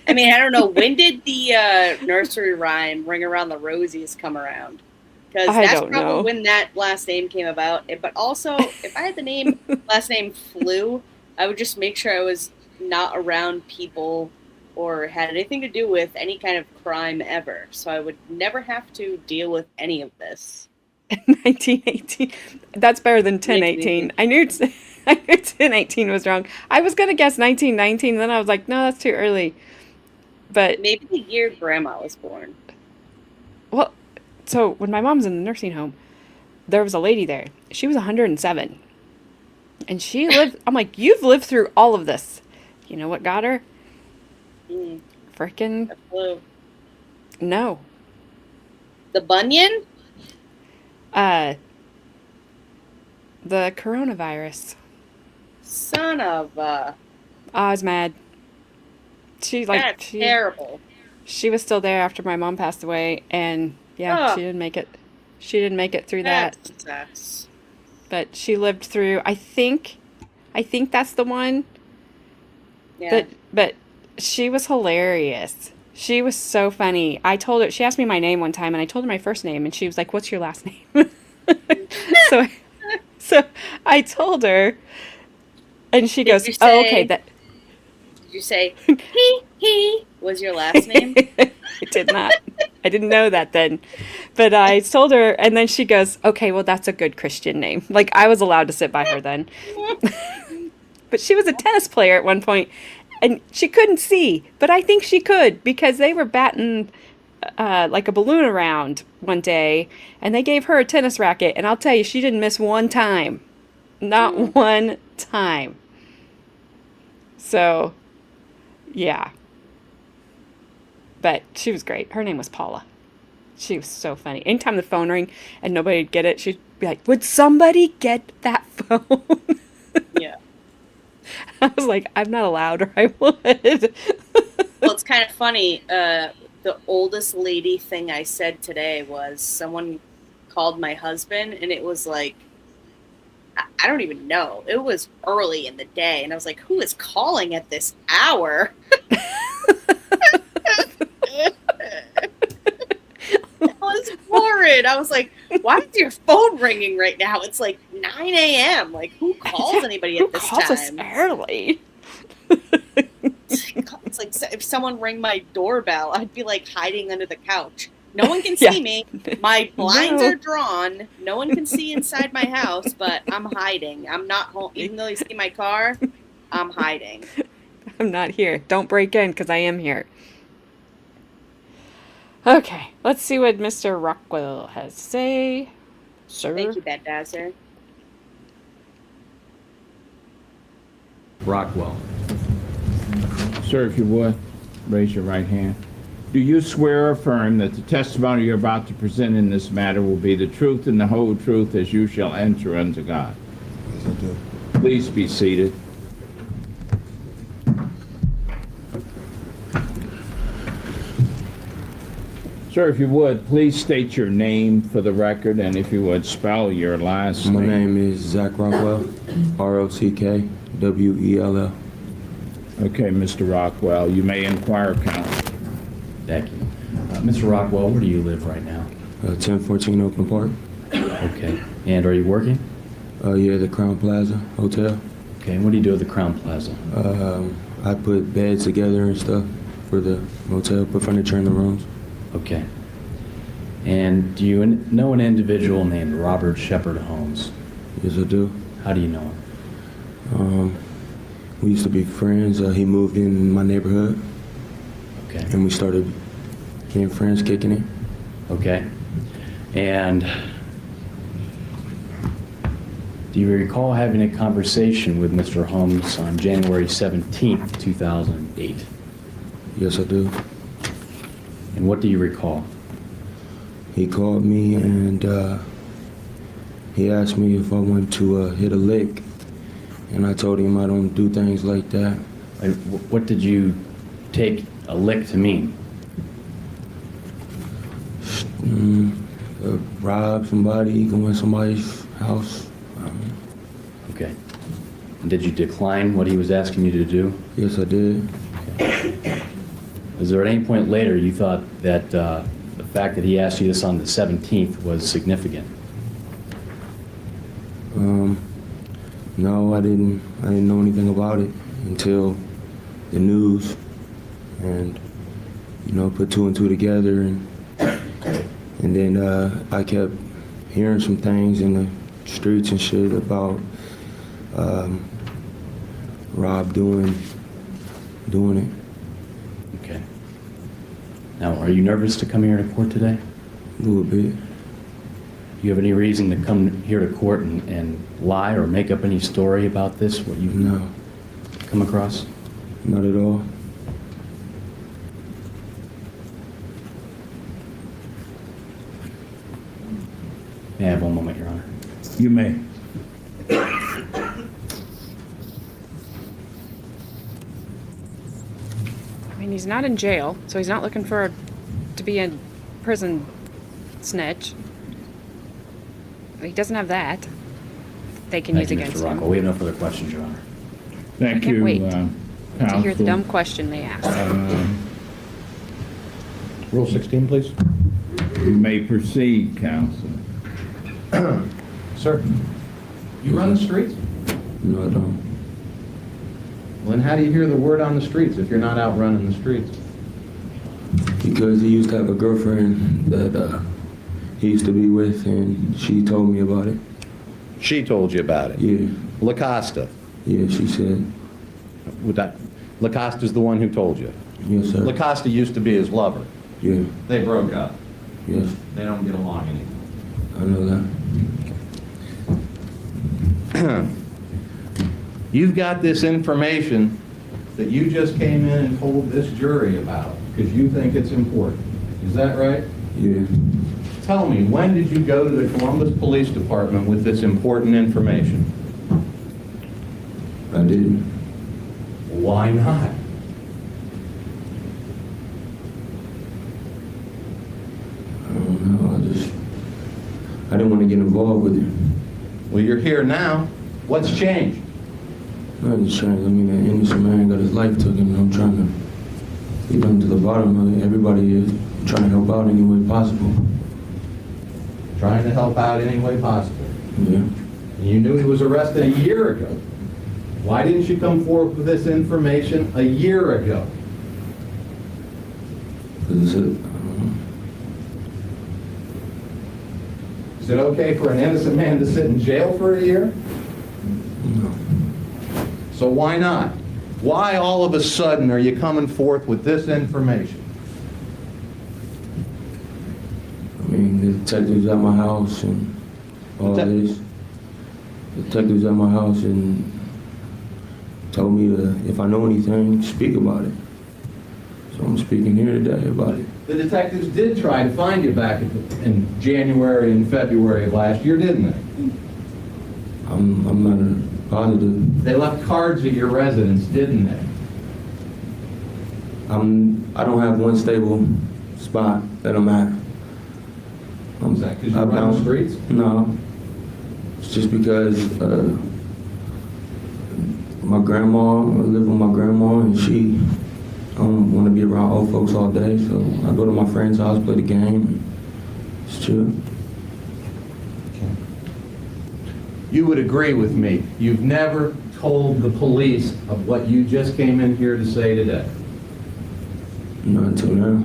I mean, I don't know, when did the nursery rhyme "Ring Around the Rosies" come around? Because that's probably when that last name came about. But also, if I had the last name Flu, I would just make sure I was not around people or had anything to do with any kind of crime ever. So I would never have to deal with any of this. 1918. That's better than 1018. I knew 1018 was wrong. I was going to guess 1919, then I was like, no, that's too early. But maybe the year Grandma was born. Well, so when my mom's in the nursing home, there was a lady there. She was 107. And she lived, I'm like, you've lived through all of this. You know what got her? Frickin' the flu. No. The bunion? The coronavirus. Son of a... I was mad. That's terrible. She was still there after my mom passed away, and she didn't make it. She didn't make it through that. Sucks. But she lived through. I think that's the one. Yeah. But she was hilarious. She was so funny. I told her. She asked me my name one time, and I told her my first name, and she was like, "What's your last name?" so I told her, and she goes, "Oh, okay." Did you say he was your last name? I did not. I didn't know that then. But I told her, and then she goes, okay, well, that's a good Christian name. Like, I was allowed to sit by her then. But she was a tennis player at one point, and she couldn't see. But I think she could, because they were batting like a balloon around one day, and they gave her a tennis racket, and I'll tell you, she didn't miss one time. Not one time. So... yeah. But she was great. Her name was Paula. She was so funny. Anytime the phone rang and nobody would get it, she'd be like, would somebody get that phone? Yeah. I was like, I'm not allowed, or I would. Well, it's kind of funny. The oldest lady thing I said today was someone called my husband, and it was like, I don't even know. It was early in the day, and I was like, who is calling at this hour? That was horrid. I was like, why is your phone ringing right now? It's like 9 a.m. Like, who calls anybody at this time? Who calls us early? It's like if someone rang my doorbell, I'd be like hiding under the couch. No one can see me. My blinds are drawn. No one can see inside my house, but I'm hiding. I'm not home. Even though you see my car, I'm hiding. I'm not here. Don't break in, because I am here. Okay, let's see what Mr. Rockwell has to say. Sir? Thank you, Bad Dazzer. Rockwell. Sir, if you would, raise your right hand. Do you swear or affirm that the testimony you're about to present in this matter will be the truth and the whole truth as you shall answer unto God? Yes, I do. Please be seated. Sir, if you would, please state your name for the record, and if you would, spell your last name. My name is Zach Rockwell, R-O-C-K-W-E-L-L. Okay, Mr. Rockwell, you may inquire, counsel. Thank you. Mr. Rockwell, where do you live right now? 1014 Oakland Park. Okay. And are you working? Yeah, the Crown Plaza Hotel. Okay, and what do you do at the Crown Plaza? I put beds together and stuff for the motel, put furniture in the rooms. Okay. And do you know an individual named Robert Shepard Holmes? Yes, I do. How do you know him? We used to be friends. He moved in my neighborhood. Okay. And we started being friends, kicking it. Okay. And do you recall having a conversation with Mr. Holmes on January 17th, 2008? Yes, I do. And what do you recall? He called me and he asked me if I wanted to hit a lick. And I told him I don't do things like that. What did you take a lick to mean? Rob somebody, go in somebody's house. Okay. And did you decline what he was asking you to do? Yes, I did. Okay. Was there at any point later you thought that the fact that he asked you this on the 17th was significant? No, I didn't know anything about it until the news, and put two and two together, and then I kept hearing some things in the streets and shit about Rob doing it. Okay. Now, are you nervous to come here to court today? A little bit. Do you have any reason to come here to court and lie or make up any story about this, what you've come across? Not at all. May I have one moment, Your Honor? You may. I mean, he's not in jail, so he's not looking to be a prison snitch. He doesn't have that. They can use against Mr. Rocco. him. We have no further questions, Your Honor. Thank I can't you, wait counsel. to hear the dumb question they ask. Rule 16, please. You may proceed, counsel. Sir, you run the streets? No, I don't. Well, then how do you hear the word on the streets if you're not out running the streets? Because he used to have a girlfriend that he used to be with, and she told me about it. She told you about it? Yeah. LaCosta? Yeah, she said. LaCosta's the one who told you? Yes, sir. LaCosta used to be his lover? Yeah. They broke up? Yes. They don't get along anymore? I know that. You've got this information that you just came in and told this jury about because you think it's important. Is that right? Yeah. Tell me, when did you go to the Columbus Police Department with this important information? I didn't. Why not? I don't know. I didn't want to get involved with it. Well, you're here now. What's changed? Nothing's changed. I mean, an innocent man got his life taken, and I'm trying to get down to the bottom of it. Everybody is trying to help out any way possible. Trying to help out any way possible. Yeah. And you knew he was arrested a year ago. Why didn't you come forward with this information a year ago? Because Is it okay for an innocent man to sit in jail for a year? No. So why not? Why all of a sudden are you coming forth with this information? I mean, the detectives at my house and all this. The detectives at my house, and told me to, if I know anything, speak about it. So I'm speaking here today about it. The detectives did try to find you back in January and February of last year, didn't they? I'm not positive. They left cards at your residence, didn't they? I don't have one stable spot that I'm at. Is that because you run the streets? No. It's just because my grandma, I live with my grandma, and she don't want to be around old folks all day, so I go to my friend's house, play the game, and it's chill. You would agree with me, you've never told the police of what you just came in here to say today. Not until now.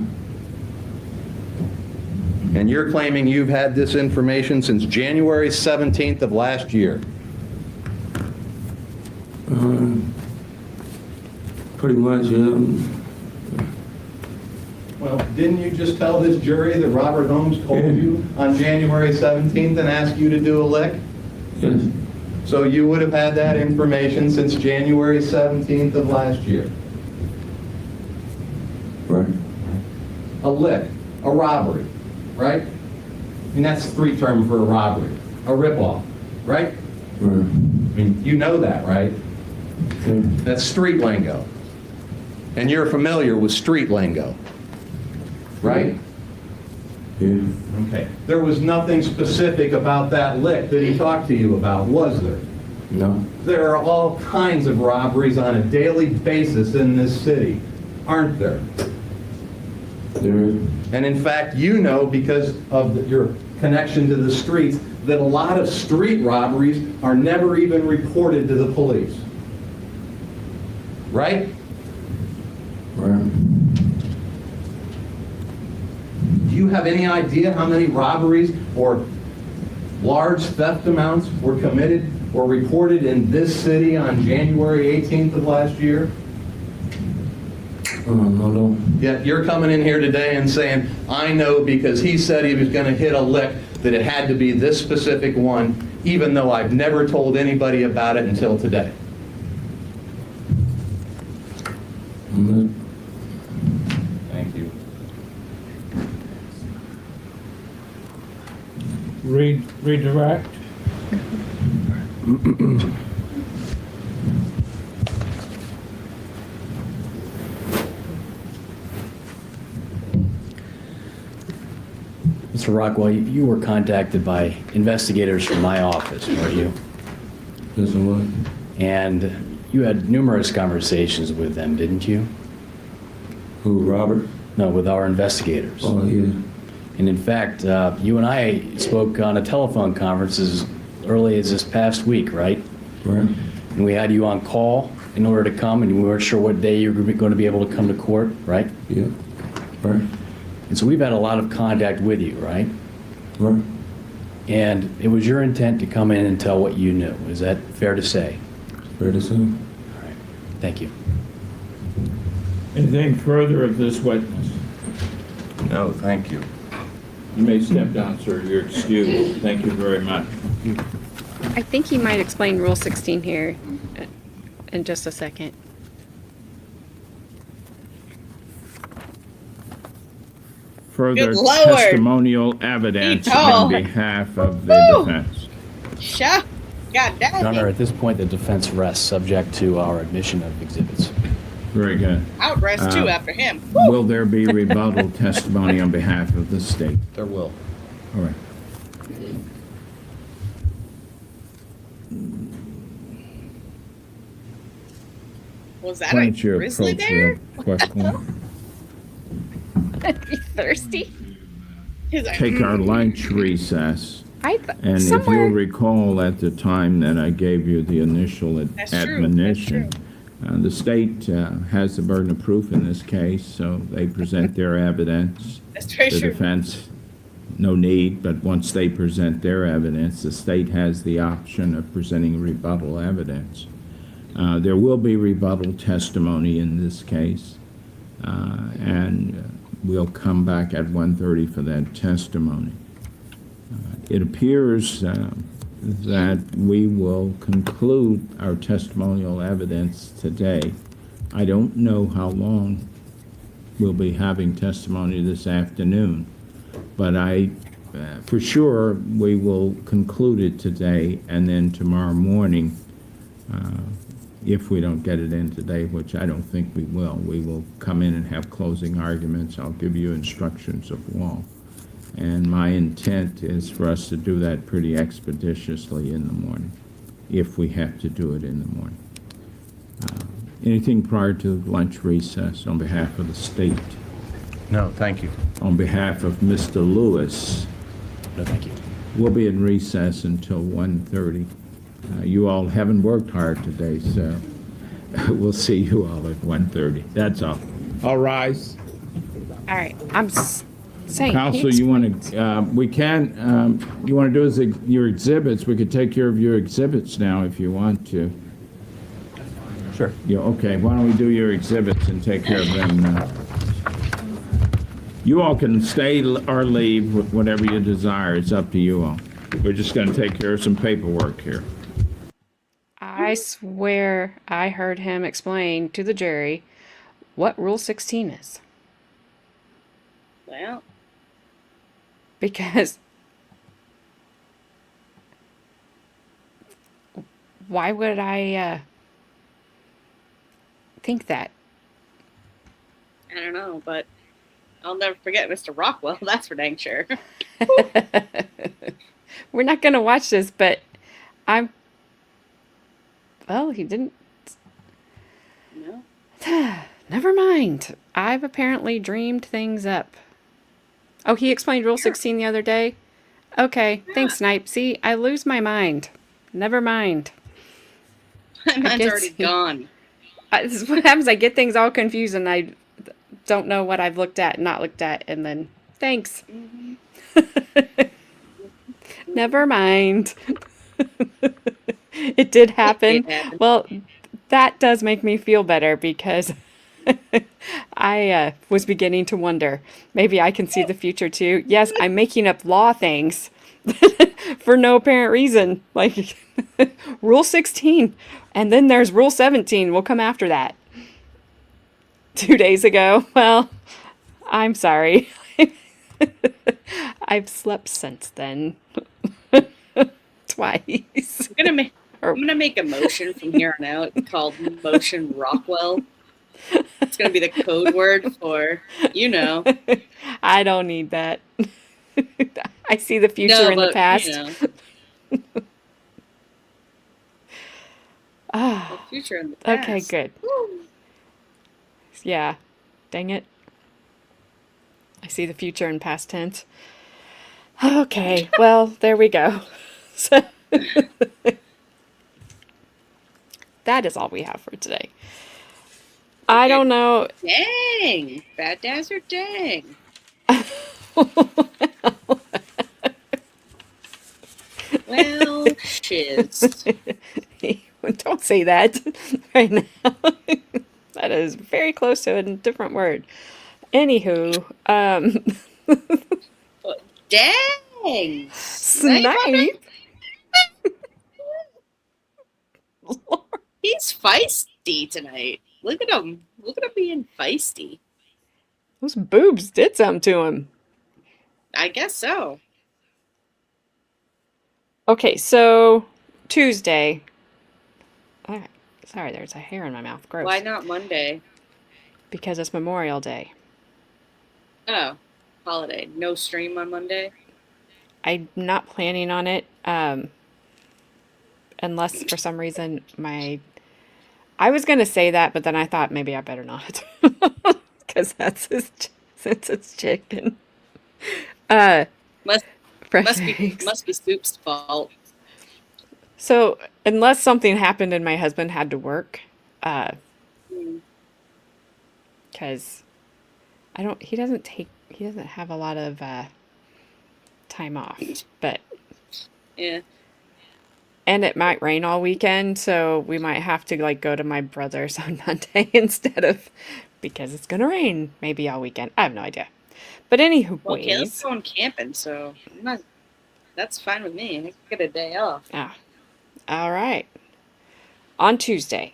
And you're claiming you've had this information since January 17th of last year. Pretty much, yeah. Well, didn't you just tell this jury that Robert Holmes told you on January 17th and asked you to do a lick? Yes. So you would have had that information since January 17th of last year. Right. A lick, a robbery, right? I mean, that's the street term for a robbery, a ripoff, right? Right. I mean, you know that, right? Yeah. That's street lingo. And you're familiar with street lingo, right? Yeah. Okay. There was nothing specific about that lick that he talked to you about, was there? No. There are all kinds of robberies on a daily basis in this city, aren't there? There is. And in fact, you know, because of your connection to the streets, that a lot of street robberies are never even reported to the police. Right? Right. Do you have any idea how many robberies or large theft amounts were committed or reported in this city on January 18th of last year? No. Yet you're coming in here today and saying, I know because he said he was going to hit a lick that it had to be this specific one, even though I've never told anybody about it until today. Thank you. Redirect. Mr. Rockwell, you were contacted by investigators from my office, weren't you? Yes, I was. And you had numerous conversations with them, didn't you? Who, Robert? No, with our investigators. Oh, yeah. And in fact, you and I spoke on a telephone conference as early as this past week, right? Right. And we had you on call in order to come, and we weren't sure what day you were going to be able to come to court, right? Yeah. Right. And so we've had a lot of contact with you, right? Right. And it was your intent to come in and tell what you knew. Is that fair to say? Fair to say. All right. Thank you. Anything further of this witness? No, thank you. You may step down, sir. You're excused. Thank you very much. I think he might explain Rule 16 here in just a second. Further Good Lord. testimonial evidence Eat on all. behalf of the defense. Sure. God damn Your Honor, it. at this point, the defense rests subject to our admission of exhibits. Very good. I would rest too after him. Will there be rebuttal testimony on behalf of the state? There will. All right. Was that Why a don't you grizzly approach bear? the question? You thirsty? He's like, Take our lunch recess. And if somewhere. you'll recall at the time that I gave you the initial That's true, admonition, that's the state has the burden of proof in this case, so they present their evidence. That's very The true. defense, no need, but once they present their evidence, the state has the option of presenting rebuttal evidence. There will be rebuttal testimony in this case, and we'll come back at 1:30 for that testimony. It appears that we will conclude our testimonial evidence today. I don't know how long we'll be having testimony this afternoon, but for sure, we will conclude it today, and then tomorrow morning, if we don't get it in today, which I don't think we will come in and have closing arguments. I'll give you instructions of law. And my intent is for us to do that pretty expeditiously in the morning, if we have to do it in the morning. Anything prior to lunch recess on behalf of the state? No, thank you. On behalf of Mr. Lewis? No, thank you. We'll be in recess until 1:30. You all haven't worked hard today, so we'll see you all at 1:30. That's all. All rise. All right. I'm saying. Counsel, you want to, you want to do as your exhibits, we could take care of your exhibits now if you want to. Sure. Yeah, okay, why don't we do your exhibits and take care of them now? You all can stay or leave with whatever you desire. It's up to you all. We're just going to take care of some paperwork here. I swear I heard him explain to the jury what Rule 16 is. Well, Because why would I think that? I don't know, but I'll never forget Mr. Rockwell. That's for dang sure. We're not going to watch this, but well, he didn't. No. Never mind. I've apparently dreamed things up. Oh, he explained Rule 16 the other day? Okay, thanks, Snipe. See, I lose my mind. Never mind. Mine's already gone. This is what happens. I get things all confused and I don't know what I've looked at and not looked at, and then thanks. Never mind. It did happen. Well, that does make me feel better because I was beginning to wonder, maybe I can see the future too. Yes, I'm making up law things for no apparent reason. Like Rule 16, and then there's Rule 17. We'll come after that. 2 days ago. Well, I'm sorry. I've slept since then. Twice. I'm gonna make a motion from here on out called Motion Rockwell. It's gonna be the code word for, I don't need that. I see the future in the past. The future in the past. Okay, good. Woo. Yeah. Dang it. I see the future in past tense. Okay, well, there we go. So that is all we have for today. I don't know. Dang. Bad Dazzard, dang. Well, shiz. Don't say that right now. That is very close to a different word. Anywho, Dang. Snipe. He's feisty tonight. Look at him. Look at him being feisty. Those boobs did something to him. I guess so. Okay, so Tuesday. Oh, sorry, there's a hair in my mouth. Gross. Why not Monday? Because it's Memorial Day. Oh, holiday. No stream on Monday? I'm not planning on it. Unless for some reason I was going to say that, but then I thought maybe I better not. Because since it's chicken. Must be Soup's fault. So, unless something happened and my husband had to work, because he doesn't have a lot of time off, but yeah. And it might rain all weekend, so we might have to go to my brother's on Monday instead of, because it's gonna rain maybe all weekend. I have no idea. But anywho, Well, Caleb's going camping, so I'm not That's fine with me. I can get a day off. Ah, all right. On Tuesday,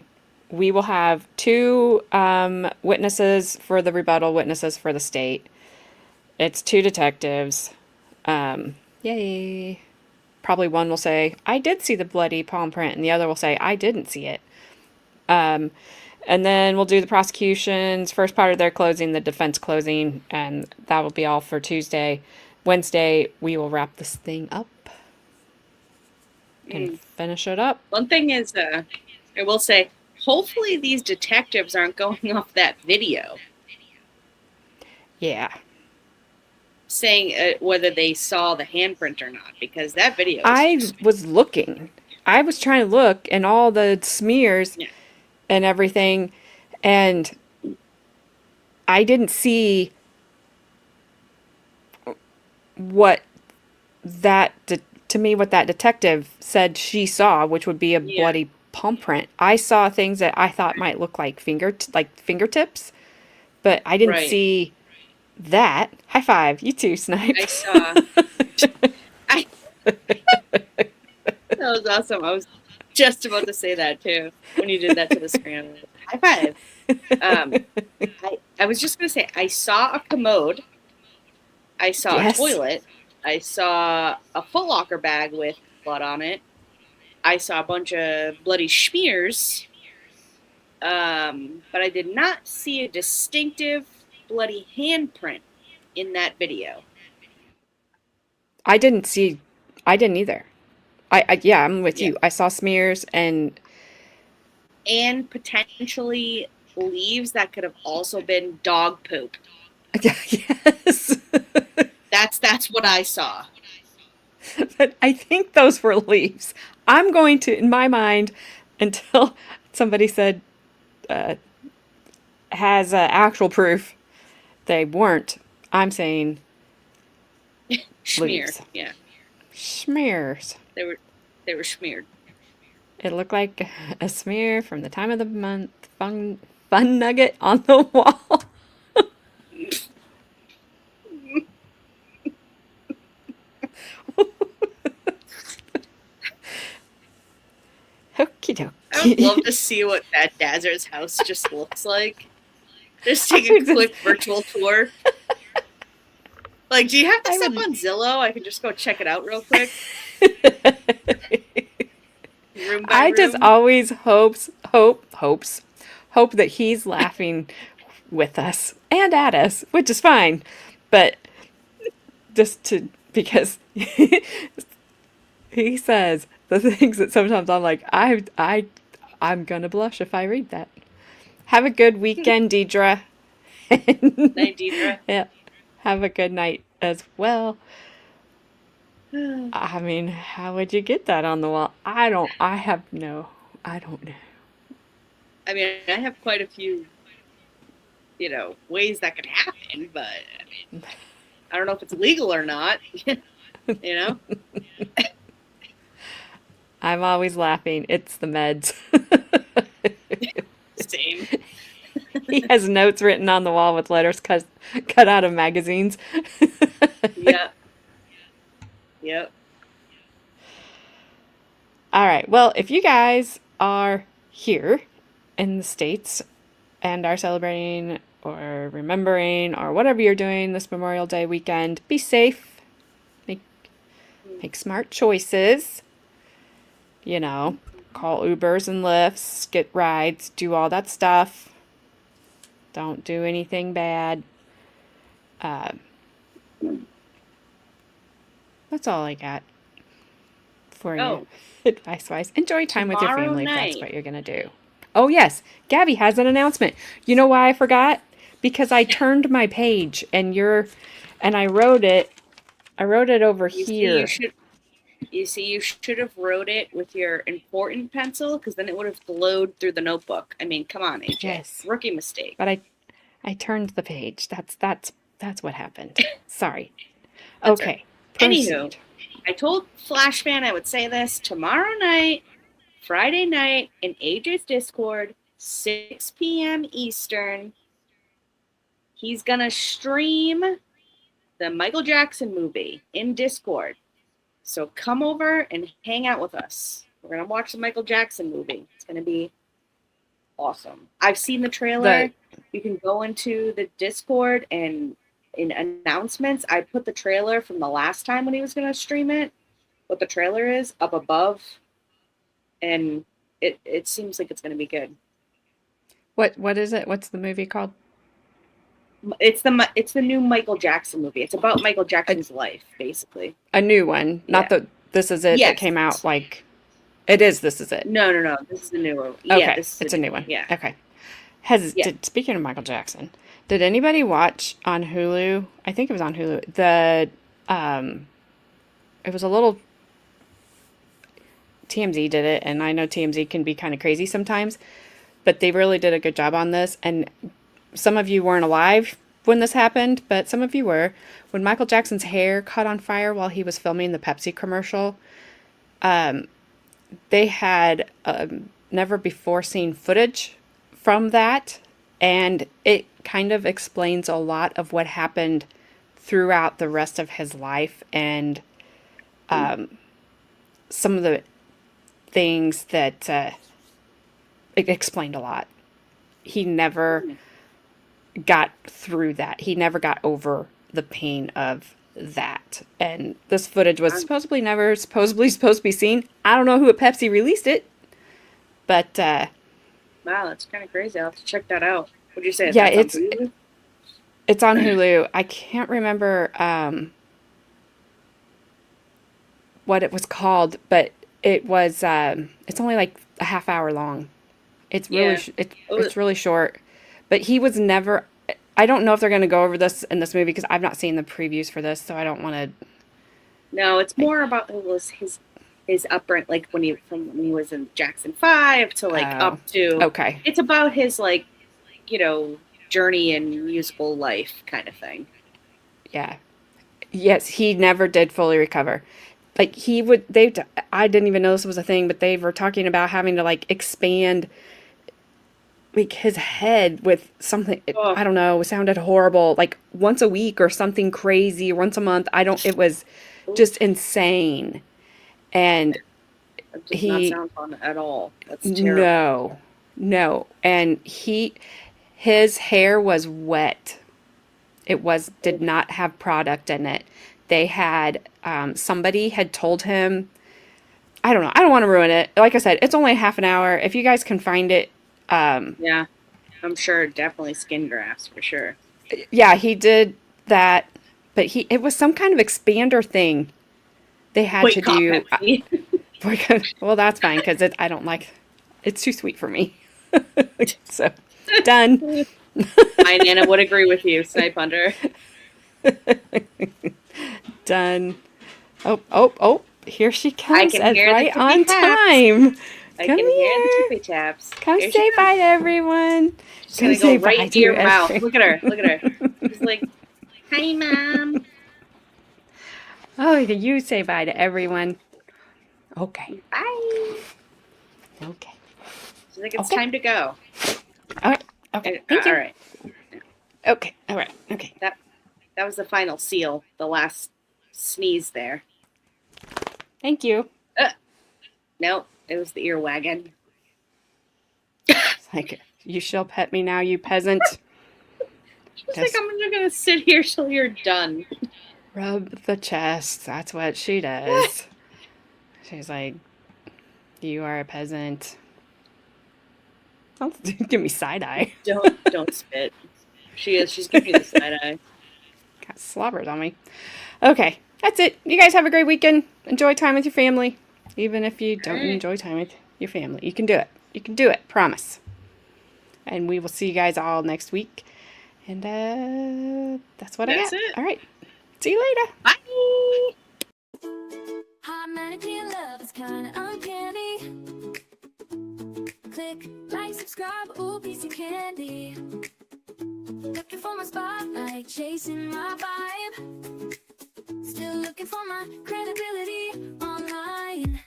we will have two witnesses for the rebuttal, witnesses for the state. It's two detectives. Yay. Probably one will say, I did see the bloody palm print, and the other will say, I didn't see it. And then we'll do the prosecution's first part of their closing, the defense closing, and that will be all for Tuesday. Wednesday, we will wrap this thing up and finish it up. One thing is, I will say, hopefully these detectives aren't going off that video Yeah. saying whether they saw the handprint or not, because that video I was looking. I was trying to look and all the smears and everything, and I didn't see what that to me what that detective said she saw, which would be a bloody palm print. I saw things that I thought might look like fingertips, but I didn't Right. see that. High five, you too, Snipe. I saw. That was awesome. I was just about to say that too when you did that to the screen. High five. I was just gonna say I saw a commode. I saw Yes. a toilet. I saw a Foot Locker bag with blood on it. I saw a bunch of bloody smears. But I did not see a distinctive bloody handprint in that video. I didn't either. I'm with you. I saw smears and potentially leaves that could have also been dog poop. yes. That's what I saw. But I think those were leaves. I'm going to, in my mind, until somebody said has actual proof they weren't. I'm saying Smear. leaves. Yeah. Smears. They were smeared. It looked like a smear from the time of the month fun nugget on the wall. Okie dokie. I would love to see what that Dazzer's house just looks like. Just take a quick virtual tour. Like, do you have to step on Zillow? I can just go check it out real quick. Room by I just room. always hope that he's laughing with us and at us, which is fine. But because he says the things that sometimes I'm like, I'm gonna blush if I read that. Have a good weekend, Deidre. Night, Deidre. Yeah. Have a good night as well. I mean, how would you get that on the wall? I don't know. I mean, I have quite a few, ways that could happen, but I mean, I don't know if it's legal or not. I'm always laughing. It's the meds. Same. He has notes written on the wall with letters cut out of magazines. Yeah. Yep. All right. Well, if you guys are here in the States and are celebrating or remembering or whatever you're doing this Memorial Day weekend, be safe. Make smart choices. Call Ubers and Lyfts, get rides, do all that stuff. Don't do anything bad. That's all I got for you. Advice-wise. Enjoy time with your Tomorrow family if that's night. what you're going to do. Oh, yes. Gabby has an announcement. You know why I forgot? Because I turned my page and I wrote it over here. You should have wrote it with your important pencil, because then it would have flowed through the notebook. I mean, come on, AJ. Yes. Rookie mistake. But I turned the page. That's what happened. Sorry. Okay. Anywho, I told Flash Fan I would say this tomorrow night, Friday night, in AJ's Discord, 6 p.m. Eastern. He's gonna stream the Michael Jackson movie in Discord. So come over and hang out with us. We're going to watch the Michael Jackson movie. It's going to be awesome. I've seen the trailer. You can go into the Discord, and in announcements, I put the trailer from the last time when he was going to stream it, what the trailer is, up above. And it seems like it's going to be good. What is it? What's the movie called? It's the new Michael Jackson movie. It's about Michael Jackson's life, basically. A new one, not the This Is It that came out like. It is This Is It. No. This is the new one. Okay, Yeah, it's a new one. Yeah. Okay. Speaking of Michael Jackson, did anybody watch on Hulu? I think it was on Hulu. It was a little. TMZ did it, and I know TMZ can be kind of crazy sometimes, but they really did a good job on this. And some of you weren't alive when this happened, but some of you were. When Michael Jackson's hair caught on fire while he was filming the Pepsi commercial, they had never before seen footage from that, and it kind of explains a lot of what happened throughout the rest of his life, and some of the things that it explained a lot. He never got through that. He never got over the pain of that. And this footage was supposed to be seen. I don't know who at Pepsi released it, but wow, that's kind of crazy. I'll have to check that out. What'd you say? Yeah, it's on Hulu. I can't remember what it was called, but it was it's only like a half hour long. It's really it's really short. But he was never. I don't know if they're going to go over this in this movie because I've not seen the previews for this, so I don't want to. No, it's more about his upbringing, like when he was in Jackson 5 to like up to. Okay. It's about his journey in musical life kind of thing. Yeah. Yes, he never did fully recover. Like I didn't even know this was a thing, but they were talking about having to like expand like his head with something, I don't know, it sounded horrible, like once a week or something crazy, or once a month. It was just insane. And It does not sound fun at all. That's terrible. No. And his hair was wet. It did not have product in it. They had, somebody had told him, I don't know, I don't want to ruin it. Like I said, it's only a half an hour. If you guys can find it. Yeah, I'm sure definitely skin grafts for sure. Yeah, he did that, but it was some kind of expander thing they had to do. Well, that's fine because I don't like, it's too sweet for me. So, done. My Nana would agree with you, Snipe Hunter. Done. Oh, here she comes right on time. I can hear the tippy taps. Come say bye to everyone. She's going to go right to your mouth. Look at her. She's like, hi, Mom. Oh, you say bye to everyone. Okay. Bye. Okay. She's like, it's time to go. All right. Okay. Thank you. All right. Okay. All right. Okay. That was the final seal, the last sneeze there. Thank you. Nope. It was the ear wagging. It's like, you shall pet me now, you peasant. She's like, I'm just going to sit here till you're done. Rub the chest. That's what she does. She's like, you are a peasant. Don't give me side eye. Don't spit. She's giving you the side eye. Got slobbers on me. Okay, that's it. You guys have a great weekend. Enjoy time with your family. Even if you don't enjoy time with your family, you can do it. You can do it. Promise. And we will see you guys all next week. And that's what I got. It. All right. See you later. Bye. Automatically in love is kinda uncanny. Click, like, subscribe, ooh, piece of candy. Looking for my spotlight, chasing my vibe. Still looking for my credibility online.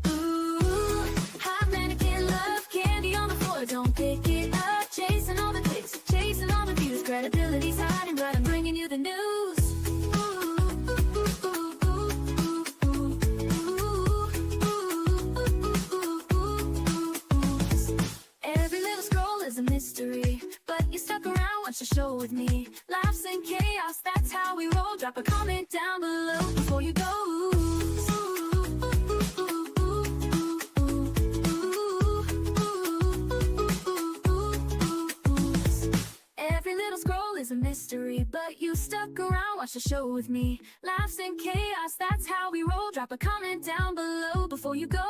Ooh, hot mannequin love, candy on the floor, don't pick it up. Chasing all the clicks, chasing all the views. Credibility's hiding, but I'm bringing you the news. Ooh, ooh, ooh, ooh, ooh. is a mystery, but you stuck around, watch the show with me. Laughs and chaos, that's how we roll. Drop a comment down below before you go. Every little scroll is a mystery, but you stuck around, watch the show with me. Laughs and chaos, that's how we roll. Drop a comment down below before you go.